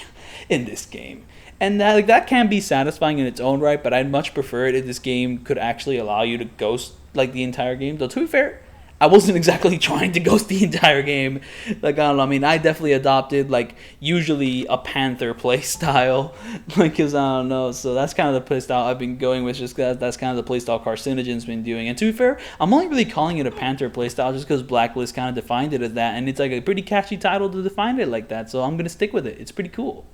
[SPEAKER 1] in this game. And that can be satisfying in its own right, but I'd much prefer it if this game could actually allow you to ghost like the entire game. Though to be fair, I wasn't exactly trying to ghost the entire game. Like, I don't know, I definitely adopted, like, usually a Panther play style. Like, because, I don't know, so that's kind of the play style I've been going with, just because that's kind of the play style Carcinogen's been doing. And to be fair, I'm only really calling it a Panther play style just because Blacklist kind of defined it as that, and it's, like, a pretty catchy title to define it like that, so I'm going to stick with it. It's pretty cool.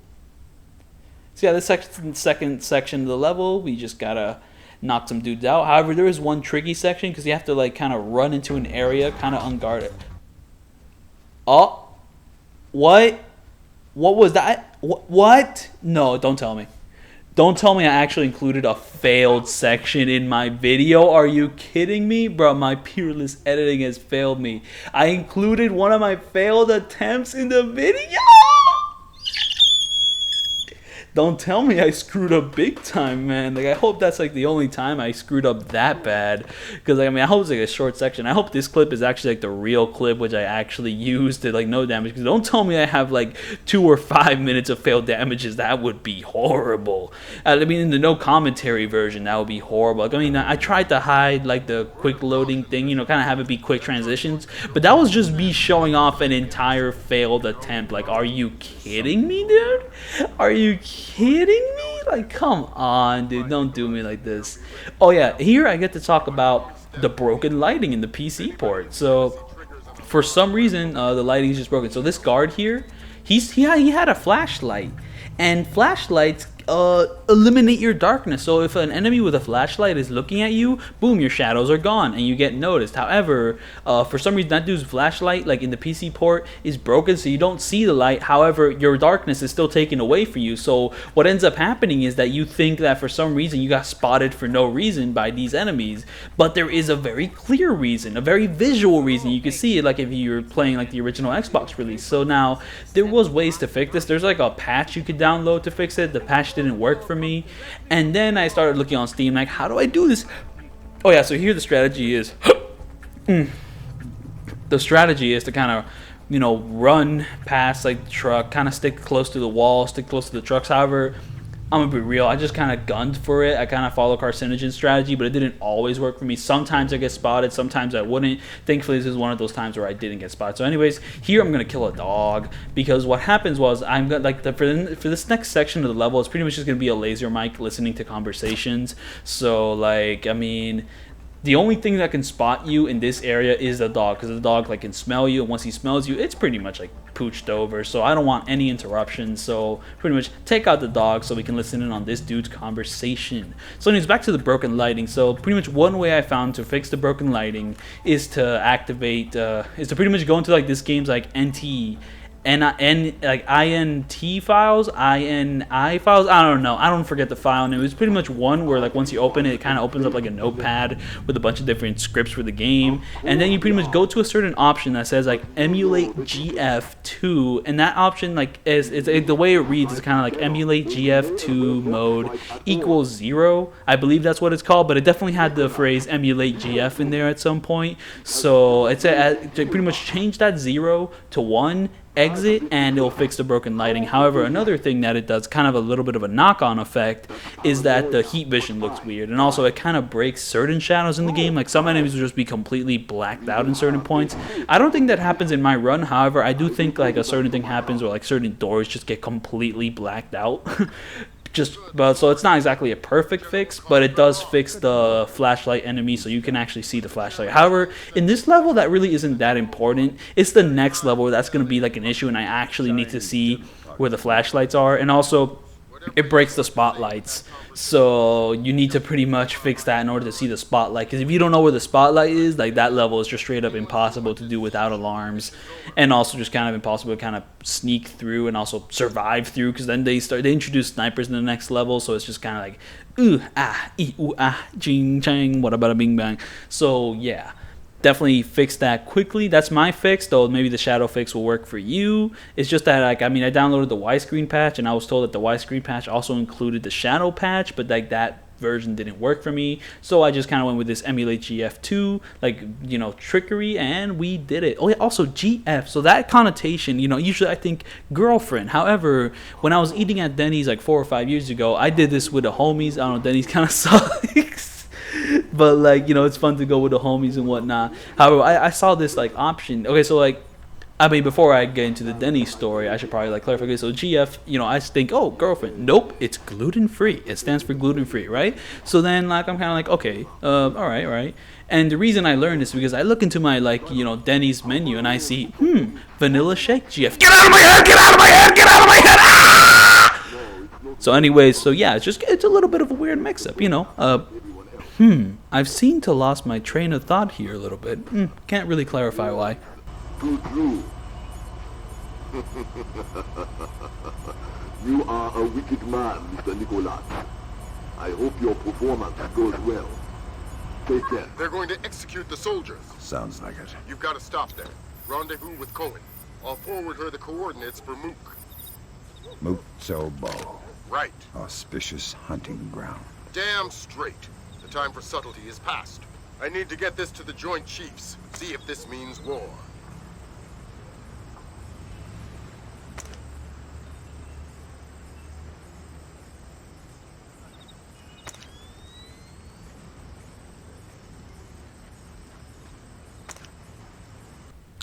[SPEAKER 1] So, yeah, this second section of the level, we just gotta knock some dudes out. However, there is one tricky section because you have to like kind of run into an area kind of unguarded. Oh, what was that? What? No, don't tell me. Don't tell me I actually included a failed section in my video. Are you kidding me? Bro, my peerless editing has failed me. I included one of my failed attempts in the video. Don't tell me I screwed up big time, man. Like, I hope that's like the only time I screwed up that bad. Because, like, I mean, I hope it's like a short section. I hope this clip is actually like the real clip, which I actually used to like no damage. Because don't tell me I have like 2 or 5 minutes of failed damages. That would be horrible. I mean, in the no commentary version, that would be horrible. Like, I mean, I tried to hide like the quick loading thing, you know, kind of have it be quick transitions. But that was just me showing off an entire failed attempt. Like, are you kidding me, dude? Are you kidding me? Like, come on, dude. Don't do me like this. Oh, yeah. Here I get to talk about the broken lighting in the PC port. So, for some reason, the lighting is just broken. So, this guard here, he had a flashlight. And flashlights eliminate your darkness. So if an enemy with a flashlight is looking at you, boom, your shadows are gone and you get noticed. However, for some reason that dude's flashlight, like in the PC port, is broken, so you don't see the light. However, your darkness is still taken away from you. So what ends up happening is that you think that for some reason you got spotted for no reason by these enemies, but there is a very clear reason, a very visual reason. You can see it like if you're playing like the original Xbox release. So now there was ways to fix this. There's like a patch you could download to fix it. The patch didn't work for me, and then I started looking on Steam like, how do I do this? Oh yeah, so here the strategy is the strategy is to kind of, you know, run past like the truck, kind of stick close to the wall, stick close to the trucks. However, I'm gonna be real, I just kind of gunned for it. I kind of follow carcinogen strategy, but it didn't always work for me. Sometimes I get spotted, sometimes I wouldn't. Thankfully, this is one of those times where I didn't get spotted. So anyways, here I'm gonna kill a dog, because what happens was I'm gonna, like, for this next section of the level, it's pretty much just gonna be a laser mic listening to conversations. So like, I mean, the only thing that can spot you in this area is the dog, because the dog like can smell you, and once he smells you, it's pretty much like pooched over. So I don't want any interruptions, so pretty much take out the dog so we can listen in on this dude's conversation. So anyways, back to the broken lighting. So pretty much one way I found to fix the broken lighting is to activate is to pretty much go into like this game's like like INT files, INI files, I don't know, I don't forget the file name. It was pretty much one where like once you open it, it kind of opens up like a notepad with a bunch of different scripts for the game, and then you pretty much go to a certain option that says like emulate GF2, and that option like is the way it reads is kind of like emulate GF2 mode equals 0. I believe that's what it's called, but it definitely had the phrase emulate GF in there at some point. So it's to pretty much change that 0 to 1, exit, and it'll fix the broken lighting. However, another thing that it does, kind of a little bit of a knock-on effect, is that the heat vision looks weird, and also it kind of breaks certain shadows in the game. Like some enemies will just be completely blacked out in certain points. I don't think that happens in my run. However, I do think like a certain thing happens where like certain doors just get completely blacked out. But so it's not exactly a perfect fix, but it does fix the flashlight enemy, so you can actually see the flashlight. However, in this level, that really isn't that important. It's the next level where that's going to be like an issue, and I actually need to see where the flashlights are. And also, it breaks the spotlights, so you need to pretty much fix that in order to see the spotlight, because if you don't know where the spotlight is, like that level is just straight up impossible to do without alarms, and also just kind of impossible to kind of sneak through and also survive through, because then they introduce snipers in the next level, so it's just kind of like ooh ah ee ooh ah jing chang what about a bing bang. So yeah, definitely fix that quickly. That's my fix, though maybe the shadow fix will work for you. It's just that, like, I mean, I downloaded the widescreen patch, and I was told that the widescreen patch also included the shadow patch, but like that version didn't work for me, so I just kind of went with this emulate GF2, like, you know, trickery, and we did it. Oh yeah, also GF, so that connotation, you know, usually I think girlfriend. However, when I was eating at Denny's like 4 or 5 years ago, I did this with the homies. I don't know, Denny's kind of sucks. But like, you know, it's fun to go with the homies and whatnot. However, I saw this like option. Okay, so like, I mean, before I get into the Denny's story, I should probably like clarify. Okay, so GF, you know, I think, oh, girlfriend. Nope, it's gluten-free. It stands for gluten-free, right? So then, like, I'm kind of like, okay, all right. And the reason I learned is because I look into my, like, you know, Denny's menu, and I see, vanilla shake GF. Get out of my head! Get out of my head! Get out of my head! Ah! So anyways, so yeah, it's a little bit of a weird mix-up, you know. I've seemed to lost my train of thought here a little bit. Can't really clarify why.
[SPEAKER 5] True. You are a wicked man, Mr. Nicholas. I hope your performance goes well. Take care. They're going to execute the soldiers.
[SPEAKER 3] Sounds like it.
[SPEAKER 5] You've got to stop there. Rendezvous with Cohen. I'll forward her the coordinates for Mook.
[SPEAKER 3] Mook Sobo.
[SPEAKER 2] Right.
[SPEAKER 3] Auspicious hunting ground.
[SPEAKER 2] Damn straight. The time for subtlety is past. I need to get this to the Joint Chiefs. See if this means war.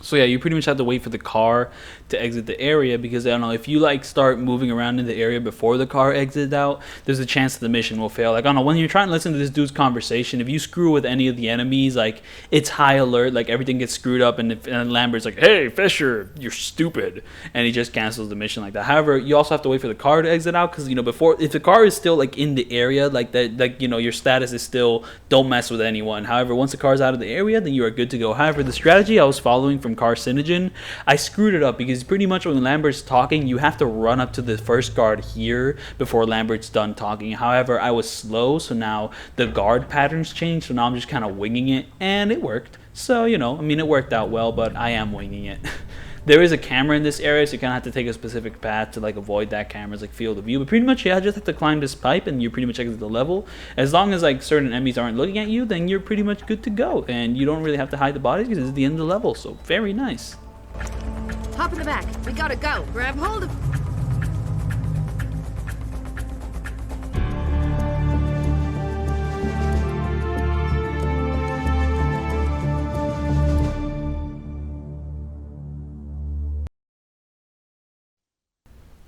[SPEAKER 1] So yeah, you pretty much have to wait for the car to exit the area, because I don't know, if you like start moving around in the area before the car exits out, there's a chance that the mission will fail. Like, I don't know, when you're trying to listen to this dude's conversation, if you screw with any of the enemies, like, it's high alert, like everything gets screwed up, and Lambert's like, "Hey Fisher, you're stupid," and he just cancels the mission like that. However, you also have to wait for the car to exit out, because, you know, before, if the car is still like in the area, like that, like, you know, your status is still don't mess with anyone. However, once the car's out of the area, then you are good to go. However, the strategy I was following from Carcinogen, I screwed it up, because pretty much when Lambert's talking, you have to run up to the first guard here before Lambert's done talking. However, I was slow, so now the guard patterns changed, so now I'm just kind of winging it, and it worked. So, you know, I mean, it worked out well, but I am winging it. There is a camera in this area, so you kind of have to take a specific path to like avoid that camera's like field of view. But pretty much, yeah, just have to climb this pipe, and you pretty much exit the level. As long as like certain enemies aren't looking at you, then you're pretty much good to go, and you don't really have to hide the bodies, because it's the end of the level. So very nice.
[SPEAKER 8] Hop in the back. We gotta go. Grab hold of...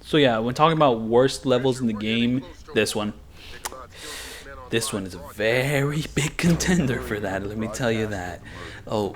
[SPEAKER 1] So yeah, when talking about worst levels in the game, this one is a very big contender for that, let me tell you that. Oh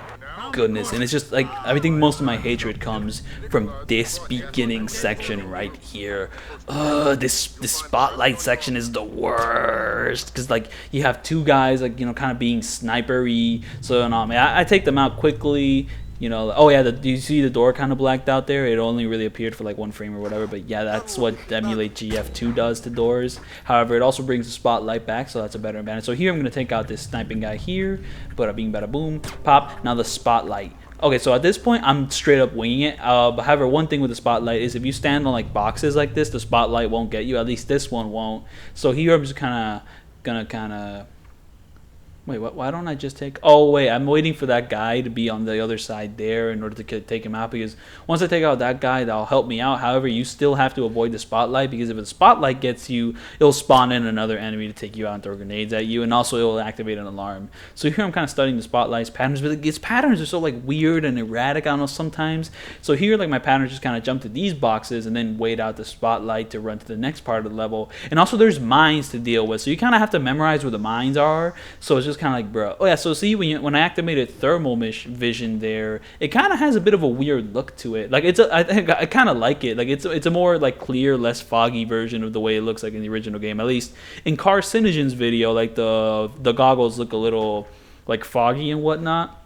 [SPEAKER 1] goodness, and it's just like, I think most of my hatred comes from this beginning section right here. This spotlight section is the worst, because like you have two guys like, you know, kind of being snipery, so I take them out quickly. You know, oh yeah, do you see the door kind of blacked out there? It only really appeared for like one frame or whatever, but yeah, that's what Emulate GF2 does to doors. However, it also brings the spotlight back, so that's a better advantage. So here I'm going to take out this sniping guy here, bada bing bada boom, pop, now the spotlight. Okay, so at this point, I'm straight up winging it. But however, one thing with the spotlight is if you stand on like boxes like this, the spotlight won't get you, at least this one won't. So here I'm just gonna wait, why don't I just take... Oh, wait, I'm waiting for that guy to be on the other side there in order to take him out, because once I take out that guy, that'll help me out. However, you still have to avoid the spotlight, because if the spotlight gets you, it'll spawn in another enemy to take you out and throw grenades at you, and also it'll activate an alarm. So here I'm kind of studying the spotlight's patterns, but its patterns are so like weird and erratic, I don't know, sometimes. So here, like, my patterns just kind of jump to these boxes and then wait out the spotlight to run to the next part of the level. And also there's mines to deal with, so you kind of have to memorize where the mines are. So it's just kind of like, bro. Oh yeah, so see, when I activated thermal vision there, it kind of has a bit of a weird look to it. Like, I think I kind of like it. Like, it's a more like clear, less foggy version of the way it looks like in the original game. At least in Carcinogen's video, like the goggles look a little like foggy and whatnot.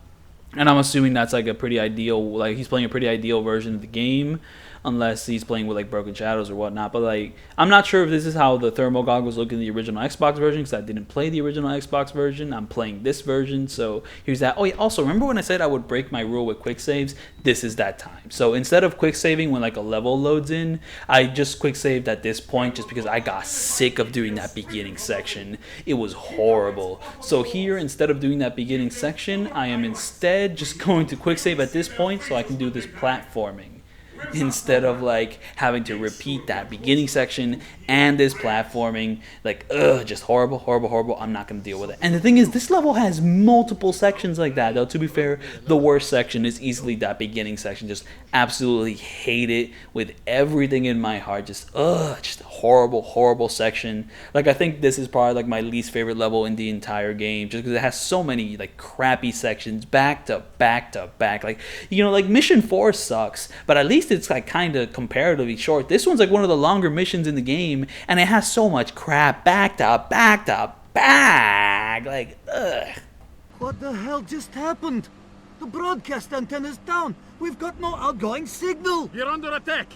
[SPEAKER 1] And I'm assuming that's like a pretty ideal, like he's playing a pretty ideal version of the game, unless he's playing with like Broken Shadows or whatnot. But like, I'm not sure if this is how the thermal goggles look in the original Xbox version, because I didn't play the original Xbox version. I'm playing this version, so here's that. Oh yeah, also remember when I said I would break my rule with quick saves? This is that time. So instead of quick saving when like a level loads in, I just quick saved at this point, just because I got sick of doing that beginning section. It was horrible. So here, instead of doing that beginning section, I am instead just going to quick save at this point so I can do this platforming, instead of like having to repeat that beginning section and this platforming. Like, just horrible, horrible, horrible. I'm not gonna deal with it. And the thing is, this level has multiple sections like that, though. To be fair, the worst section is easily that beginning section. Just absolutely hate it with everything in my heart. Just horrible, horrible section. Like, I think this is probably like my least favorite level in the entire game, just because it has so many like crappy sections back to back to back. Like, you know, like Mission 4 sucks, but at least it's like kind of comparatively short. This one's like one of the longer missions in the game, and it has so much crap back to back to back. Like, ugh.
[SPEAKER 4] What the hell just happened? The broadcast antenna's down. We've got no outgoing signal.
[SPEAKER 9] We're under attack.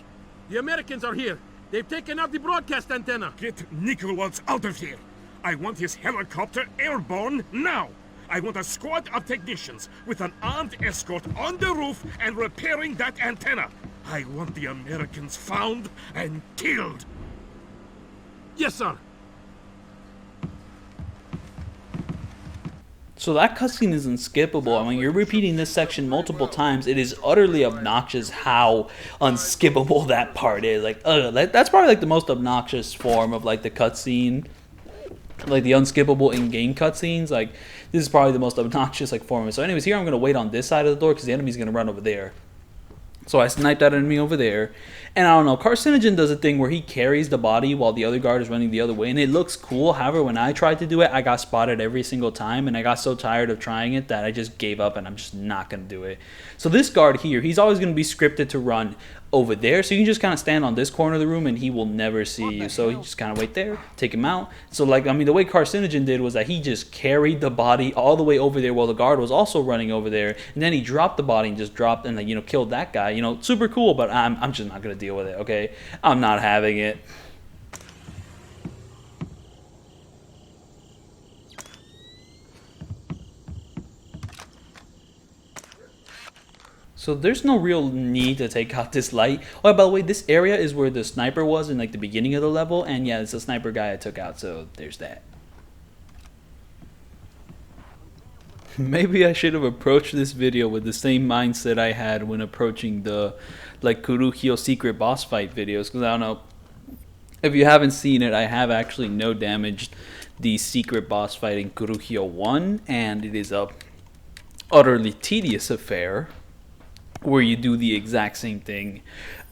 [SPEAKER 9] The Americans are here. They've taken out the broadcast antenna.
[SPEAKER 10] Get Nicholas out of here. I want his helicopter airborne now. I want a squad of technicians with an armed escort on the roof and repairing that antenna. I want the Americans found and killed.
[SPEAKER 9] Yes, sir.
[SPEAKER 1] So that cutscene is unskippable. I mean, you're repeating this section multiple times. It is utterly obnoxious how unskippable that part is. Like, that's probably like the most obnoxious form of like the cutscene, like the unskippable in-game cutscenes. Like, this is probably the most obnoxious like form of it. So, anyways, here I'm gonna wait on this side of the door because the enemy's gonna run over there. So I sniped that enemy over there. And I don't know, Carcinogen does a thing where he carries the body while the other guard is running the other way. And it looks cool. However, when I tried to do it, I got spotted every single time. And I got so tired of trying it that I just gave up and I'm just not going to do it. So this guard here, he's always going to be scripted to run over there. So you can just kind of stand on this corner of the room and he will never see you. So you just kind of wait there, take him out. So like, I mean, the way Carcinogen did was that he just carried the body all the way over there while the guard was also running over there. And then he dropped the body and just dropped and, like, you know, killed that guy. You know, super cool, but I'm just not going to deal with it, okay? I'm not having it. So there's no real need to take out this light. Oh, by the way, this area is where the sniper was in like the beginning of the level. And yeah, it's a sniper guy I took out, so there's that. Maybe I should have approached this video with the same mindset I had when approaching the like Kuruhyo secret boss fight videos. Because I don't know, if you haven't seen it, I have actually no damaged the secret boss fight in Kuruhyo 1. And it is a utterly tedious affair, where you do the exact same thing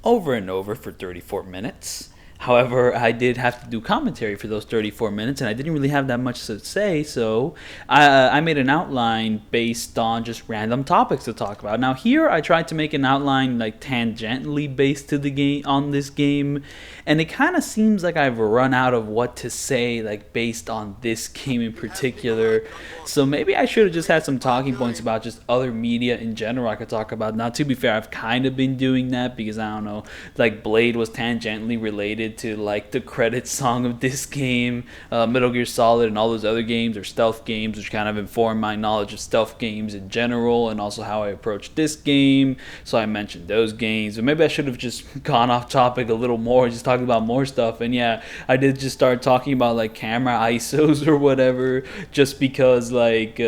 [SPEAKER 1] over and over for 34 minutes. However, I did have to do commentary for those 34 minutes, and I didn't really have that much to say, so I made an outline based on just random topics to talk about. Now here, I tried to make an outline like tangentially based to the game on this game, and it kind of seems like I've run out of what to say like based on this game in particular. So maybe I should have just had some talking points about just other media in general I could talk about. Now, to be fair, I've kind of been doing that because I don't know, like Blade was tangentially related to like the credit song of this game. Metal Gear Solid and all those other games are stealth games, which kind of inform my knowledge of stealth games in general and also how I approach this game. So I mentioned those games, but maybe I should have just gone off topic a little more, just talking about more stuff. And yeah, I did just start talking about like camera ISOs or whatever, just because like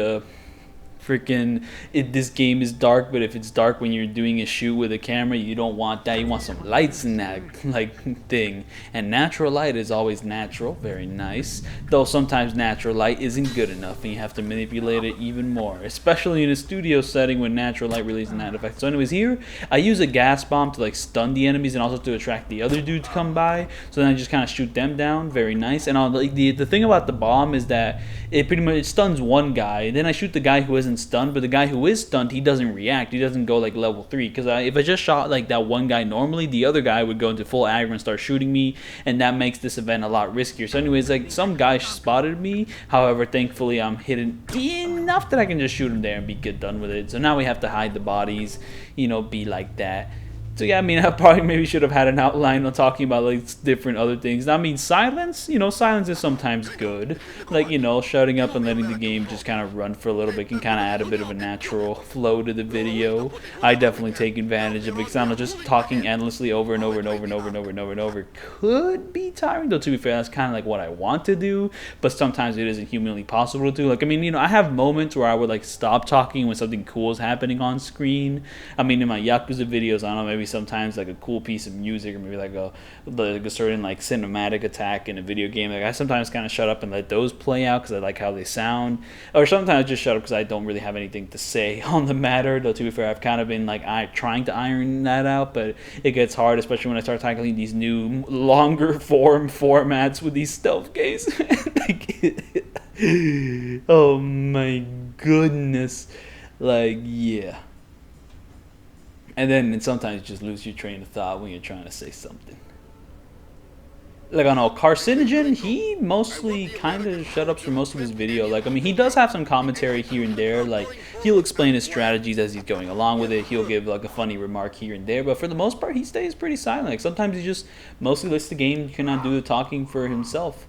[SPEAKER 1] freaking this game is dark, but if it's dark when you're doing a shoot with a camera, you don't want that. You want some lights in that like thing, and natural light is always natural, very nice, though sometimes natural light isn't good enough and you have to manipulate it even more, especially in a studio setting when natural light really isn't that effective. So anyways, here I use a gas bomb to like stun the enemies and also to attract the other dudes to come by, so then I just kind of shoot them down, very nice. And like the thing about the bomb is that it pretty much stuns one guy, and then I shoot the guy who isn't stunned, but the guy who is stunned, he doesn't react, he doesn't go like level 3, because if I just shot like that one guy normally, the other guy would go into full aggro and start shooting me, and that makes this event a lot riskier. So anyways, like some guy spotted me, however thankfully I'm hidden enough that I can just shoot him there and be good done with it. So now we have to hide the bodies, you know, be like that. So yeah, I mean, I probably maybe should have had an outline on talking about like different other things. I mean, silence, you know, silence is sometimes good. Like, you know, shutting up and letting the game just kind of run for a little bit can kind of add a bit of a natural flow to the video. I definitely take advantage of it because I don't know, just talking endlessly over and over and over and over and over and over and over could be tiring. Though to be fair, that's kind of like what I want to do, but sometimes it isn't humanly possible to do. Like, I mean, you know, I have moments where I would like stop talking when something cool is happening on screen. I mean, in my Yakuza videos, I don't know, maybe sometimes like a cool piece of music or maybe like a certain like cinematic attack in a video game, like I sometimes kind of shut up and let those play out because I like how they sound, or sometimes I just shut up because I don't really have anything to say on the matter. Though to be fair, I've kind of been like trying to iron that out, but it gets hard, especially when I start tackling these new longer form formats with these stealth games. Oh my goodness, like yeah. And then sometimes you just lose your train of thought when you're trying to say something. Like, I don't know, Carcinogen, he mostly kind of shut up for most of his video. Like, I mean, he does have some commentary here and there. Like, he'll explain his strategies as he's going along with it. He'll give, like, a funny remark here and there. But for the most part, he stays pretty silent. Like, sometimes he just mostly lets the game cannot do the talking for himself.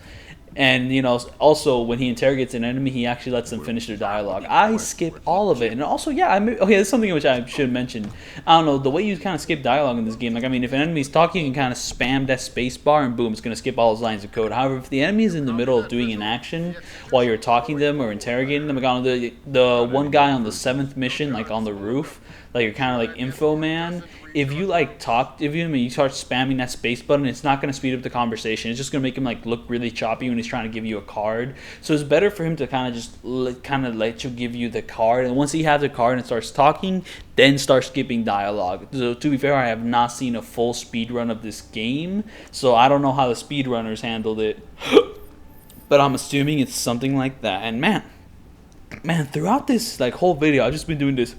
[SPEAKER 1] And you know, also when he interrogates an enemy, he actually lets them finish their dialogue. I skip all of it, and also okay, that's something which I should mention. I don't know, the way you kind of skip dialogue in this game. Like, I mean, if an enemy's talking, you can kind of spam that space bar, and boom, it's gonna skip all his lines of code. However, if the enemy is in the middle of doing an action while you're talking to them or interrogating them, like on the one guy on the 7th mission, like on the roof, like you're kind of like info man. If you like you start spamming that space button, it's not going to speed up the conversation. It's just going to make him like look really choppy when he's trying to give you a card. So it's better for him to kind of just let you give you the card, and once he has the card and starts talking, then start skipping dialogue. So to be fair, I have not seen a full speed run of this game, so I don't know how the speedrunners handled it, but I'm assuming it's something like that. And man, throughout this like whole video, I've just been doing this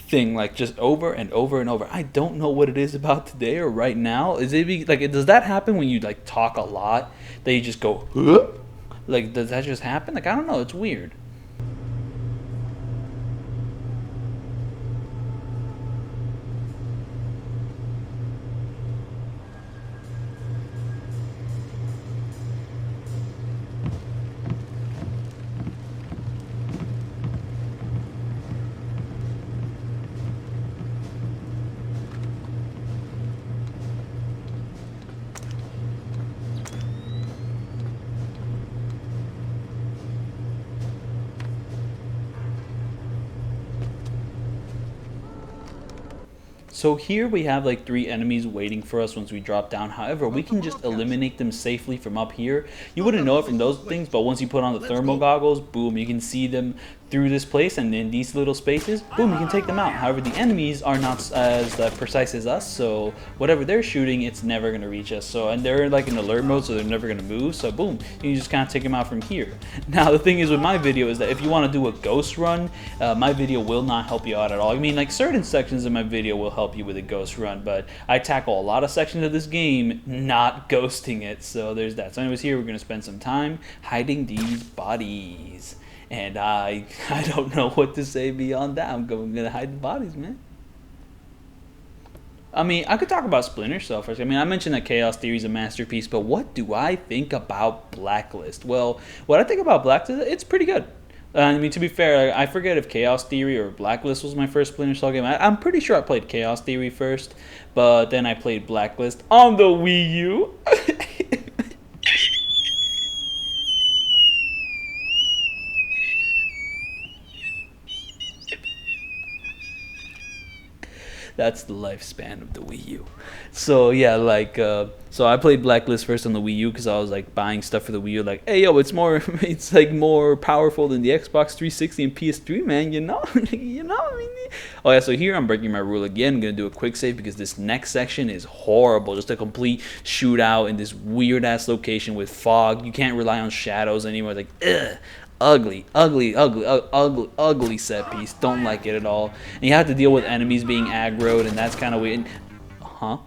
[SPEAKER 1] thing like just over and over and over. I don't know what it is about today or right now. Is it like, does that happen when you like talk a lot that you just go like, does that just happen? Like, I don't know, it's weird. So here we have like 3 enemies waiting for us once we drop down. However, we can just eliminate them safely from up here. You wouldn't know it from those things, but once you put on the thermal goggles, boom, you can see them through this place, and in these little spaces, boom, you can take them out. However, the enemies are not as precise as us, so whatever they're shooting, it's never going to reach us. So, and they're like in alert mode, so they're never going to move. So boom, you can just kind of take them out from here. Now the thing is with my video is that if you want to do a ghost run, my video will not help you out at all. I mean, like certain sections of my video will help you with a ghost run, but I tackle a lot of sections of this game not ghosting it. So there's that. So anyways, here we're going to spend some time hiding these bodies. And I don't know what to say beyond that. I'm going to hide the bodies, man. I mean, I could talk about Splinter stuff first. I mean, I mentioned that Chaos Theory is a masterpiece, but what do I think about Blacklist? Well, what I think about Blacklist, it's pretty good. I mean, to be fair, I forget if Chaos Theory or Blacklist was my first Splinter Cell game. I'm pretty sure I played Chaos Theory first, but then I played Blacklist on the Wii U. That's the lifespan of the Wii U. So yeah, like so I played Blacklist first on the Wii U because I was like buying stuff for the Wii U, like, hey yo, it's like more powerful than the Xbox 360 and PS3, man, you know. You know, I mean, oh yeah, so here I'm breaking my rule again. I'm gonna do a quick save because this next section is horrible. Just a complete shootout in this weird ass location with fog. You can't rely on shadows anymore. Like, ugh. Ugly set piece. Don't like it at all. And you have to deal with enemies being aggroed, and that's kind of weird. Huh?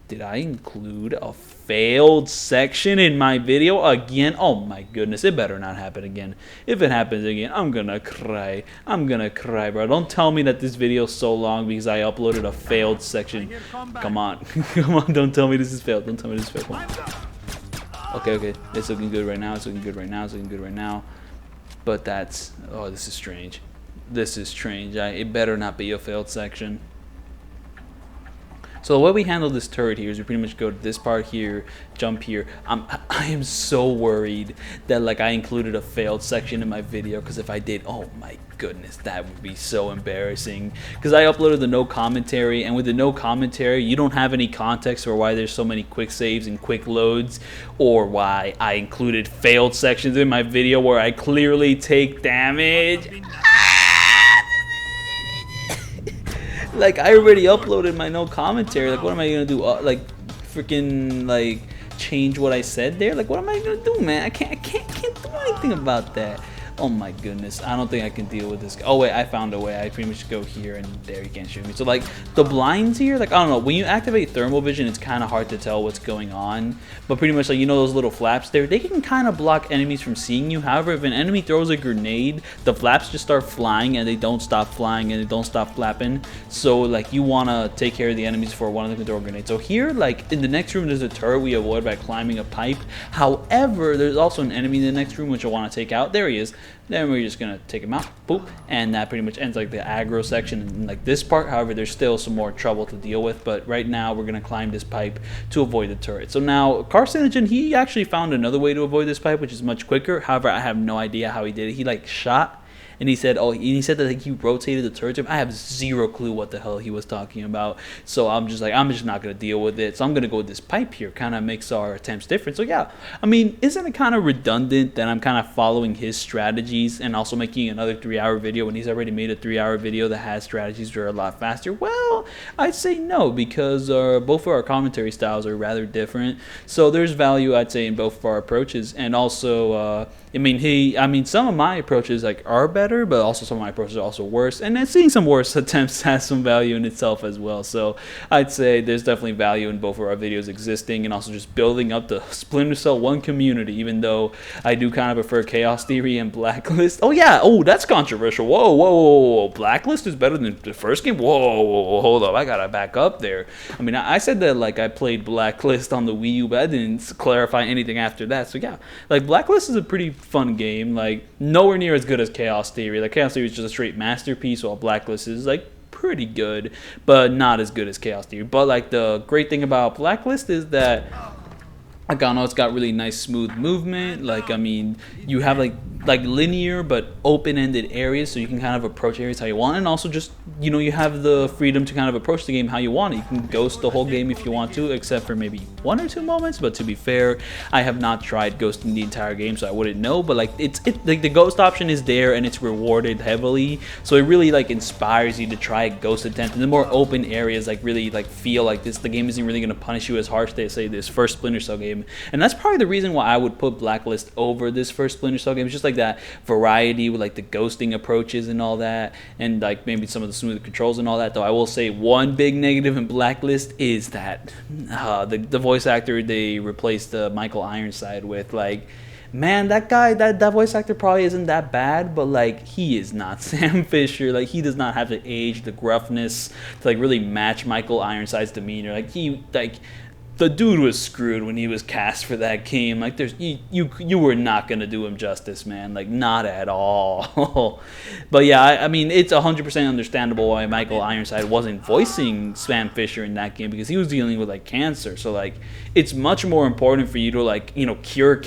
[SPEAKER 1] Did I include a failed section in my video again? Oh my goodness, it better not happen again. If it happens again, I'm gonna cry. I'm gonna cry, bro. Don't tell me that this video's so long because I uploaded a failed section. Come on. Come on, don't tell me this is failed. Don't tell me this is failed. Okay, it's looking good right now, it's looking good right now, it's looking good right now. But that's, oh, this is strange. This is strange. It better not be a failed section. So the way we handle this turret here is we pretty much go to this part here, jump here. I am so worried that like I included a failed section in my video, because if I did, oh my goodness, that would be so embarrassing. Because I uploaded the no commentary, and with the no commentary, you don't have any context for why there's so many quick saves and quick loads, or why I included failed sections in my video where I clearly take damage. Like, I already uploaded my no commentary. Like, what am I gonna do? Like, freaking, like, change what I said there? Like, what am I gonna do, man? I can't do anything about that. Oh my goodness, I don't think I can deal with this. Oh wait, I found a way. I pretty much go here and there, you can't shoot me. So like the blinds here, like I don't know, when you activate thermal vision, it's kind of hard to tell what's going on. But pretty much like, you know, those little flaps there, they can kind of block enemies from seeing you. However, if an enemy throws a grenade, the flaps just start flying and they don't stop flying and they don't stop flapping. So like you want to take care of the enemies before one of them can throw a grenade. So here, like in the next room, there's a turret we avoid by climbing a pipe. However, there's also an enemy in the next room which I want to take out. There he is. Then we're just gonna take him out, boop, and that pretty much ends like the aggro section and like this part. However, there's still some more trouble to deal with, but right now we're gonna climb this pipe to avoid the turret. So now Carcinogen, he actually found another way to avoid this pipe, which is much quicker. However, I have no idea how he did it. He like shot. And he said, oh, he said that like, he rotated the turret. I have zero clue what the hell he was talking about. So I'm just not going to deal with it. So I'm going to go with this pipe here. Kind of makes our attempts different. So yeah, I mean, isn't it kind of redundant that I'm kind of following his strategies and also making another 3-hour video when he's already made a 3-hour video that has strategies that are a lot faster? Well, I'd say no, because both of our commentary styles are rather different. So there's value, I'd say, in both of our approaches. And also, I mean, some of my approaches like are better, but also some of my approaches are also worse. And then seeing some worse attempts has some value in itself as well. So I'd say there's definitely value in both of our videos existing and also just building up the Splinter Cell 1 community, even though I do kind of prefer Chaos Theory and Blacklist. Oh yeah, oh, that's controversial. Whoa, whoa, whoa, whoa. Blacklist is better than the first game? Whoa, whoa, whoa, hold up, I gotta back up there. I mean, I said that like I played Blacklist on the Wii U, but I didn't clarify anything after that. So yeah, like Blacklist is a pretty fun game, like nowhere near as good as Chaos Theory. Like Chaos Theory is just a straight masterpiece, while Blacklist is like pretty good, but not as good as Chaos Theory. But like the great thing about Blacklist is that like, I don't know, it's got really nice smooth movement. Like, I mean, you have like linear but open-ended areas, so you can kind of approach areas how you want, and also just, you know, you have the freedom to kind of approach the game how you want. You can ghost the whole game if you want to, except for maybe 1 or 2 moments. But to be fair, I have not tried ghosting the entire game, so I wouldn't know. But like like the ghost option is there and it's rewarded heavily, so it really like inspires you to try a ghost attempt in the more open areas. Like really like feel like the game isn't really going to punish you as harsh as say this first Splinter Cell game. And that's probably the reason why I would put Blacklist over this first Splinter Cell game. It's just like that variety with like the ghosting approaches and all that, and like maybe some of the smooth controls and all that. Though I will say one big negative in Blacklist is that the voice actor they replaced Michael Ironside with, like, man, that guy, that voice actor probably isn't that bad, but like he is not Sam Fisher. Like he does not have the age, the gruffness to like really match Michael Ironside's demeanor. Like the dude was screwed when he was cast for that game. Like you were not gonna do him justice, man. Like not at all. But yeah, I mean it's 100% understandable why Michael Ironside wasn't voicing Sam Fisher in that game, because he was dealing with like cancer. So like it's much more important for you to like, you know, cure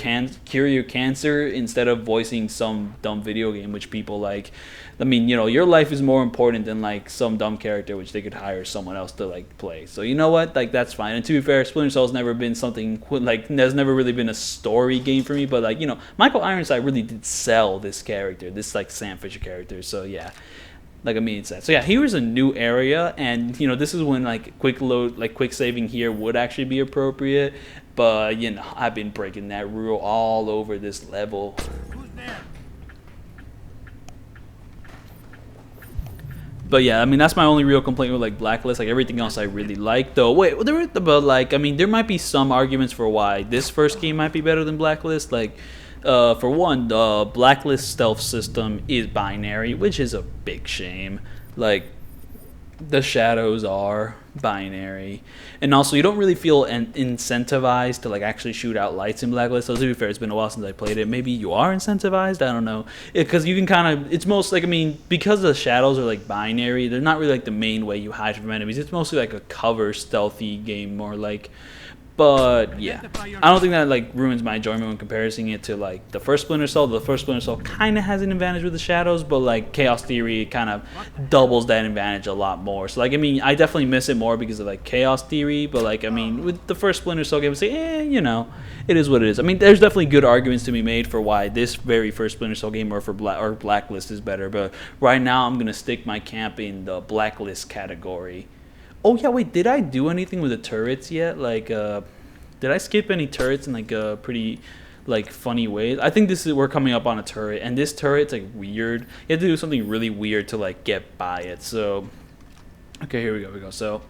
[SPEAKER 1] your cancer instead of voicing some dumb video game which people like. I mean, you know, your life is more important than like some dumb character which they could hire someone else to like play. So you know what, like that's fine. And to be fair, Splinter Cell's never been something like, there's never really been a story game for me, but like, you know, Michael Ironside really did sell this character, this like Sam Fisher character. So yeah, like I mean it's that. So yeah, here's a new area, and you know, this is when like quick saving here would actually be appropriate, but you know, I've been breaking that rule all over this level. But yeah, I mean that's my only real complaint with like Blacklist. Like everything else I really like. Though wait, but like I mean there might be some arguments for why this first game might be better than Blacklist. Like for one, the Blacklist stealth system is binary, which is a big shame. Like the shadows are binary, and also you don't really feel incentivized to like actually shoot out lights in Blacklist. So to be fair, it's been a while since I played it. Maybe you are incentivized, I don't know, because you can kind of, it's most like, I mean, because the shadows are like binary, they're not really like the main way you hide from enemies. It's mostly like a cover stealthy game more like. But yeah, I don't think that like ruins my enjoyment when comparing it to like the first Splinter Cell. The first Splinter Cell kind of has an advantage with the shadows, but like Chaos Theory kind of doubles that advantage a lot more. So like I mean, I definitely miss it more because of like Chaos Theory, but like I mean, with the first Splinter Cell game, I say, you know, it is what it is. I mean, there's definitely good arguments to be made for why this very first Splinter Cell game or Blacklist is better. But right now, I'm gonna stick my camp in the Blacklist category. Oh yeah, wait, did I do anything with the turrets yet? Like, did I skip any turrets in like a pretty like funny ways. I think this is we're coming up on a turret, and this turret's like weird. You have to do something really weird to like get by it. So okay, here we go. So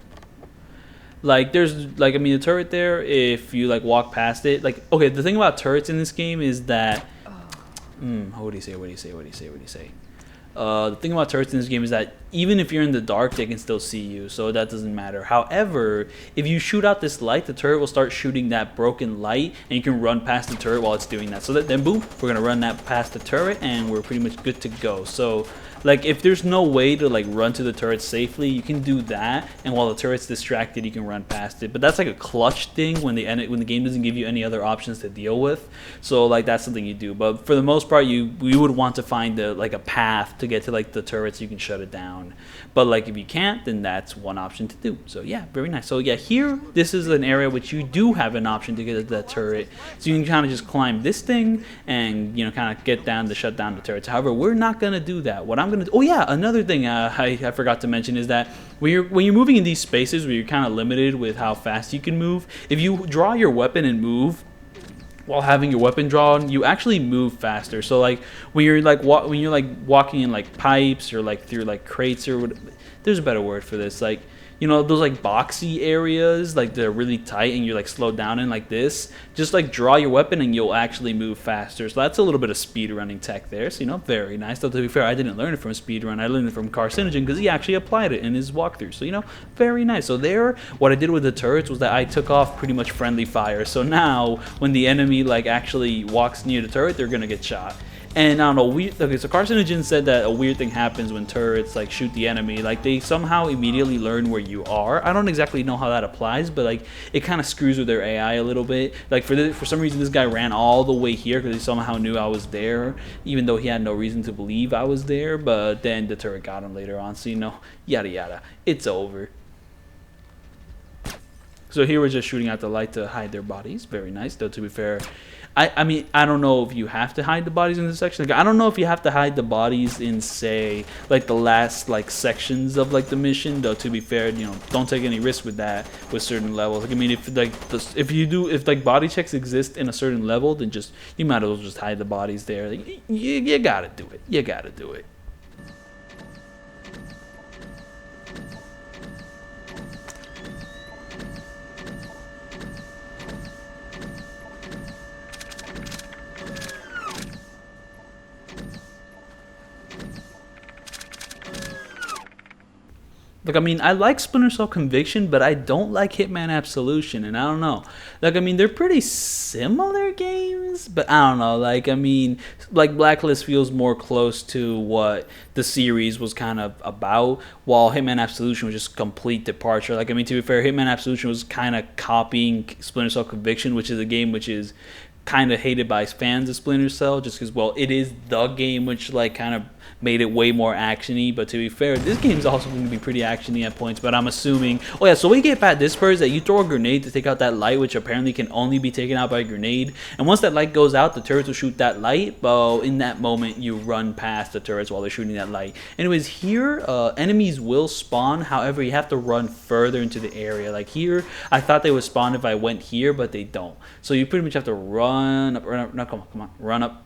[SPEAKER 1] like there's like, I mean, the turret there, if you like walk past it, like, okay, the thing about turrets in this game is that what do you say? The thing about turrets in this game is that even if you're in the dark, they can still see you, so that doesn't matter. However, if you shoot out this light, the turret will start shooting that broken light, and you can run past the turret while it's doing that. So then boom, we're gonna run that past the turret, and we're pretty much good to go. So like, if there's no way to like run to the turret safely, you can do that, and while the turret's distracted, you can run past it. But that's like a clutch thing when the game doesn't give you any other options to deal with. So like, that's something you do. But for the most part, you would want to find like a path to get to like the turret so you can shut it down. But like, if you can't, then that's one option to do. So yeah, very nice. So yeah, here, this is an area which you do have an option to get to that turret. So you can kind of just climb this thing and, you know, kind of get down to shut down the turrets. However, we're not gonna do that. What I'm gonna do, oh yeah, another thing I forgot to mention is that when you're moving in these spaces where you're kind of limited with how fast you can move, if you draw your weapon and move while having your weapon drawn, you actually move faster. So like, when you're like walking in like pipes or like through like crates or what, there's a better word for this, like, you know, those like boxy areas, like they're really tight and you're like slowed down in like this, just like draw your weapon and you'll actually move faster. So that's a little bit of speed running tech there. So, you know, very nice. Though, to be fair, I didn't learn it from speedrun. I learned it from Carcinogen because he actually applied it in his walkthrough. So, you know, very nice. So there, what I did with the turrets was that I took off pretty much friendly fire. So now when the enemy like actually walks near the turret, they're gonna get shot. And I don't know, okay, so Carcinogen said that a weird thing happens when turrets like shoot the enemy. Like, they somehow immediately learn where you are. I don't exactly know how that applies, but like, it kind of screws with their AI a little bit. Like, for some reason, this guy ran all the way here because he somehow knew I was there, even though he had no reason to believe I was there. But then the turret got him later on, so, you know, yada yada. It's over. So here we're just shooting out the light to hide their bodies. Very nice, though, to be fair. I mean, I don't know if you have to hide the bodies in this section. Like, I don't know if you have to hide the bodies in, say, like the last like sections of like the mission. Though, to be fair, you know, don't take any risk with that with certain levels. Like, I mean, if like body checks exist in a certain level, then just, you might as well just hide the bodies there. Like, you gotta do it. You gotta do it. Like, I mean, I like Splinter Cell Conviction, but I don't like Hitman Absolution, and I don't know. Like, I mean, they're pretty similar games, but I don't know. Like, I mean, like, Blacklist feels more close to what the series was kind of about, while Hitman Absolution was just complete departure. Like, I mean, to be fair, Hitman Absolution was kind of copying Splinter Cell Conviction, which is a game which is kind of hated by fans of Splinter Cell, just because, well, it is the game which like kind of made it way more actiony. But to be fair, this game's also going to be pretty actiony at points. But I'm assuming, oh yeah, so we get past this part is that you throw a grenade to take out that light, which apparently can only be taken out by a grenade. And once that light goes out, the turrets will shoot that light. Well, in that moment, you run past the turrets while they're shooting that light. Anyways, here enemies will spawn. However, you have to run further into the area. Like here, I thought they would spawn if I went here, but they don't. So you pretty much have to run up, no, come on, run up,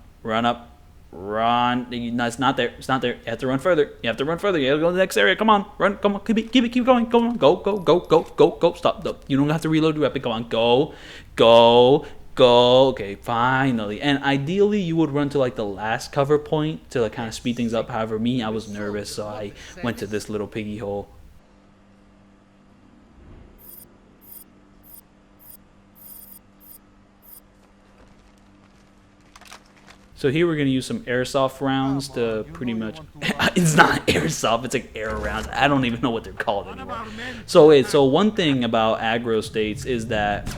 [SPEAKER 1] run. No, it's not there. It's not there. You have to run further. You have to run further. You have to go to the next area. Come on, run. Come on, keep going. Go on. Go. Stop. No, you don't have to reload your weapon. Come on, go. Okay, finally. And ideally, you would run to like the last cover point to like kind of speed things up. However, me, I was nervous, so I went to this little piggy hole. So here we're going to use some airsoft rounds to pretty much... It's not airsoft, it's like air rounds. I don't even know what they're called anymore. So one thing about aggro states is that...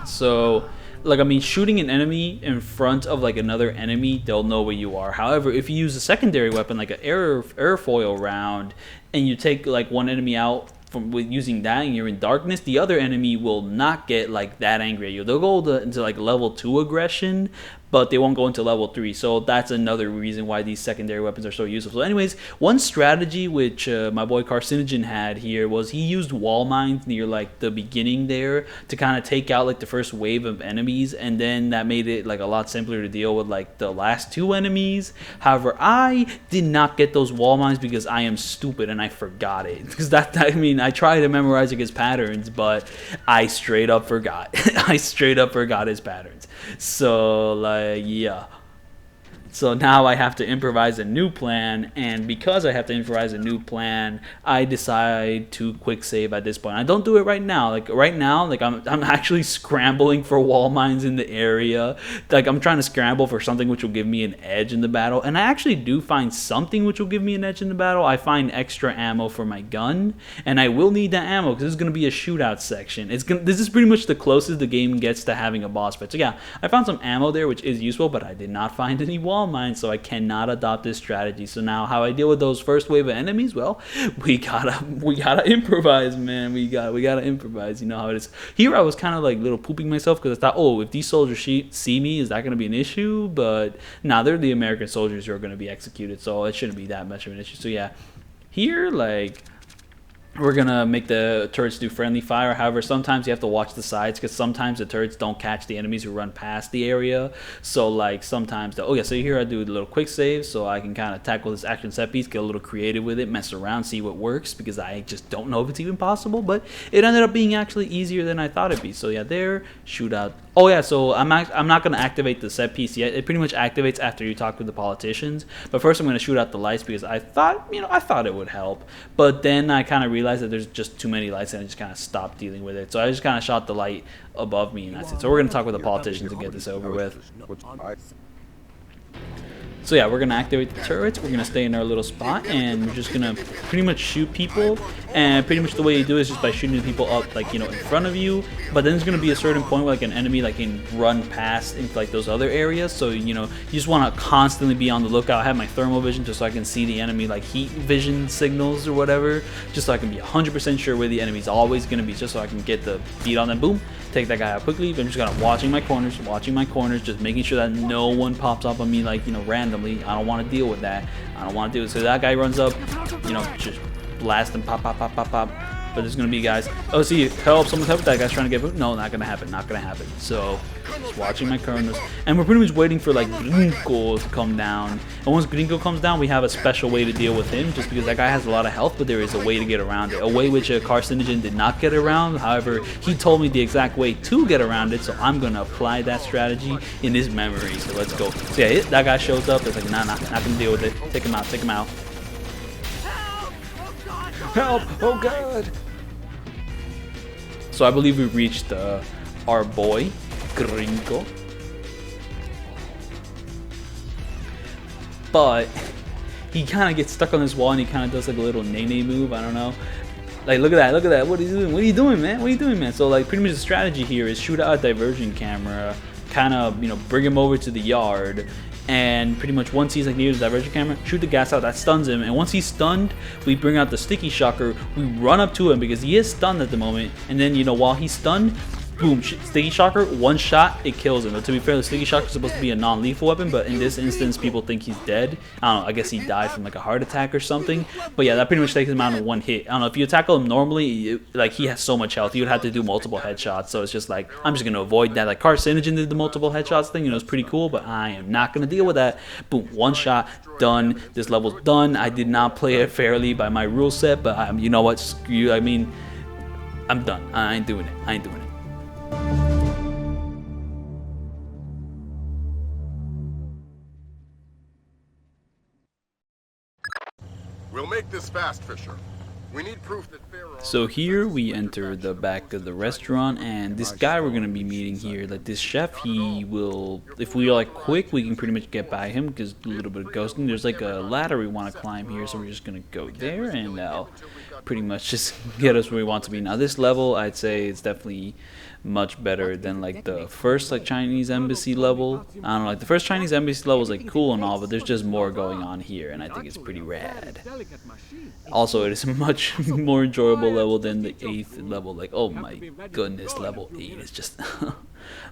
[SPEAKER 1] So, like, I mean, shooting an enemy in front of, like, another enemy, they'll know where you are. However, if you use a secondary weapon, like an airfoil round, and you take, like, one enemy out from with using that and you're in darkness, the other enemy will not get like that angry at you. They'll go into like level 2 aggression, but they won't go into level 3. So that's another reason why these secondary weapons are so useful. So anyways, one strategy which my boy Carcinogen had here was he used wall mines near like the beginning there to kind of take out like the first wave of enemies, and then that made it like a lot simpler to deal with like the last 2 enemies. However, I did not get those wall mines because I am stupid and I forgot it. Because I mean, I tried to memorize his patterns, but I straight up forgot. I straight up forgot his patterns. So like, yeah. So now I have to improvise a new plan, and because I have to improvise a new plan, I decide to quick save at this point. I don't do it right now. Like right now, like I'm actually scrambling for wall mines in the area. Like I'm trying to scramble for something which will give me an edge in the battle, and I actually do find something which will give me an edge in the battle. I find extra ammo for my gun, and I will need that ammo because this is going to be a shootout section. This is pretty much the closest the game gets to having a boss fight. So yeah, I found some ammo there, which is useful, but I did not find any wall mine, so I cannot adopt this strategy. So now how I deal with those first wave of enemies, well, we gotta improvise, man. We gotta improvise. You know how it is. Here I was kind of like little pooping myself because I thought, oh, if these soldiers see me, is that gonna be an issue? But nah, they're the American soldiers who are gonna be executed, so it shouldn't be that much of an issue. So yeah, here like we're gonna make the turrets do friendly fire. However, sometimes you have to watch the sides because sometimes the turrets don't catch the enemies who run past the area. So like sometimes oh yeah, so here I do a little quick save so I can kind of tackle this action set piece, get a little creative with it, mess around, see what works, because I just don't know if it's even possible. But it ended up being actually easier than I thought it'd be. So yeah, there, shootout. Oh yeah, so I'm not gonna activate the set piece yet. It pretty much activates after you talk with the politicians. But first I'm gonna shoot out the lights because I thought it would help. But then I kind of realized that there's just too many lights and I just kind of stopped dealing with it. So I just kind of shot the light above me and that's it. So we're gonna talk with the politicians and get this over with. So yeah, we're gonna activate the turrets. We're gonna stay in our little spot and we're just gonna pretty much shoot people. And pretty much the way you do it is just by shooting the people up, like, you know, in front of you. But then there's gonna be a certain point where like an enemy like can run past into like those other areas. So you know, you just want to constantly be on the lookout. I have my thermal vision just so I can see the enemy like heat vision signals or whatever, just so I can be 100% sure where the enemy's always gonna be, just so I can get the beat on them. Boom, take that guy out quickly. But I'm just kind of watching my corners, just making sure that no one pops up on me like, you know, randomly. I don't want to deal with that. I don't want to do it. So that guy runs up, you know, just blast him, pop. But there's gonna be guys. Oh, see, help! Someone's help! That guy's trying to get food. No, not gonna happen. Not gonna happen. So, just watching my corners, and we're pretty much waiting for like Gringo to come down. And once Gringo comes down, we have a special way to deal with him, just because that guy has a lot of health. But there is a way to get around it, a way which Carcinogen did not get around. However, he told me the exact way to get around it, so I'm gonna apply that strategy in his memory. So let's go. So yeah, that guy shows up. It's like, nah, not gonna deal with it. Take him out. Help! Oh God! So I believe we reached our boy, Gringo. But he kind of gets stuck on this wall and he kind of does like a little nay move. I don't know. Like, look at that. What are you doing, man? So like pretty much the strategy here is shoot out a diversion camera, kind of, you know, bring him over to the yard. And pretty much once he's like near the diversion camera, shoot the gas out, that stuns him. And once he's stunned, we bring out the sticky shocker. We run up to him because he is stunned at the moment. And then, you know, while he's stunned, boom, sticky shocker, one shot, it kills him. But to be fair, the sticky shocker is supposed to be a non-lethal weapon, but in this instance, people think he's dead. I don't know, I guess he died from like a heart attack or something. But yeah, that pretty much takes him out in one hit. I don't know, if you tackle him normally, like he has so much health, you would have to do multiple headshots. So it's just like, I'm just going to avoid that. Like Carcinogen did the multiple headshots thing, you know, it's pretty cool, but I am not going to deal with that. Boom, one shot, done. This level's done. I did not play it fairly by my rule set, but you know what, screw you. I mean, I'm done. I ain't doing it.
[SPEAKER 2] We'll make this fast, Fisher. We need proof that
[SPEAKER 1] So here we enter the back of the restaurant, and this guy we're gonna be meeting here, like this chef, he will, if we are like quick, we can pretty much get by him because a little bit of ghosting. There's like a ladder we want to climb here, so we're just gonna go there, and that'll pretty much just get us where we want to be. Now this level, I'd say it's definitely much better than like the first like Chinese embassy level. I don't know, like the first Chinese embassy level is like cool and all, but there's just more going on here, and I think it's pretty rad. Also, it is a much more enjoyable level than the 8th level. Like, oh my goodness, level 8 is just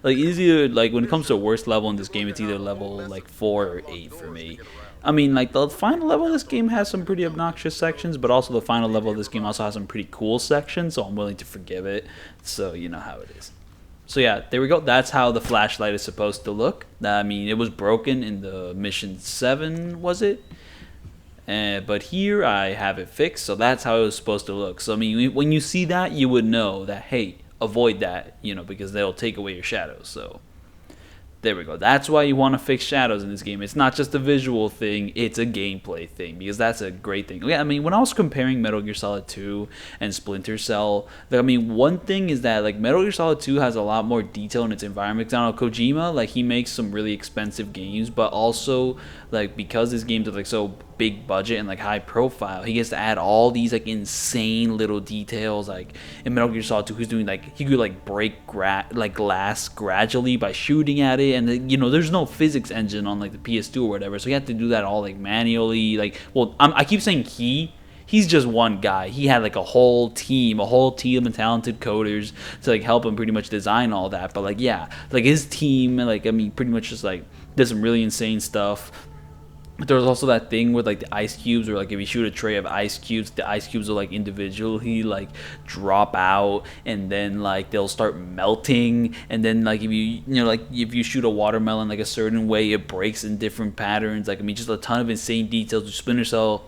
[SPEAKER 1] like easier. Like when it comes to worst level in this game, it's either level like 4 or 8 for me. I mean, like the final level of this game has some pretty obnoxious sections, but also the final level of this game also has some pretty cool sections, so I'm willing to forgive it. So you know how it is. So yeah, there we go. That's how the flashlight is supposed to look. I mean, it was broken in the mission 7, was it? But here I have it fixed, so that's how it was supposed to look. So I mean, when you see that, you would know that, hey, avoid that, you know, because they'll take away your shadows. So there we go. That's why you want to fix shadows in this game. It's not just a visual thing, it's a gameplay thing, because that's a great thing. Yeah, I mean, when I was comparing Metal Gear Solid 2 and Splinter Cell, like, I mean, one thing is that like Metal Gear Solid 2 has a lot more detail in its environment. I don't know, Kojima, like he makes some really expensive games, but also like because his games are like so big budget and like high profile, he gets to add all these like insane little details. Like in Metal Gear Solid 2, he's doing like he could like break glass gradually by shooting at it, and you know there's no physics engine on like the PS2 or whatever, so he had to do that all like manually. Like, well, I keep saying he's just one guy. He had like a whole team of talented coders to like help him pretty much design all that. But like, yeah, like his team, like, I mean, pretty much just like did some really insane stuff. There was also that thing with like the ice cubes, or like if you shoot a tray of ice cubes, the ice cubes will like individually like drop out, and then like they'll start melting, and then like if you know, like if you shoot a watermelon like a certain way, it breaks in different patterns. Like, I mean, just a ton of insane details which Splinter Cell,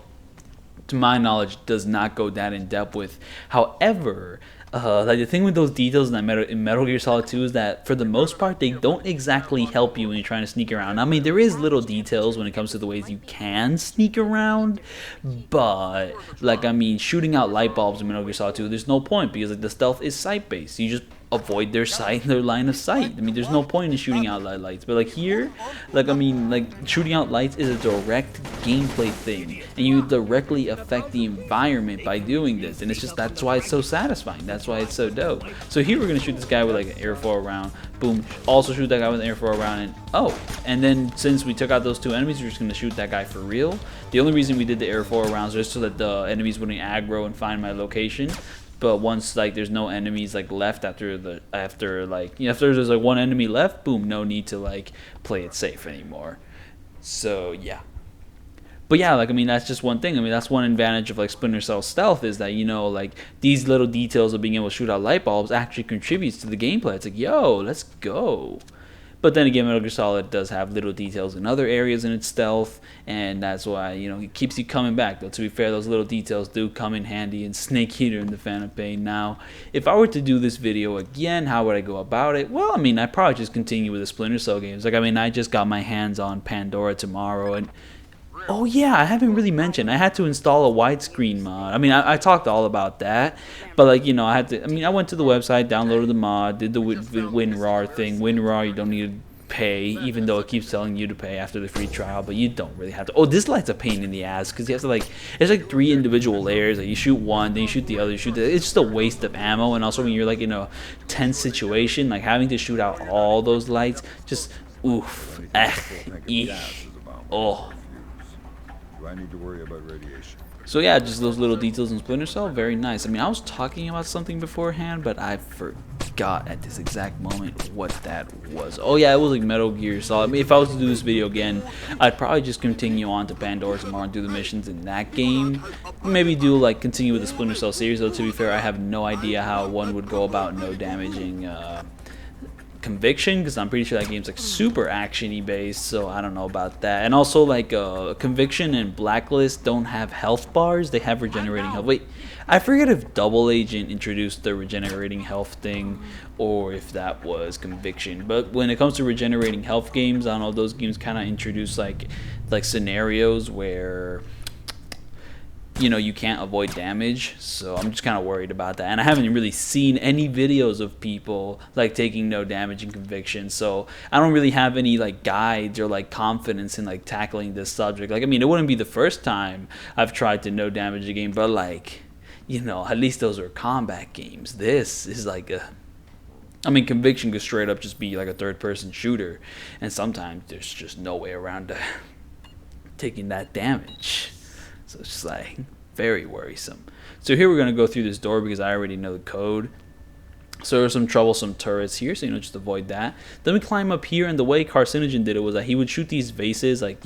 [SPEAKER 1] to my knowledge, does not go that in depth with. However, like the thing with those details in Metal Gear Solid 2 is that for the most part they don't exactly help you when you're trying to sneak around. I mean, there is little details when it comes to the ways you can sneak around, but like, I mean, shooting out light bulbs in Metal Gear Solid 2, there's no point, because like the stealth is sight based. You just avoid their line of sight. I mean, there's no point in shooting out lights. But like here, like, I mean, like shooting out lights is a direct gameplay thing, and you directly affect the environment by doing this, and it's just, that's why it's so satisfying. That's why it's so dope. So here we're gonna shoot this guy with like an air 4 round. Boom. Also shoot that guy with an air 4 round, and then since we took out those 2 enemies, we're just gonna shoot that guy for real. The only reason we did the air 4 rounds was just so that the enemies wouldn't aggro and find my location. But once like there's no enemies like left after there's like one enemy left, boom, no need to like play it safe anymore. So yeah. But yeah, like, I mean, that's just one thing. I mean, that's one advantage of like Splinter Cell stealth, is that, you know, like these little details of being able to shoot out light bulbs actually contributes to the gameplay. It's like, yo, let's go. But then again, Metal Gear Solid does have little details in other areas in its stealth, and that's why, you know, it keeps you coming back. Though, to be fair, those little details do come in handy in Snake Eater and the Phantom Pain. Now, if I were to do this video again, how would I go about it? Well, I mean, I'd probably just continue with the Splinter Cell games. Like, I mean, I just got my hands on Pandora tomorrow, and oh yeah, I haven't really mentioned, I had to install a widescreen mod. I mean, I talked all about that, but like, you know, I went to the website, downloaded the mod, did the WinRAR thing. WinRAR, you don't need to pay, even though it keeps telling you to pay after the free trial, but you don't really have to. Oh, this light's a pain in the ass, because you have to like, it's like 3 individual layers. Like, you shoot one, then you shoot the other, it's just a waste of ammo. And also when you're like in a tense situation, like having to shoot out all those lights, just oof, oh.
[SPEAKER 3] Do I need to worry about radiation?
[SPEAKER 1] So yeah, just those little details in Splinter Cell, very nice. I mean, I was talking about something beforehand, but I forgot at this exact moment what that was. Oh yeah, it was like Metal Gear Solid. I mean, if I was to do this video again, I'd probably just continue on to Pandora tomorrow and do the missions in that game. Maybe do like continue with the Splinter Cell series, though to be fair, I have no idea how one would go about no damaging Conviction, because I'm pretty sure that game's like super action-y based, so I don't know about that. And also like Conviction and Blacklist don't have health bars, they have regenerating health. Wait, I forget if Double Agent introduced the regenerating health thing or if that was Conviction. But when it comes to regenerating health games, I don't know, those games kind of introduce like scenarios where, you know, you can't avoid damage, so I'm just kind of worried about that. And I haven't really seen any videos of people like taking no damage in Conviction, so I don't really have any like guides or like confidence in like tackling this subject. Like, I mean, it wouldn't be the first time I've tried to no damage a game, but like, you know, at least those are combat games. This is like I mean, Conviction could straight up just be like a third-person shooter, and sometimes there's just no way around taking that damage. So it's just like very worrisome. So here we're gonna go through this door because I already know the code. So there's some troublesome turrets here, so just avoid that. Then we climb up here, and the way Carcinogen did it was that he would shoot these vases, like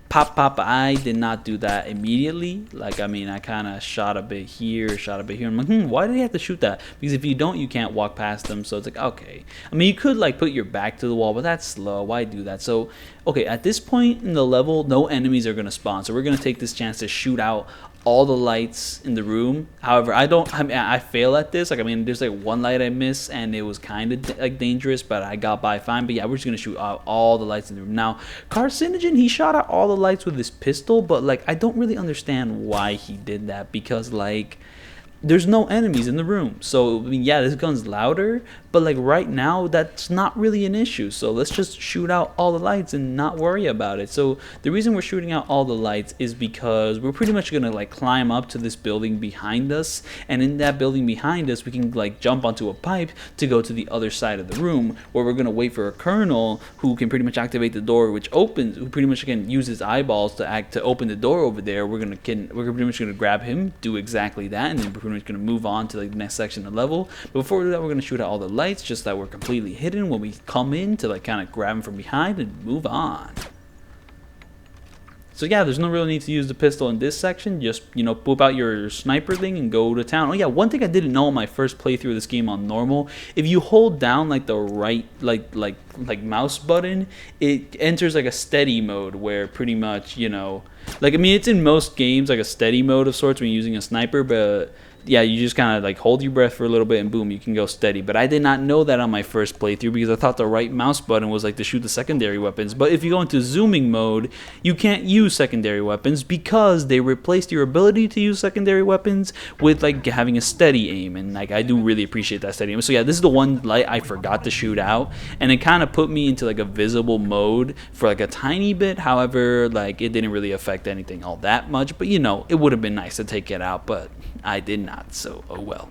[SPEAKER 1] pop pop. I did not do that immediately. Like, I mean, I kind of shot a bit here, shot a bit here. I'm like, why did he have to shoot that? Because if you don't, you can't walk past them. So it's like, okay. I mean, you could like put your back to the wall, but that's slow. Why do that? So okay, at this point in the level, no enemies are gonna spawn. So we're gonna take this chance to shoot out all the lights in the room. However, I fail at this. Like, I mean, there's like one light I miss, and it was kind of like dangerous, but I got by fine. But yeah, we're just gonna shoot out all the lights in the room. Now, Carcinogen, he shot out all the lights with his pistol, but like, I don't really understand why he did that, because like, there's no enemies in the room. So I mean, yeah, this gun's louder, but like right now that's not really an issue. So let's just shoot out all the lights and not worry about it. So the reason we're shooting out all the lights is because we're pretty much gonna like climb up to this building behind us, and in that building behind us we can like jump onto a pipe to go to the other side of the room, where we're gonna wait for a colonel who can pretty much activate the door, which opens, who pretty much can use his eyeballs to open the door over there. We're pretty much gonna grab him, do exactly that, and then we're pretty much gonna move on to like the next section of the level. But before we do that, we're gonna shoot out all the lights, just that we're completely hidden when we come in, to like kind of grab him from behind and move on. So yeah, there's no real need to use the pistol in this section. Just, whip out your sniper thing and go to town. Oh yeah, one thing I didn't know on my first playthrough of this game on normal, if you hold down like the right like mouse button, it enters like a steady mode, where pretty much, like, I mean, it's in most games like a steady mode of sorts when you're using a sniper, but yeah, you just kind of like hold your breath for a little bit and boom, you can go steady. But I did not know that on my first playthrough, because I thought the right mouse button was like to shoot the secondary weapons. But if you go into zooming mode, you can't use secondary weapons, because they replaced your ability to use secondary weapons with like having a steady aim. And like, I do really appreciate that steady aim. So yeah, this is the one light I forgot to shoot out, and it kind of put me into like a visible mode for like a tiny bit. However, like, it didn't really affect anything all that much, but it would have been nice to take it out, but I did not, so oh well.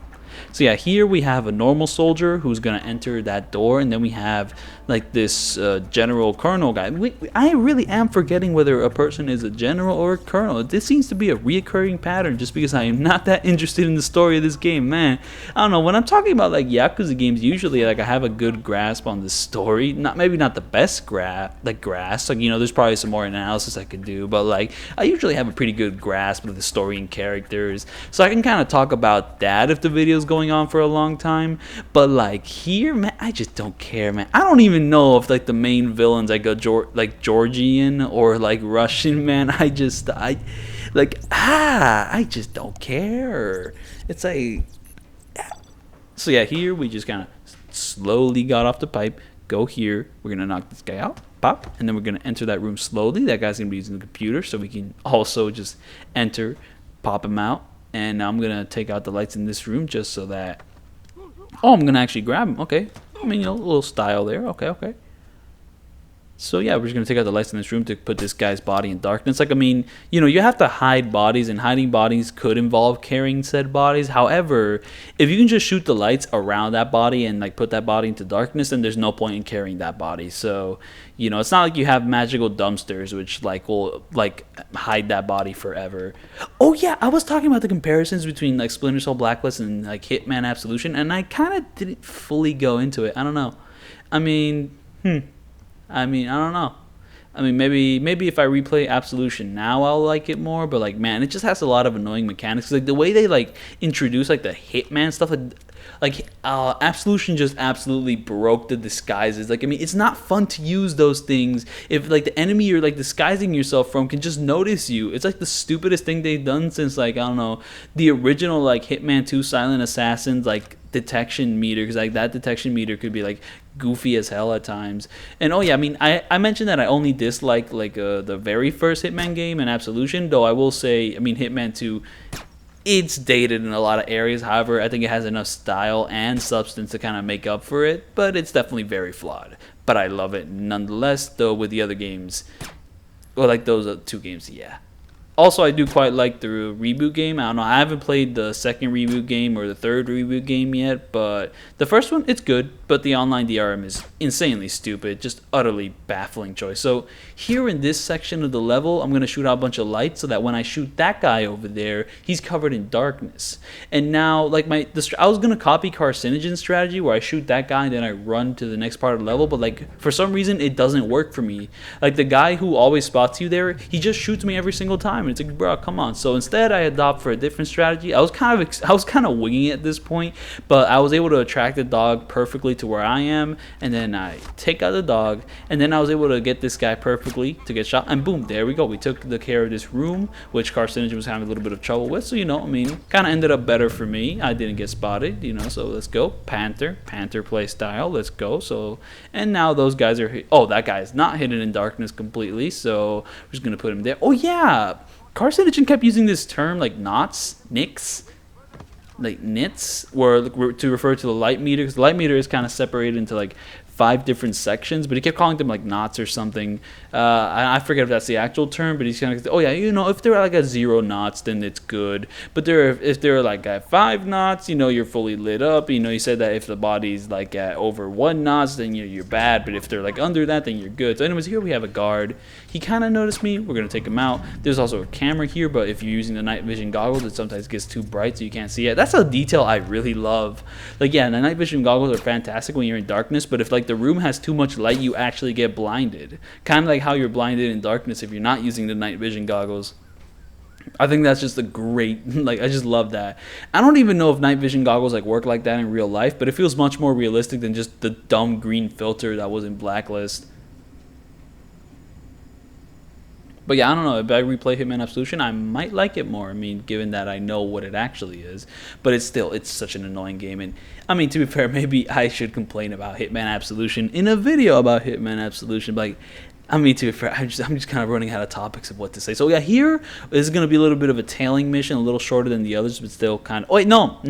[SPEAKER 1] So yeah, here we have a normal soldier who's gonna enter that door, and then we have like this general colonel guy. I really am forgetting whether a person is a general or a colonel. This seems to be a reoccurring pattern, just because I am not that interested in the story of this game, man. I don't know, when I'm talking about like Yakuza games, usually like I have a good grasp on the story. Maybe not the best grasp, like there's probably some more analysis I could do, but like, I usually have a pretty good grasp of the story and characters, so I can kind of talk about that if the video's going on for a long time. But like here, man, I just don't care, man. I don't even know if like the main villains like Georgian or like Russian, man. I just don't care. It's like, so yeah, here we just kind of slowly got off the pipe, go here, we're gonna knock this guy out, pop, and then we're gonna enter that room slowly. That guy's gonna be using the computer, so we can also just enter, pop him out. And I'm gonna take out the lights in this room just so that, I'm gonna actually grab him. Okay, I mean, a little style there. Okay. So yeah, we're just gonna take out the lights in this room to put this guy's body in darkness. Like, I mean, you have to hide bodies, and hiding bodies could involve carrying said bodies. However, if you can just shoot the lights around that body and like put that body into darkness, then there's no point in carrying that body. So, it's not like you have magical dumpsters which like will like hide that body forever. Oh yeah, I was talking about the comparisons between like Splinter Cell Blacklist and like Hitman Absolution, and I kind of didn't fully go into it. I don't know. I mean, I don't know. I mean, maybe if I replay Absolution now, I'll like it more. But like, man, it just has a lot of annoying mechanics. Like the way they like introduce like the Hitman stuff, Absolution just absolutely broke the disguises. Like, I mean, it's not fun to use those things if like the enemy you're like disguising yourself from can just notice you. It's like the stupidest thing they've done since like, I don't know, the original like Hitman 2 Silent Assassins like detection meter, because like that detection meter could be like goofy as hell at times. And oh yeah, I mean, I mentioned that I only dislike like the very first Hitman game and Absolution, though I will say, I mean, Hitman 2, it's dated in a lot of areas. However, I think it has enough style and substance to kind of make up for it, but it's definitely very flawed. But I love it nonetheless, though with the other games, or like those two games, yeah. Also, I do quite like the reboot game. I don't know. I haven't played the second reboot game or the third reboot game yet, but the first one, it's good. But the online DRM is insanely stupid, just utterly baffling choice. So here in this section of the level, I'm gonna shoot out a bunch of lights so that when I shoot that guy over there, he's covered in darkness. And now, like I was gonna copy Carcinogen's strategy where I shoot that guy and then I run to the next part of the level, but like for some reason it doesn't work for me. Like the guy who always spots you there, he just shoots me every single time. And it's like, bro, come on. So instead, I adopt for a different strategy. I was kind of winging it at this point, but I was able to attract the dog perfectly to where I am, and then I take out the dog, and then I was able to get this guy perfectly to get shot, and boom, there we go. We took the care of this room, which Carcinogen was having a little bit of trouble with. So I mean, kind of ended up better for me. I didn't get spotted, So let's go, Panther play style. Let's go. So, and now those guys are. Oh, that guy is not hidden in darkness completely. So we're just gonna put him there. Oh yeah. Carcinogen kept using this term like nicks, like nits, to refer to the light meter, because the light meter is kind of separated into like 5 different sections, but he kept calling them like knots or something. I forget if that's the actual term, but he's kind of, oh yeah, if they're like at 0 knots, then it's good. But if they're like at 5 knots, you're fully lit up. He said that if the body's like at over 1 knots, then you're bad. But if they're like under that, then you're good. So anyways, here we have a guard. He kind of noticed me. We're gonna take him out. There's also a camera here, but if you're using the night vision goggles, it sometimes gets too bright, so you can't see it. That's a detail I really love. Like, yeah, the night vision goggles are fantastic when you're in darkness, but if like the room has too much light, you actually get blinded. Kind of like how you're blinded in darkness if you're not using the night vision goggles. I think that's just a great, I just love that. I don't even know if night vision goggles work like that in real life, but it feels much more realistic than just the dumb green filter that was in Blacklist. But yeah, I don't know. If I replay Hitman Absolution, I might like it more. I mean, given that I know what it actually is. But it's such an annoying game. And I mean, to be fair, maybe I should complain about Hitman Absolution in a video about Hitman Absolution. But I mean, to be fair, I'm just kind of running out of topics of what to say. So yeah, here is going to be a little bit of a tailing mission, a little shorter than the others, but still kind of. Oh wait, no.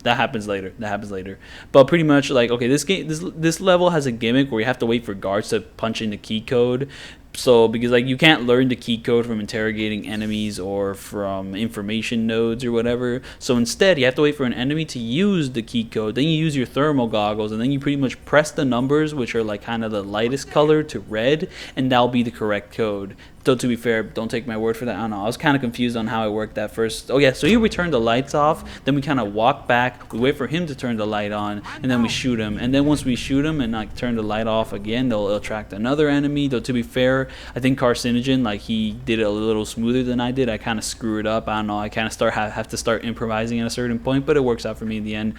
[SPEAKER 1] That happens later. But pretty much okay, this level has a gimmick where you have to wait for guards to punch in the key code. So because you can't learn the key code from interrogating enemies or from information nodes or whatever. So instead, you have to wait for an enemy to use the key code. Then you use your thermal goggles, and then you pretty much press the numbers, which are kind of the lightest color, to red, and that'll be the correct code. So to be fair, don't take my word for that. I don't know. I was kind of confused on how it worked at first. Oh yeah, so here we turn the lights off. Then we kind of walk back. We wait for him to turn the light on, and then we shoot him. And then once we shoot him and turn the light off again, they'll attract another enemy. Though to be fair, I think Carcinogen he did it a little smoother than I did. I kind of screw it up. I don't know. I kind of have to start improvising at a certain point, but it works out for me in the end.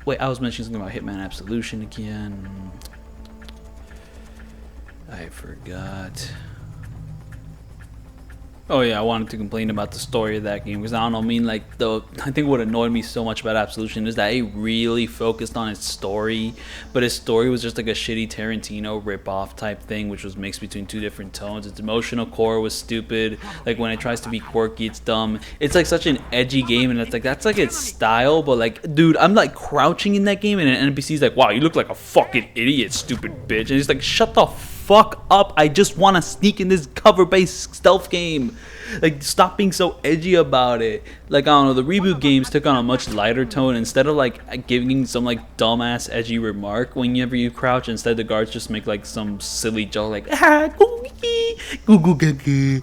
[SPEAKER 1] Wait, I was mentioning something about Hitman Absolution again. I forgot. Oh yeah, I wanted to complain about the story of that game because I don't know. I mean, I think what annoyed me so much about Absolution is that it really focused on its story, but its story was just a shitty Tarantino rip-off type thing, which was mixed between 2 different tones. Its emotional core was stupid. When it tries to be quirky, it's dumb. It's such an edgy game, and that's its style. But dude, I'm crouching in that game, and an NPC's wow, you look like a fucking idiot, stupid bitch, and he's shut the fuck up. I just want to sneak in this cover-based stealth game. Stop being so edgy about it. I don't know, the reboot games took on a much lighter tone. Instead of giving some dumbass edgy remark whenever you crouch, instead the guards just make some silly joke goo gaga,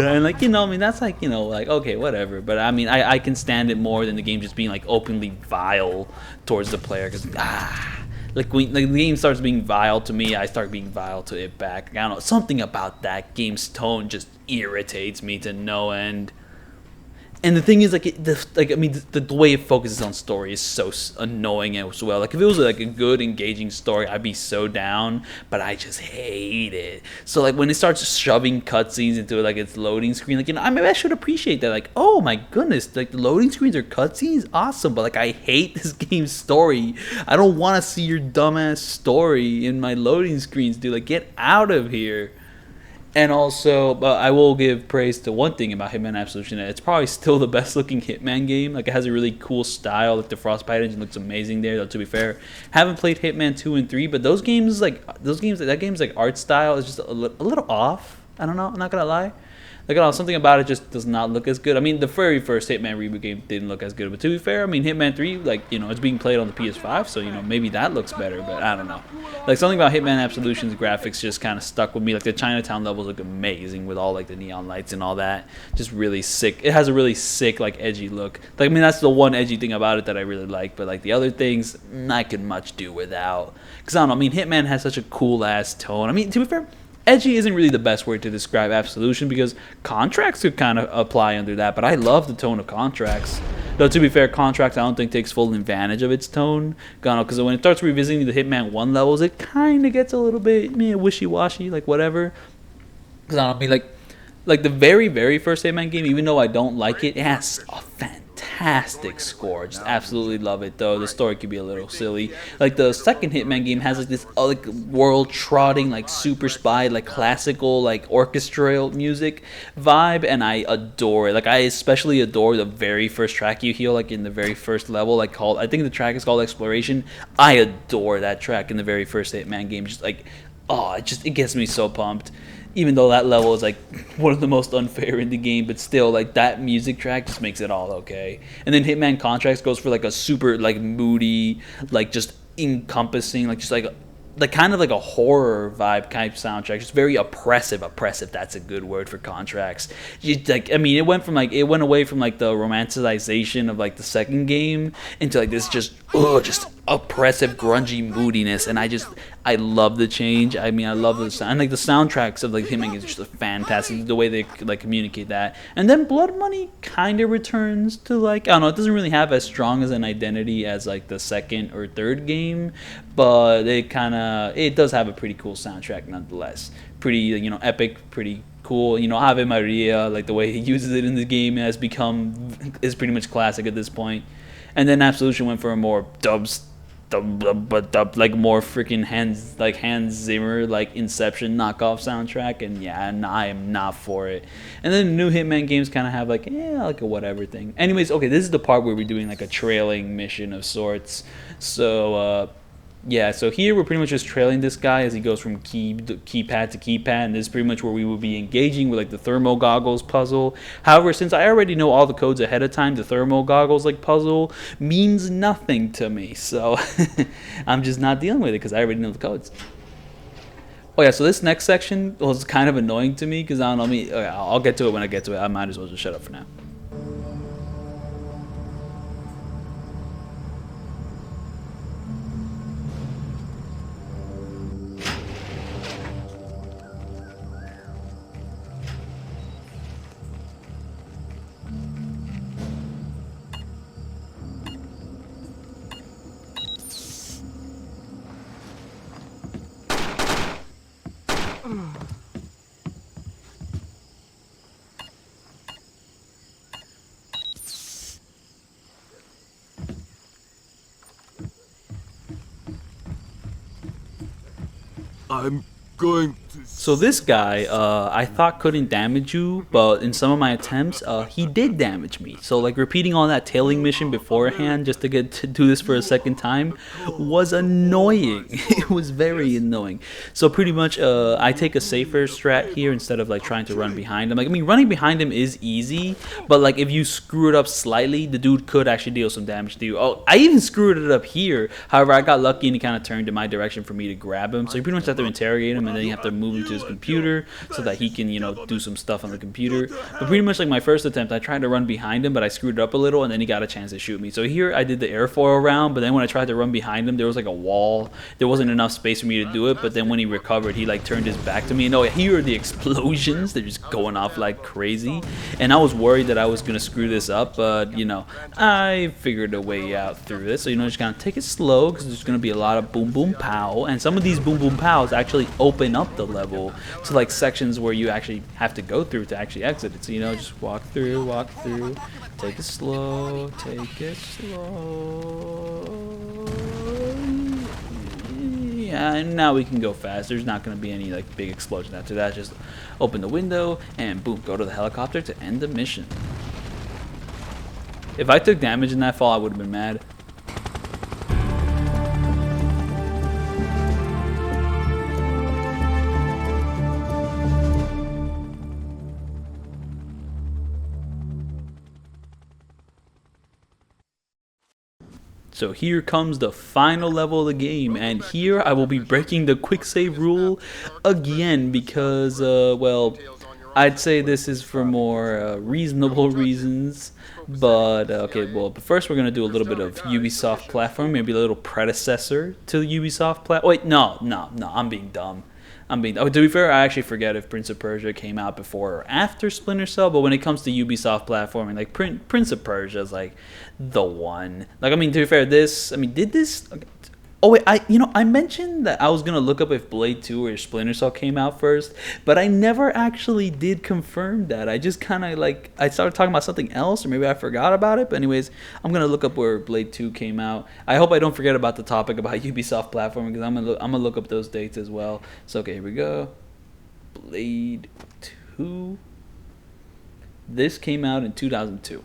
[SPEAKER 1] and I mean, that's okay, whatever. But I mean, I can stand it more than the game just being openly vile towards the player, because when the game starts being vile to me, I start being vile to it back. I don't know, something about that game's tone just irritates me to no end. And the thing is, the way it focuses on story is so annoying as well. If it was a good, engaging story, I'd be so down, but I just hate it. So when it starts shoving cutscenes into its loading screen, maybe I should appreciate that. Oh my goodness, the loading screens are cutscenes, awesome. But I hate this game's story. I don't want to see your dumbass story in my loading screens, dude. Get out of here. And also, I will give praise to one thing about Hitman Absolution. It's probably still the best looking Hitman game. It has a really cool style. The Frostbite engine looks amazing there. Though to be fair, haven't played Hitman 2 and 3, but that game's art style is just a little off. I don't know. I'm not gonna lie. Like, I don't know, something about it just does not look as good. I mean, the very first Hitman reboot game didn't look as good, but to be fair, I mean, Hitman 3, like, you know, it's being played on the PS5, so, you know, maybe that looks better, but I don't know. Like, something about Hitman Absolution's graphics just kind of stuck with me. Like, the Chinatown levels look amazing with all, like, the neon lights and all that. Just really sick. It has a really sick, like, edgy look. Like, I mean, that's the one edgy thing about it that I really like, but, like, the other things, I could much do without. Because, I don't know, I mean, Hitman has such a cool-ass tone. I mean, to be fair, edgy isn't really the best word to describe Absolution because Contracts could kind of apply under that, but I love the tone of Contracts. Though, to be fair, Contracts I don't think takes full advantage of its tone. Because when it starts revisiting the Hitman 1 levels, it kind of gets a little bit wishy-washy, like whatever. Because I don't mean, like the very, very first Hitman game, even though I don't like it, it has a fantastic score. Just absolutely love it, though. The story could be a little silly. Like, the second Hitman game has, like, this, like, world-trotting, like, super spy, like, classical, like, orchestral music vibe, and I adore it. Like, I especially adore the very first track you hear, like, in the very first level, like, called, I think the track is called Exploration. I adore that track in the very first Hitman game. Just, like, oh, it gets me so pumped. Even though that level is, like, one of the most unfair in the game, but still, like, that music track just makes it all okay. And then Hitman Contracts goes for, like, a super, like, moody, like, just encompassing, like, just, like kind of like a horror vibe type soundtrack. Just very oppressive, that's a good word for Contracts. Like, I mean, it went away from, like, the romanticization of, like, the second game into, like, this just oppressive, grungy moodiness, and I love the change. I mean, I love the sound. And, like, the soundtracks of, like, Hitman is just fantastic, the way they, like, communicate that. And then Blood Money kind of returns to, like, I don't know, it doesn't really have as strong as an identity as, like, the second or third game, but it does have a pretty cool soundtrack nonetheless. Pretty, you know, epic, pretty cool. You know, Ave Maria, like, the way he uses it in the game is pretty much classic at this point. And then Absolution went for a more like more freaking Hans Zimmer, like Inception knockoff soundtrack, and yeah, I am not for it. And then the new Hitman games kind of have like a whatever thing. Anyways, okay, this is the part where we're doing like a trailing mission of sorts. So yeah, so here we're pretty much just trailing this guy as he goes from keypad to keypad, and this is pretty much where we will be engaging with like the thermal goggles puzzle. However, since I already know all the codes ahead of time, the thermal goggles like puzzle means nothing to me, so I'm just not dealing with it because I already know the codes. Oh yeah, so this next section was kind of annoying to me because I don't know, I'll get to it when I get to it. I might as well just shut up for now.
[SPEAKER 11] I'm going to...
[SPEAKER 1] So this guy, I thought couldn't damage you, but in some of my attempts, he did damage me. So like repeating all that tailing mission beforehand just to get to do this for a second time was annoying. It was very annoying. So pretty much, I take a safer strat here instead of like trying to run behind him. Like, I mean, running behind him is easy, but like if you screw it up slightly, the dude could actually deal some damage to you. Oh, I even screwed it up here. However, I got lucky and he kind of turned in my direction for me to grab him. So you pretty much have to interrogate him, and then you have to move him to his computer so that he can, you know, do some stuff on the computer. But pretty much like my first attempt, I tried to run behind him, but I screwed it up a little, and then he got a chance to shoot me. So here I did the airfoil round, but then when I tried to run behind him, there was like a wall. There wasn't enough space for me to do it, but then when he recovered, he like turned his back to me, and oh, here are the explosions. They're just going off like crazy, and I was worried that I was gonna screw this up, but you know, I figured a way out through this. So you know, just kind of take it slow because there's gonna be a lot of boom boom pow, and some of these boom boom pows actually open up the level to like sections where you actually have to go through to actually exit it. So you know, just walk through, take it slow, yeah, and now we can go fast. There's not going to be any like big explosion after that. Just open the window and boom, go to the helicopter to end the mission. If I took damage in that fall, I would have been mad. So here comes the final level of the game, and here I will be breaking the quick save rule again because, well, I'd say this is for more reasonable reasons. But okay, well, but first we're gonna do a little bit of Ubisoft platform, maybe a little predecessor to the Ubisoft platform. Wait, no, I'm being dumb. Oh, to be fair, I actually forget if Prince of Persia came out before or after Splinter Cell. But when it comes to Ubisoft platforming, like Prince of Persia is like the one. Like, I mean, to be fair, did this? Oh wait, I mentioned that I was gonna look up if Blade 2 or Splinter Cell came out first, but I never actually did confirm that. I just kind of like I started talking about something else, or maybe I forgot about it. But anyways, I'm gonna look up where Blade 2 came out. I hope I don't forget about the topic about Ubisoft platforming because I'm gonna look up those dates as well. So okay, here we go. Blade 2. This came out in 2002,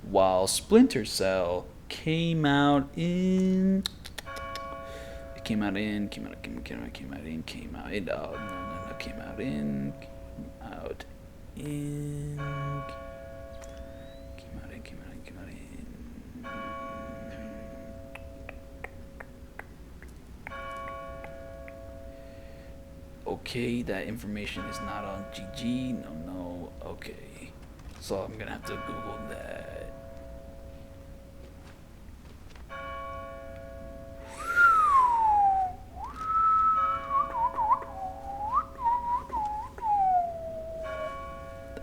[SPEAKER 1] while Splinter Cell came out in. Came out in. Okay, that information is not on GG. No. Okay, so I'm gonna have to Google that.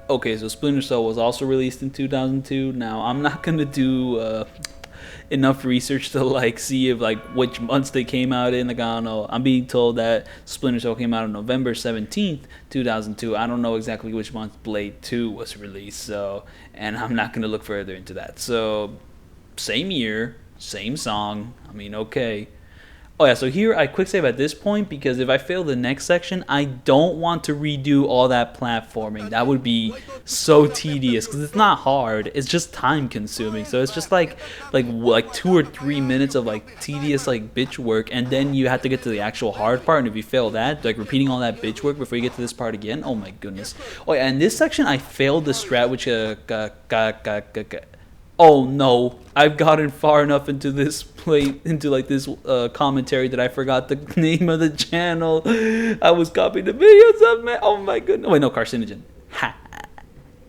[SPEAKER 1] Okay, so Splinter Cell was also released in 2002. Now, I'm not going to do enough research to like see if like which months they came out in. Like, I don't know. I'm being told that Splinter Cell came out on November 17th, 2002. I don't know exactly which month Blade 2 was released. So, and I'm not going to look further into that. So, same year, same song. I mean, okay. Oh yeah, so here I quick save at this point because if I fail the next section, I don't want to redo all that platforming. That would be so tedious because it's not hard. It's just time consuming. So it's just like 2 or 3 minutes of like tedious like bitch work, and then you have to get to the actual hard part. And if you fail that, like repeating all that bitch work before you get to this part again, oh my goodness. Oh yeah, and this section I failed the strat, which oh no, I've gotten far enough into this commentary that I forgot the name of the channel. I was copying the videos of, man. Oh my goodness. Wait, no, Carcinogen. Ha.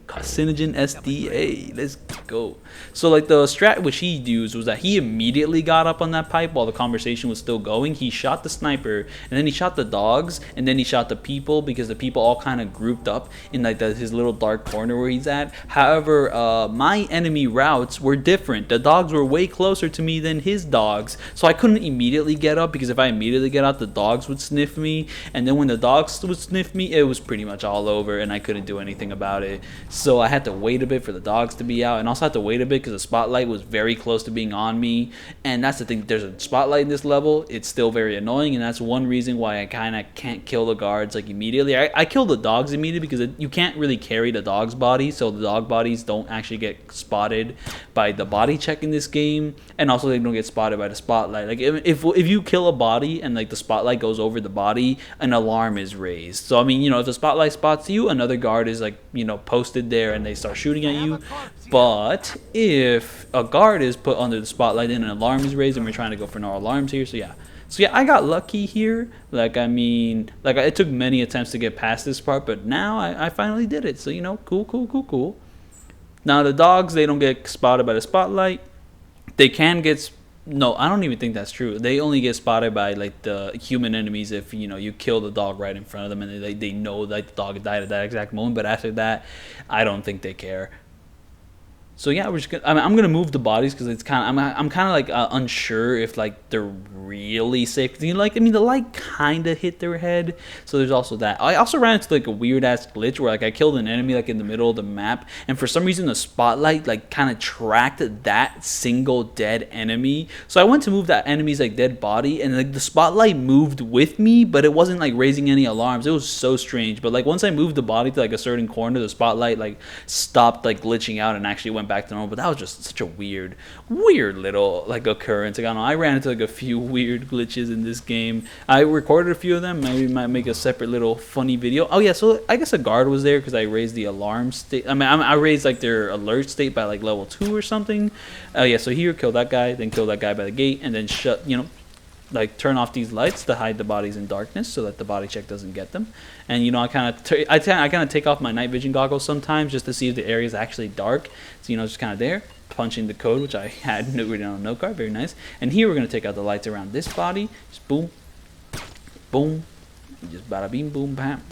[SPEAKER 1] Carcinogen SDA. Let's go. So like the strat which he used was that he immediately got up on that pipe while the conversation was still going. He shot the sniper, and then he shot the dogs, and then he shot the people because the people all kind of grouped up in like his little dark corner where he's at. However, my enemy routes were different. The dogs were way closer to me than his dogs, so I couldn't immediately get up because if I immediately get out, the dogs would sniff me, and then when the dogs would sniff me, it was pretty much all over, and I couldn't do anything about it. So I had to wait a bit for the dogs to be out, and also had to wait a bit because the spotlight was very close to being on me. And that's the thing, there's a spotlight in this level, it's still very annoying, and that's one reason why I kind of can't kill the guards like immediately. I kill the dogs immediately because you can't really carry the dog's body, so the dog bodies don't actually get spotted by the body check in this game, and also they don't get spotted by the spotlight. Like if you kill a body and like the spotlight goes over the body, an alarm is raised. So I mean, you know, if the spotlight spots you, another guard is like, you know, posted there and they start shooting at you. But if a guard is put under the spotlight and an alarm is raised, and we're trying to go for no alarms here, so yeah, I got lucky here. Like, I mean, like it took many attempts to get past this part, but now I finally did it. So, you know, cool. Now the dogs, they don't get spotted by the spotlight. They can get, no, I don't even think that's true. They only get spotted by like the human enemies if, you know, you kill the dog right in front of them and they know that the dog died at that exact moment. But after that, I don't think they care. So yeah, we're just gonna, I'm gonna move the bodies because it's kind of, I'm kind of like unsure if like they're really safe. You know, like, I mean, the light kind of hit their head, so there's also that. I also ran into like a weird ass glitch where like I killed an enemy like in the middle of the map, and for some reason the spotlight like kind of tracked that single dead enemy. So I went to move that enemy's like dead body, and like the spotlight moved with me, but it wasn't like raising any alarms. It was so strange. But like once I moved the body to like a certain corner, the spotlight like stopped like glitching out and actually went went back to normal. But that was just such a weird little like occurrence. Like, I don't know, I ran into like a few weird glitches in this game. I recorded a few of them. Maybe might make a separate little funny video. Oh yeah, so I guess a guard was there because I raised the alarm state. I mean, I raised like their alert state by like level 2 or something. Oh yeah, so here kill that guy, then kill that guy by the gate, and then like turn off these lights to hide the bodies in darkness so that the body check doesn't get them. And I kind of take off my night vision goggles sometimes just to see if the area is actually dark. So just kind of there, punching the code, which I had written on a note card. Very nice. And here we're gonna take out the lights around this body. Just boom, boom, just bada bing, boom, bam.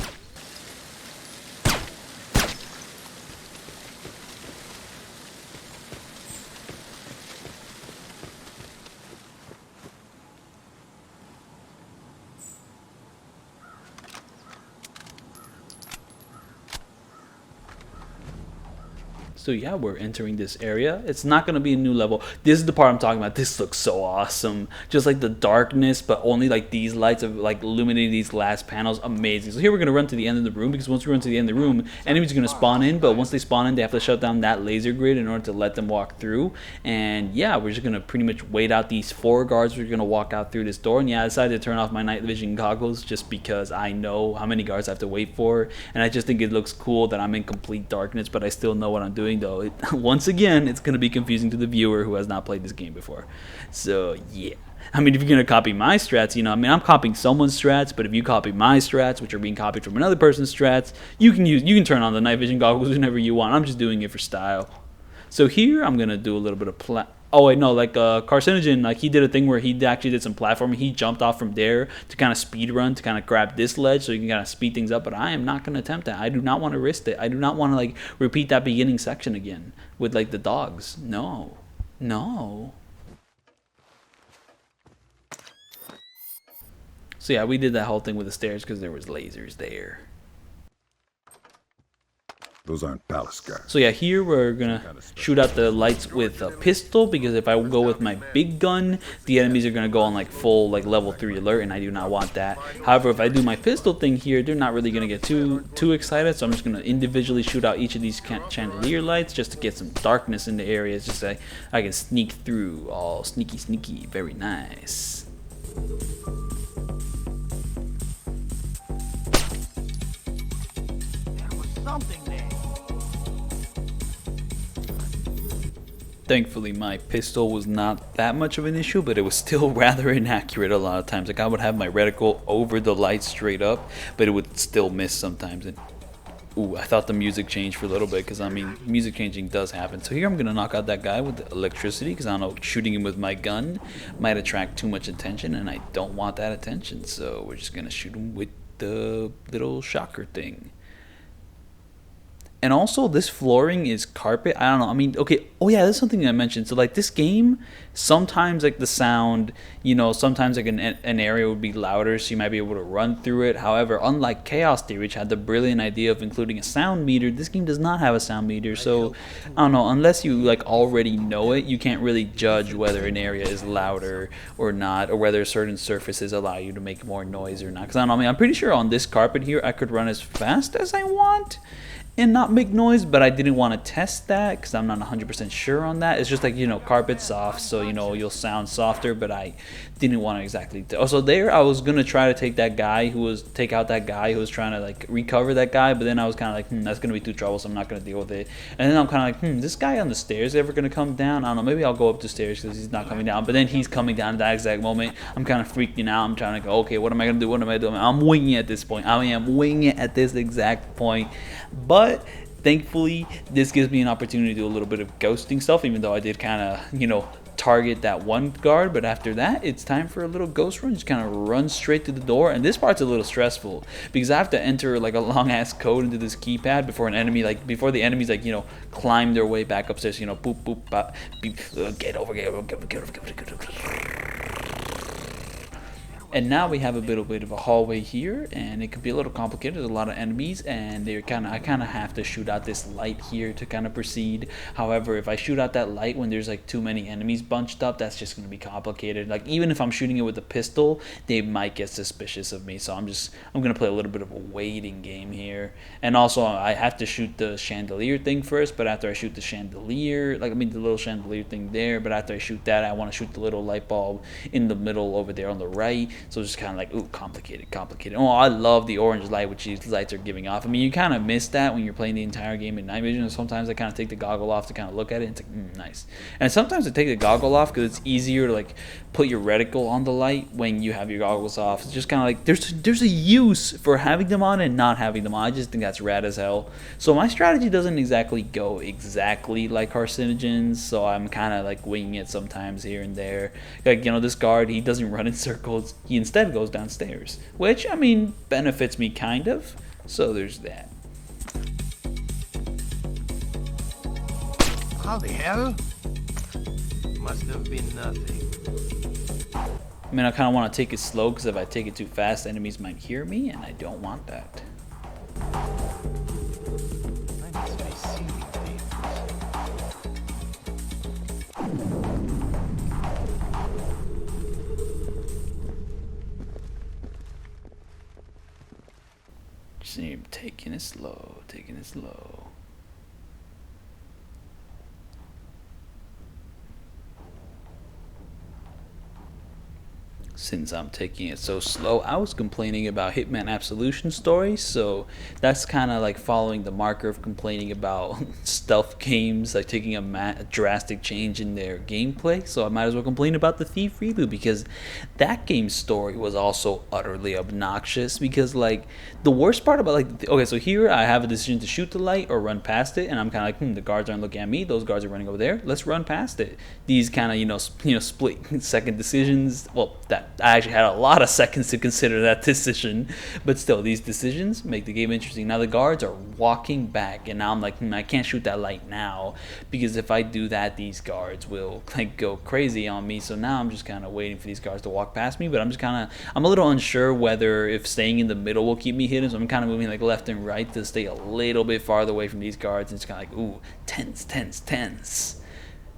[SPEAKER 1] So yeah, we're entering this area. It's not going to be a new level. This is the part I'm talking about. This looks so awesome. Just like the darkness, but only like these lights of like illuminating these glass panels. Amazing. So here we're going to run to the end of the room, because once we run to the end of the room, enemies are going to spawn in, but once they spawn in, they have to shut down that laser grid in order to let them walk through. And yeah, we're just going to pretty much wait out these 4 guards. We're going to walk out through this door. And yeah, I decided to turn off my night vision goggles just because I know how many guards I have to wait for. And I just think it looks cool that I'm in complete darkness, but I still know what I'm doing. Though once again, it's going to be confusing to the viewer who has not played this game before. So yeah, I mean, if you're going to copy my strats, I mean, I'm copying someone's strats, but if you copy my strats, which are being copied from another person's strats, you can turn on the night vision goggles whenever you want. I'm just doing it for style. So here I'm going to do a little bit of oh wait, no, like Carcinogen, like he did a thing where he actually did some platforming. He jumped off from there to kind of speed run, to kind of grab this ledge so you can kind of speed things up, but I am not going to attempt that. I do not want to risk it. I do not want to like repeat that beginning section again with like the dogs. No. So yeah, we did that whole thing with the stairs because there was lasers there.
[SPEAKER 3] Those aren't palace guards.
[SPEAKER 1] So yeah, here we're gonna shoot out the lights with a pistol, because if I go with my big gun, the enemies are gonna go on like full like level 3 alert, and I do not want that. However, if I do my pistol thing here, they're not really gonna get too excited. So I'm just gonna individually shoot out each of these chandelier lights just to get some darkness in the areas, just so I can sneak through, all sneaky, very nice.
[SPEAKER 4] There was something there.
[SPEAKER 1] Thankfully, my pistol was not that much of an issue, but it was still rather inaccurate a lot of times. Like, I would have my reticle over the light straight up, but it would still miss sometimes. And ooh, I thought the music changed for a little bit, because I mean, music changing does happen. So here I'm gonna knock out that guy with the electricity, because I don't know, shooting him with my gun might attract too much attention, and I don't want that attention. So we're just gonna shoot him with the little shocker thing. And also, this flooring is carpet. I don't know. I mean, okay. Oh yeah, that's something I mentioned. So like this game, sometimes like the sound, sometimes like an area would be louder, so you might be able to run through it. However, unlike Chaos Theory, which had the brilliant idea of including a sound meter, this game does not have a sound meter. So I don't know. Unless you like already know it, you can't really judge whether an area is louder or not, or whether certain surfaces allow you to make more noise or not. Because I don't know. I mean, I'm pretty sure on this carpet here, I could run as fast as I want and not make noise, but I didn't want to test that because I'm not 100% sure on that. It's just like, carpet's soft, so you'll sound softer, but I didn't want to exactly also there I was gonna try to take out that guy who was trying to like recover that guy, but then I was kind of like, that's gonna be too troublesome, I'm not gonna deal with it. And then I'm kind of like, this guy on the stairs ever gonna come down? I don't know, maybe I'll go up the stairs because he's not coming down, but then he's coming down at that exact moment. I'm kind of freaking out. I'm trying to go, okay, what am I gonna do? What am I doing? I'm winging it at this point. I am winging it at this exact point. But thankfully, this gives me an opportunity to do a little bit of ghosting stuff, even though I did kind of, target that one guard. But after that, it's time for a little ghost run. Just kind of run straight to the door. And this part's a little stressful because I have to enter like a long-ass code into this keypad before the enemies climb their way back upstairs. Boop, boop, bop, beep, get over. And now we have a little bit of a hallway here, and it could be a little complicated. There's a lot of enemies, and I kind of have to shoot out this light here to kind of proceed. However, if I shoot out that light when there's like too many enemies bunched up, that's just going to be complicated. Like even if I'm shooting it with a pistol, they might get suspicious of me. So I'm going to play a little bit of a waiting game here. And also I have to shoot the chandelier thing first, but after I shoot the chandelier, the little chandelier thing there, but after I shoot that, I want to shoot the little light bulb in the middle over there on the right. So it's just kind of like, ooh, complicated. Oh, I love the orange light which these lights are giving off. I mean, you kind of miss that when you're playing the entire game in night vision. Sometimes I kind of take the goggle off to kind of look at it, and it's like, nice. And sometimes I take the goggle off because it's easier to like put your reticle on the light when you have your goggles off. It's just kind of like there's a use for having them on and not having them on. I just think that's rad as hell. So my strategy doesn't exactly go exactly like carcinogens, so I'm kind of like winging it sometimes here and there. Like, you know, this guard, he doesn't run in circles. He instead goes downstairs, which, I mean, benefits me kind of. So there's that.
[SPEAKER 4] How the hell? Must have been nothing.
[SPEAKER 1] I mean, I kind of want to take it slow because if I take it too fast, enemies might hear me, and I don't want that. Just taking it slow, taking it slow. Since I'm taking it so slow, I was complaining about Hitman Absolution stories, so that's kind of like following the marker of complaining about stealth games, like taking a drastic change in their gameplay. So I might as well complain about the Thief reboot, because that game's story was also utterly obnoxious. Because like the worst part about like, okay, so here I have a decision to shoot the light or run past it, and I'm kind of like, the guards aren't looking at me, those guards are running over there, let's run past it. These kind of split second decisions. Well, that I actually had a lot of seconds to consider that decision, but still, these decisions make the game interesting. Now the guards are walking back, and now I'm like, I can't shoot that light now, because if I do that, these guards will like go crazy on me. So now I'm just kind of waiting for these guards to walk past me, but I'm a little unsure whether if staying in the middle will keep me hidden. So I'm kind of moving like left and right to stay a little bit farther away from these guards, and it's kind of like, ooh, tense.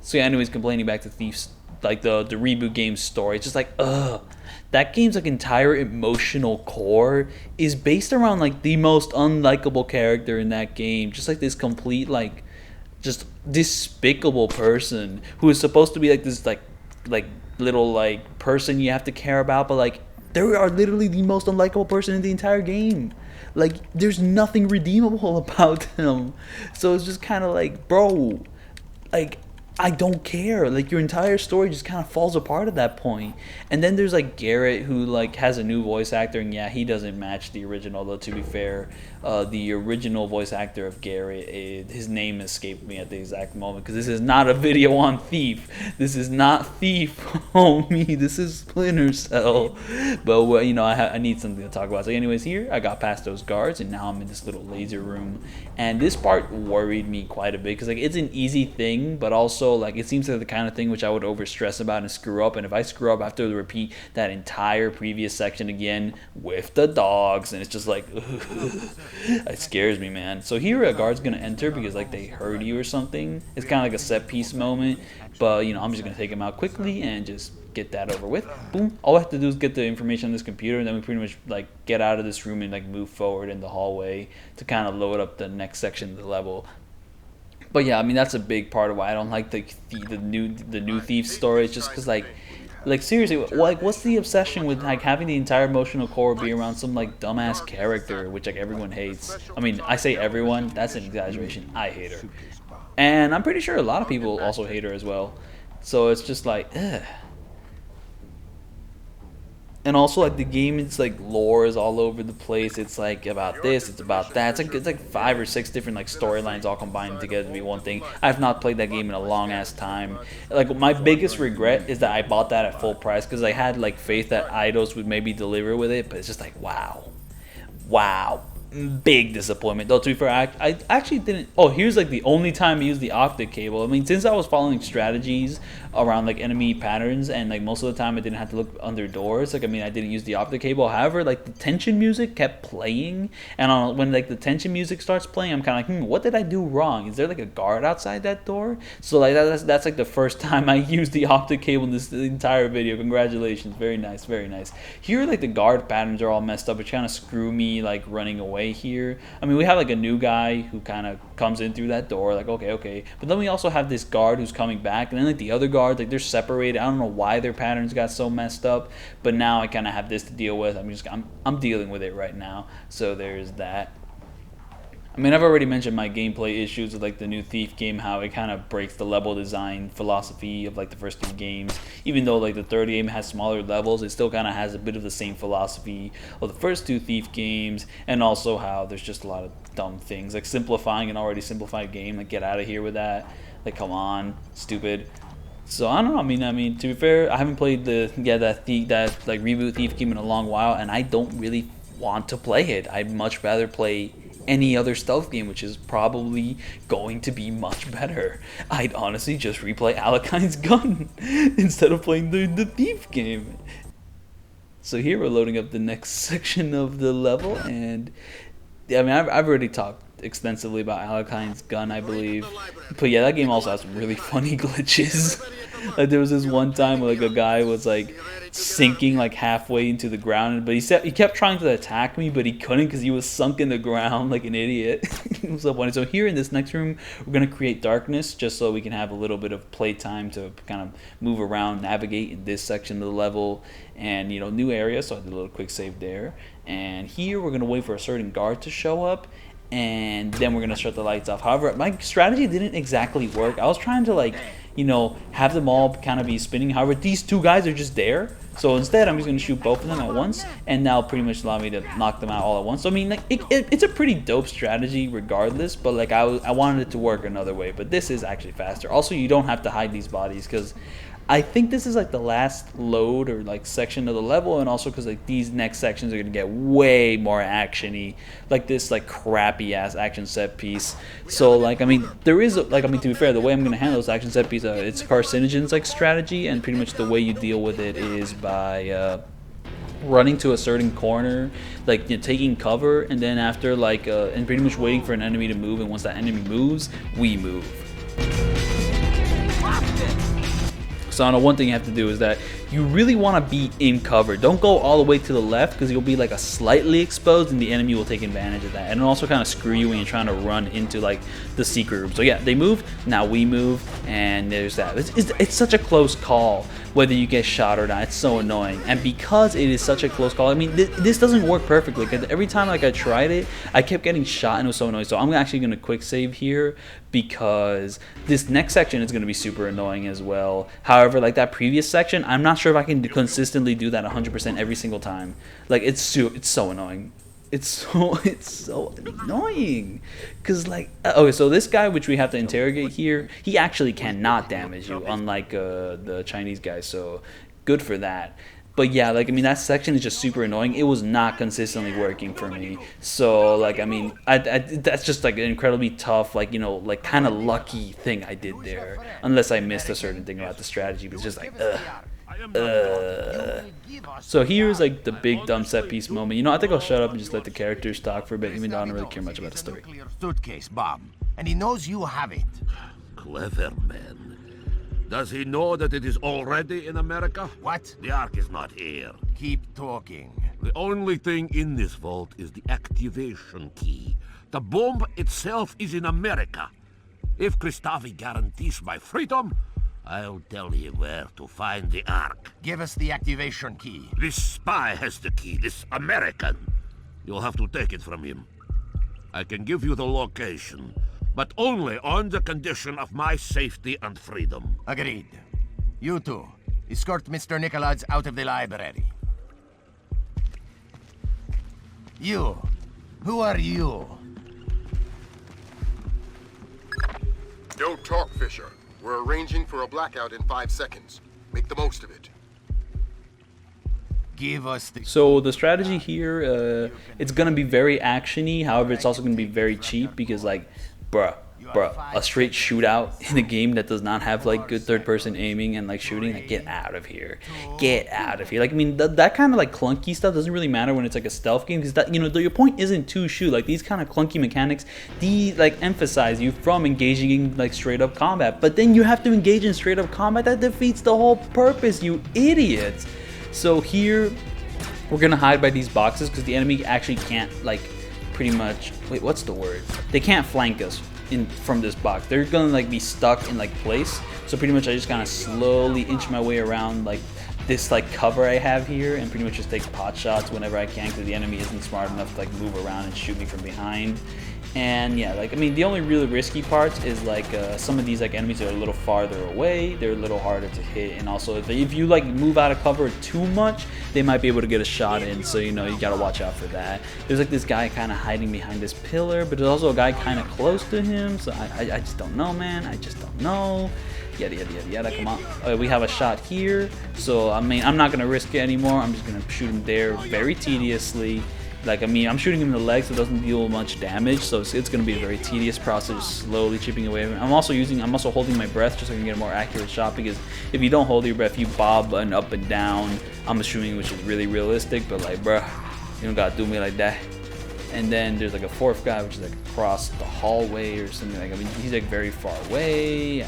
[SPEAKER 1] So yeah, anyways, complaining back to Thief's, like the reboot game's story, it's just like, that game's like entire emotional core is based around like the most unlikable character in that game. Just like this complete like just despicable person who is supposed to be like this like little like person you have to care about, but like they are literally the most unlikable person in the entire game. Like there's nothing redeemable about them. So it's just kind of like, bro, like I don't care. Like your entire story just kind of falls apart at that point. And then there's like Garrett, who like has a new voice actor, and yeah, he doesn't match the original. Though to be fair, the original voice actor of Garrett, his name escaped me at the exact moment, because this is not a video on Thief. This is not Thief, homie. This is Splinter Cell. But well, I need something to talk about. So anyways, here I got past those guards, and now I'm in this little laser room. And this part worried me quite a bit, because like it's an easy thing, but also like it seems like the kind of thing which I would overstress about and screw up. And if I screw up, I have to repeat that entire previous section again with the dogs, and it's just like, it scares me, man. So here a guard's gonna enter because like they heard you or something. It's kind of like a set piece moment, but I'm just gonna take him out quickly and just get that over with. Boom. All I have to do is get the information on this computer, and then we pretty much like get out of this room and like move forward in the hallway to kind of load up the next section of the level. But yeah, I mean that's a big part of why I don't like the new Thief story. It's just because like seriously, like what's the obsession with like having the entire emotional core be around some like dumbass character which like everyone hates? I mean, I say everyone, that's an exaggeration. I hate her, and I'm pretty sure a lot of people also hate her as well. So it's just like, ugh. And also like the game, it's like lore is all over the place. It's like about this, it's about that. It's like 5 or 6 different like storylines all combined together to be one thing. I've not played that game in a long ass time. Like my biggest regret is that I bought that at full price, because I had like faith that Eidos would maybe deliver with it, but it's just like, wow. big disappointment. Though, to be fair, I actually didn't. Oh, here's like the only time I used the optic cable. I mean, since I was following strategies around like enemy patterns, and like most of the time I didn't have to look under doors. Like, I mean, I didn't use the optic cable. However, like the tension music kept playing, and when like the tension music starts playing, I'm kind of like, what did I do wrong? Is there like a guard outside that door? So like that's like the first time I used the optic cable in this entire video. Congratulations, very nice, very nice. Here, like the guard patterns are all messed up, which kind of screw me like running away here. I mean, we have like a new guy who kind of comes in through that door, like okay, but then we also have this guard who's coming back, and then like the other guards, like they're separated. I don't know why their patterns got so messed up, but now I kind of have this to deal with. I'm dealing with it right now, so there's that. I mean, I've already mentioned my gameplay issues with like the new Thief game, how it kind of breaks the level design philosophy of like the first two games. Even though like the third game has smaller levels, it still kind of has a bit of the same philosophy of the first two Thief games, and also how there's just a lot of dumb things, like simplifying an already simplified game. Like, get out of here with that. Like, come on, stupid. So I don't know. I mean, to be fair, I haven't played that like reboot Thief game in a long while, and I don't really want to play it. I'd much rather play any other stealth game, which is probably going to be much better. I'd honestly just replay Alakine's Gun instead of playing the Thief game. So here we're loading up the next section of the level, and I mean, I've already talked extensively about Alakine's Gun, I believe, but yeah, that game also has some really funny glitches. Like, there was this one time where like a guy was like sinking like halfway into the ground, but he kept trying to attack me, but he couldn't because he was sunk in the ground like an idiot. It was so funny. So here in this next room, we're gonna create darkness just so we can have a little bit of playtime to kind of move around, navigate in this section of the level, and you know, new area. So I did a little quick save there. And here we're gonna wait for a certain guard to show up, and then we're gonna shut the lights off. However, my strategy didn't exactly work. I was trying to like, you know, have them all kind of be spinning. However, these two guys are just there. So instead, I'm just going to shoot both of them at once, and that'll pretty much allow me to knock them out all at once. So I mean, like, it's a pretty dope strategy regardless, but like I wanted it to work another way. But this is actually faster. Also, you don't have to hide these bodies, because I think this is like the last load or like section of the level, and also because like these next sections are gonna get way more actiony, like this like crappy ass action set piece. So like, I mean, there is like, I mean, to be fair, the way I'm gonna handle this action set piece, it's carcinogens like strategy, and pretty much the way you deal with it is by running to a certain corner, like, you know, taking cover, and then after like and pretty much waiting for an enemy to move, and once that enemy moves, we move. So I know one thing you have to do is that you really want to be in cover. Don't go all the way to the left, because you'll be like a slightly exposed, and the enemy will take advantage of that, and it'll also kind of screw you when you're trying to run into like the secret room. So yeah, they move, now we move, and there's that. It's such a close call whether you get shot or not. It's so annoying, and because it is such a close call, I mean, this doesn't work perfectly, because every time like I tried it, I kept getting shot, and it was so annoying. So I'm actually going to quick save here, because this next section is going to be super annoying as well. However, like that previous section, I'm not sure if I can consistently do that 100% every single time. Like, it's so annoying. It's so annoying, because like, okay, so this guy which we have to interrogate here, he actually cannot damage you, unlike the Chinese guy, so good for that. But yeah, like, I mean, that section is just super annoying. It was not consistently working for me. So like, I mean, that's just like an incredibly tough, like, you know, like kind of lucky thing I did there, unless I missed a certain thing about the strategy. But it's just like, So here's like the big dumb set piece moment. You know, I think I'll shut up and just let the characters talk for a bit, even though I don't really care much about the story.
[SPEAKER 5] Suitcase, Bob, and he knows you have it.
[SPEAKER 10] Clever man. Does he know that it is already in America?
[SPEAKER 5] What?
[SPEAKER 10] The Ark is not here.
[SPEAKER 5] Keep talking.
[SPEAKER 10] The only thing in this vault is the activation key. The bomb itself is in America. If Kristavi guarantees my freedom, I'll tell him where to find the Ark.
[SPEAKER 5] Give us the activation key.
[SPEAKER 10] This spy has the key, this American. You'll have to take it from him. I can give you the location, but only on the condition of my safety and freedom.
[SPEAKER 5] Agreed. You two, escort Mr. Nicholas out of the library. You, who are you?
[SPEAKER 2] Don't talk, Fisher. We're arranging for a blackout in 5 seconds. Make the most of it.
[SPEAKER 4] Give us the...
[SPEAKER 1] So the strategy here, it's gonna be very actiony. However, it's also gonna be very cheap because, like, bruh, a straight shootout in a game that does not have like good third-person aiming and like shooting, like, get out of here, get out of here. Like, I mean, that kind of like clunky stuff doesn't really matter when it's like a stealth game, because that, you know, your point isn't to shoot. Like, these kind of clunky mechanics, these like emphasize you from engaging in like straight up combat, but then you have to engage in straight up combat. That defeats the whole purpose, you idiots. So here we're gonna hide by these boxes because the enemy actually can't, like, pretty much, wait, what's the word? They can't flank us in from this box. They're gonna like be stuck in like place. So pretty much I just kind of slowly inch my way around like this like cover I have here, and pretty much just take pot shots whenever I can because the enemy isn't smart enough to like move around and shoot me from behind. And yeah, like, I mean, the only really risky parts is like some of these like enemies are a little farther away, they're a little harder to hit, and also if you like move out of cover too much, they might be able to get a shot in, so you know, you gotta watch out for that. There's like this guy kind of hiding behind this pillar, but there's also a guy kind of close to him, so I just don't know, man. I just don't know. Yada yada yada yada. Come on. We have a shot here, so I mean, I'm not gonna risk it anymore. I'm just gonna shoot him there very tediously. Like, I mean, I'm shooting him in the legs, so it doesn't deal much damage, so it's going to be a very tedious process, slowly chipping away. I'm also holding my breath just so I can get a more accurate shot, because if you don't hold your breath, you bob and up and down. I'm assuming, which is really realistic, but like, bruh, you don't gotta do me like that. And then there's like a fourth guy, which is like across the hallway or something. Like, I mean, he's like very far away.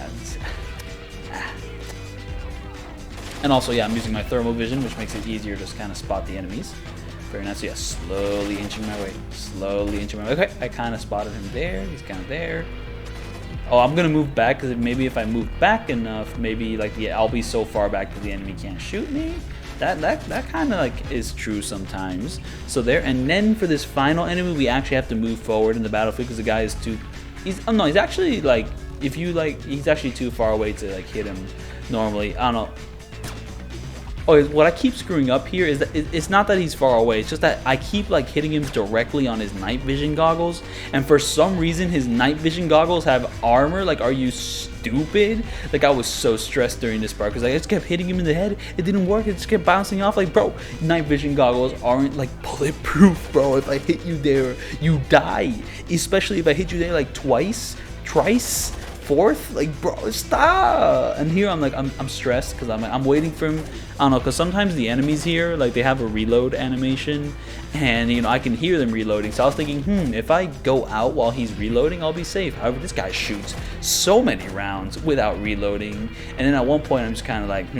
[SPEAKER 1] And also, yeah, I'm using my thermal vision, which makes it easier to just kind of spot the enemies. Very nice. So yeah, slowly inching my way. Slowly inching my way. Okay, I kind of spotted him there. He's kind of there. Oh, I'm going to move back, because maybe if I move back enough, maybe like, yeah, I'll be so far back that the enemy can't shoot me. That kind of like is true sometimes. So there, and then for this final enemy, we actually have to move forward in the battlefield because the guy is too, he's actually like, if you like, he's actually too far away to like hit him normally. I don't know. Oh, what I keep screwing up here is that it's not that he's far away, it's just that I keep like hitting him directly on his night vision goggles, and for some reason his night vision goggles have armor. Like, are you stupid? Like, I was so stressed during this part because I just kept hitting him in the head. It didn't work, it just kept bouncing off. Like, bro, night vision goggles aren't like bulletproof, bro. If I hit you there, you die. Especially if I hit you there like twice, thrice, fourth, like, bro, stop. And here I'm like, I'm stressed because I'm waiting for him. I don't know, because sometimes the enemies here, like, they have a reload animation, and you know, I can hear them reloading. So I was thinking, if I go out while he's reloading, I'll be safe. However, this guy shoots so many rounds without reloading, and then at one point I'm just kind of like,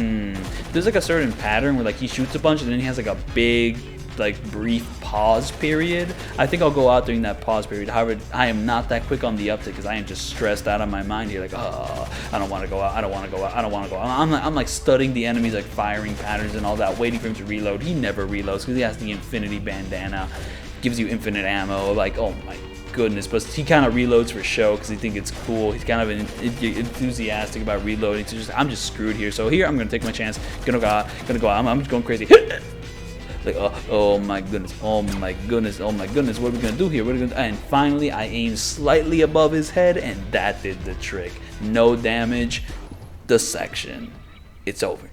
[SPEAKER 1] there's like a certain pattern where like he shoots a bunch and then he has like a big, like, brief pause period. I think I'll go out during that pause period. However, I am not that quick on the uptick because I am just stressed out of my mind here. Like, oh, I don't want to go out. I don't want to go out. I don't want to go out. I'm like studying the enemies, like firing patterns and all that, waiting for him to reload. He never reloads because he has the infinity bandana, gives you infinite ammo. Like, oh my goodness. But he kind of reloads for show because he thinks it's cool. He's kind of enthusiastic about reloading. So I'm just screwed here. So here I'm gonna take my chance. Gonna go out. I'm just going crazy. Like, oh my goodness, oh my goodness, oh my goodness, what are we gonna do here? What are we gonna do? And finally I aimed slightly above his head, and that did the trick. No damage. The section, it's over.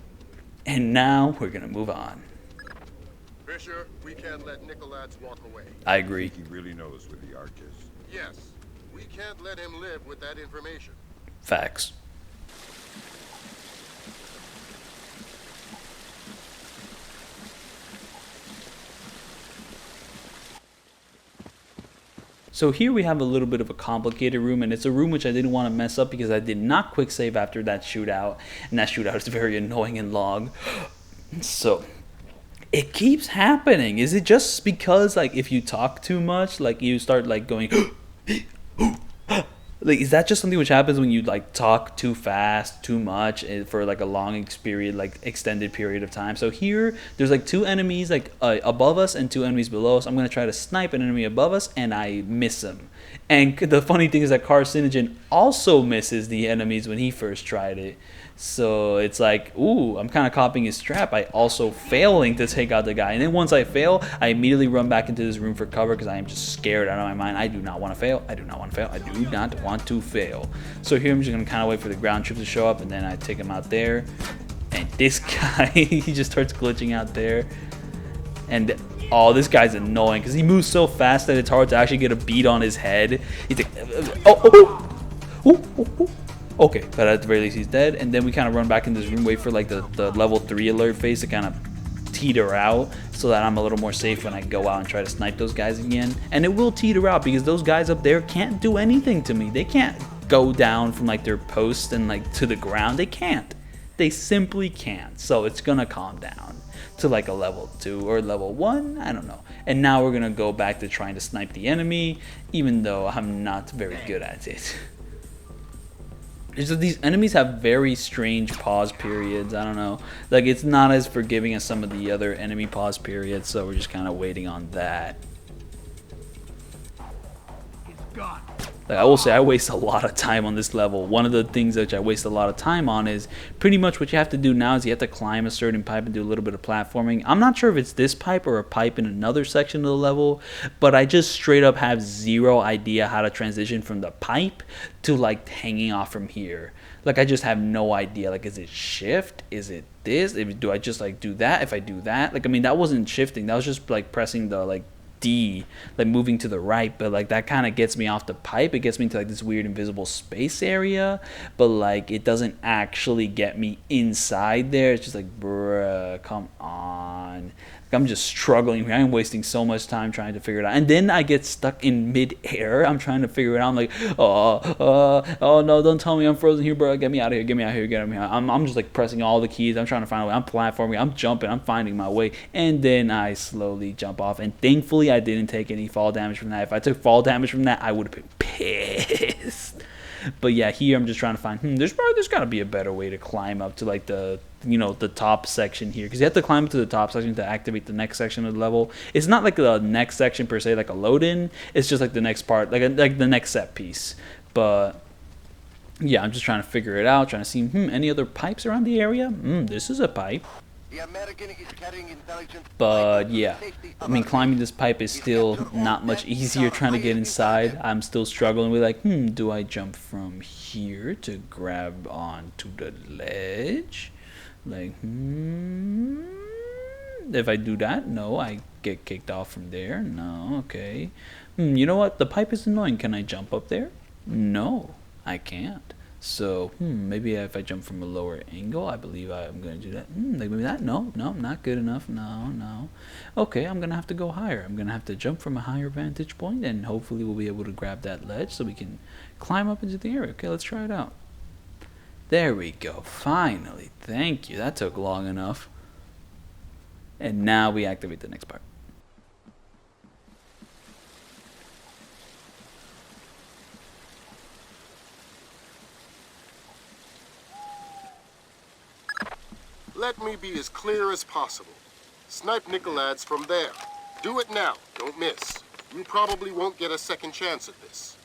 [SPEAKER 1] And now we're gonna move on.
[SPEAKER 2] Fisher, we can't let Nicolats walk away.
[SPEAKER 1] I agree.
[SPEAKER 3] He really knows where the Ark is.
[SPEAKER 2] Yes, we can't let him live with that information.
[SPEAKER 1] Facts. So here we have a little bit of a complicated room, and it's a room which I didn't want to mess up because I did not quick save after that shootout, and that shootout is very annoying and long. So it keeps happening. Is it just because, like, if you talk too much, like, you start like going like, is that just something which happens when you like talk too fast, too much, for like a long experience, like extended period of time? So here there's like two enemies like above us and two enemies below us. I'm gonna try to snipe an enemy above us, and I miss him. And the funny thing is that Carcinogen also misses the enemies when he first tried it. So it's like, ooh, I'm kind of copying his trap. I also failing to take out the guy. And then once I fail, I immediately run back into this room for cover because I am just scared out of my mind. I do not want to fail. I do not want to fail. I do not want to fail. So here I'm just going to kind of wait for the ground troops to show up, and then I take him out there. And this guy, he just starts glitching out there. And oh, this guy's annoying because he moves so fast that it's hard to actually get a beat on his head. He's like, okay, but at the very least he's dead. And then we kind of run back in this room, wait for like the level 3 alert phase to kind of teeter out, so that I'm a little more safe when I go out and try to snipe those guys again. And it will teeter out because those guys up there can't do anything to me. They can't go down from like their post and like to the ground. They can't. They simply can't. So it's gonna calm down to like a level 2 or level 1, I don't know. And now we're gonna go back to trying to snipe the enemy, even though I'm not very good at it. It's just these enemies have very strange pause periods. I don't know, like it's not as forgiving as some of the other enemy pause periods, so we're just kind of waiting on that. Like I will say, I waste a lot of time on this level. One of the things that I waste a lot of time on is pretty much what you have to do now is you have to climb a certain pipe and do a little bit of platforming. I'm not sure if it's this pipe or a pipe in another section of the level, but I just straight up have zero idea how to transition from the pipe to like hanging off from here. Like I just have no idea. Like, is it shift? Is it this? Do I just like do that? If I do that, like I mean that wasn't shifting. That was just like pressing the like D, like moving to the right, but like that kind of gets me off the pipe. It gets me to like this weird invisible space area, but like it doesn't actually get me inside there. It's just like, bruh, come on. I'm just struggling. I'm wasting so much time trying to figure it out, and then I get stuck in mid-air. I'm trying to figure it out. I'm like, oh no, don't tell me I'm frozen here, bro. Get me out of here. Get me out of here. Get me out. I'm just like pressing all the keys. I'm trying to find a way. I'm platforming. I'm jumping. I'm finding my way, and then I slowly jump off. And thankfully, I didn't take any fall damage from that. If I took fall damage from that, I would have been pissed. But yeah, here I'm just trying to find. There's got to be a better way to climb up to like the the top section here, because you have to climb to the top section to activate the next section of the level. It's not like the next section per se, like a load in. It's just like the next part, like the next set piece. But yeah, I'm just trying to figure it out, trying to see any other pipes around the area. This is a pipe. But yeah, I mean, climbing this pipe is still not much easier trying to get inside. I'm still struggling with like, do I jump from here to grab onto the ledge? Like, if I do that, no, I get kicked off from there. No, okay. You know what? The pipe is annoying. Can I jump up there? No, I can't. So, maybe if I jump from a lower angle, I believe I'm going to do that. Like maybe that? No, not good enough. No. Okay, I'm going to have to go higher. I'm going to have to jump from a higher vantage point, and hopefully we'll be able to grab that ledge so we can climb up into the area. Okay, let's try it out. There we go. Finally. Thank you. That took long enough. And now we activate the next part.
[SPEAKER 2] Let me be as clear as possible. Snipe Nicolads from there. Do it now. Don't miss. You probably won't get a second chance at this.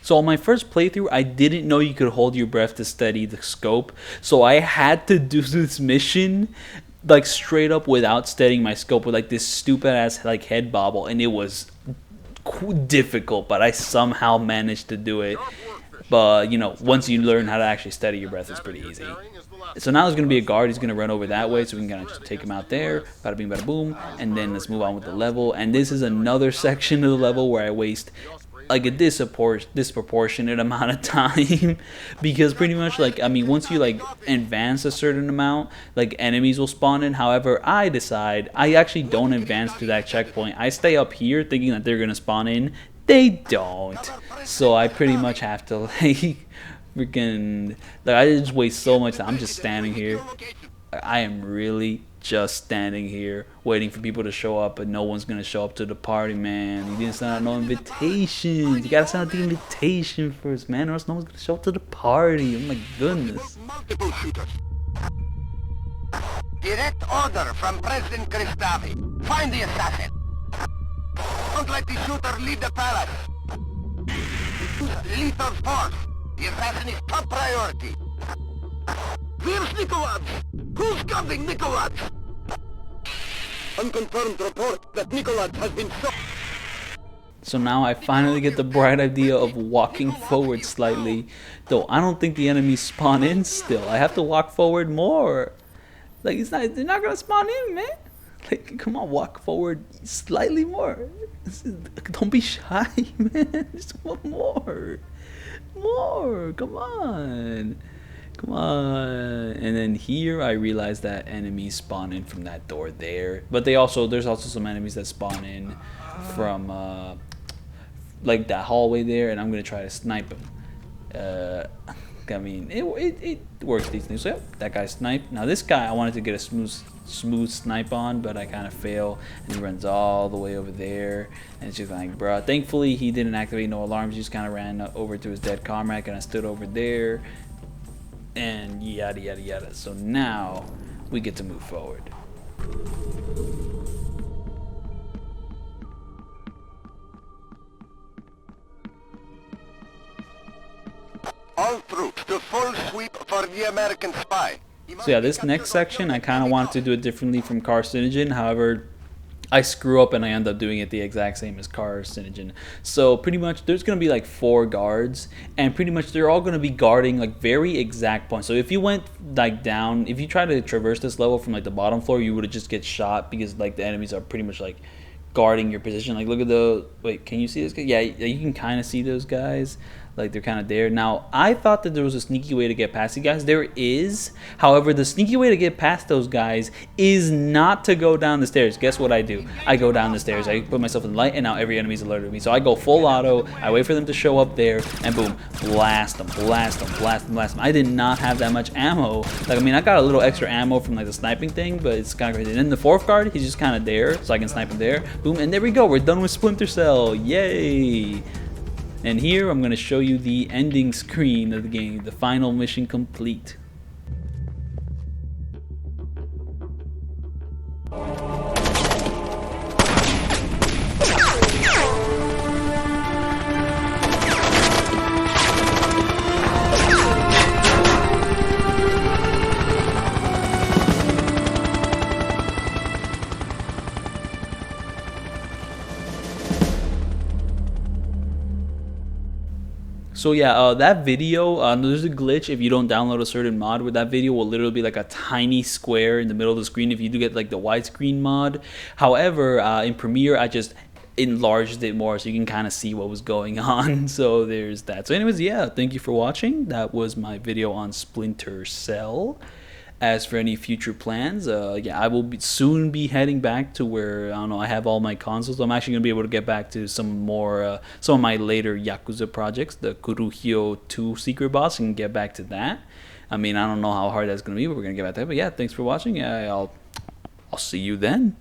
[SPEAKER 1] So on my first playthrough, I didn't know you could hold your breath to steady the scope. So I had to do this mission like straight up without steadying my scope with like this stupid ass like head bobble, and it was difficult, but I somehow managed to do it. But once you learn how to actually steady your breath, it's pretty easy. So now there's going to be a guard. He's going to run over that way, so we can kind of just take him out there. Bada bing, bada boom. And then let's move on with the level. And this is another section of the level where I waste like a disproportionate amount of time. Because pretty much, like, I mean, once you like advance a certain amount, like enemies will spawn in. However, I decide I actually don't advance to that checkpoint. I stay up here thinking that they're going to spawn in. They don't. So I pretty much have to like freaking, like, I just waste so much time. I'm just standing here. I am really just standing here waiting for people to show up, but no one's gonna show up to the party, man. You didn't send out no invitations. You gotta send out the invitation first, man, or else no one's gonna show up to the party. Oh my goodness.
[SPEAKER 5] Direct order from President Kristavi. Find the assassin. Don't let the shooter leave the palace. Lethal force. The assassin is top priority. Where's Nikolaj? Who's guarding Nikolaj? Unconfirmed report that Nikolaj has been shot.
[SPEAKER 1] So now I finally get the bright idea of walking forward slightly. Though I don't think the enemies spawn in still. I have to walk forward more. Like, they're not gonna spawn in, man. Like, come on, walk forward slightly more. Don't be shy, man. Just one more. More. Come on. Come on. And then here I realized that enemies spawn in from that door there. But there's also some enemies that spawn in from like that hallway there, and I'm gonna try to snipe them. I mean, it works decently. So yep, that guy sniped. Now this guy I wanted to get a smooth snipe on, but I kind of fail, and he runs all the way over there, and it's just like, bruh. Thankfully he didn't activate no alarms. He just kind of ran over to his dead comrade, and I stood over there, and yada yada yada. So now we get to move forward.
[SPEAKER 5] All troops to full sweep for the American spy.
[SPEAKER 1] So yeah, this next section I kind of wanted to do it differently from Carcinogen. However, I screw up and I end up doing it the exact same as Carcinogen. So pretty much there's going to be like 4 guards, and pretty much they're all going to be guarding like very exact points. So if you went like down, if you try to traverse this level from like the bottom floor, you would just get shot, because like the enemies are pretty much like guarding your position. Like look at the, wait, can you see this guy? Yeah, you can kind of see those guys. Like they're kind of there. Now I thought that there was a sneaky way to get past these guys. There is. However, the sneaky way to get past those guys is not to go down the stairs. Guess what I do? I go down the stairs. I put myself in the light, and now every enemy's alerted me. So I go full auto. I wait for them to show up there, and boom, blast them, blast them, blast them, blast them. I did not have that much ammo. Like, I mean, I got a little extra ammo from like the sniping thing, but it's kind of crazy. And then the 4th guard, he's just kind of there, so I can snipe him there. Boom, and there we go. We're done with Splinter Cell. Yay! And here I'm going to show you the ending screen of the game, the final mission complete. So yeah, that video, there's a glitch if you don't download a certain mod where that video will literally be like a tiny square in the middle of the screen if you do get like the widescreen mod. However, in Premiere, I just enlarged it more so you can kind of see what was going on. So there's that. So anyways, yeah, thank you for watching. That was my video on Splinter Cell. As for any future plans, yeah, I will soon be heading back to where, I don't know, I have all my consoles. I'm actually going to be able to get back to some of my later Yakuza projects, the Kuruhyo 2 secret boss, and get back to that. I mean, I don't know how hard that's going to be, but we're going to get back to that. But yeah, thanks for watching. I'll see you then.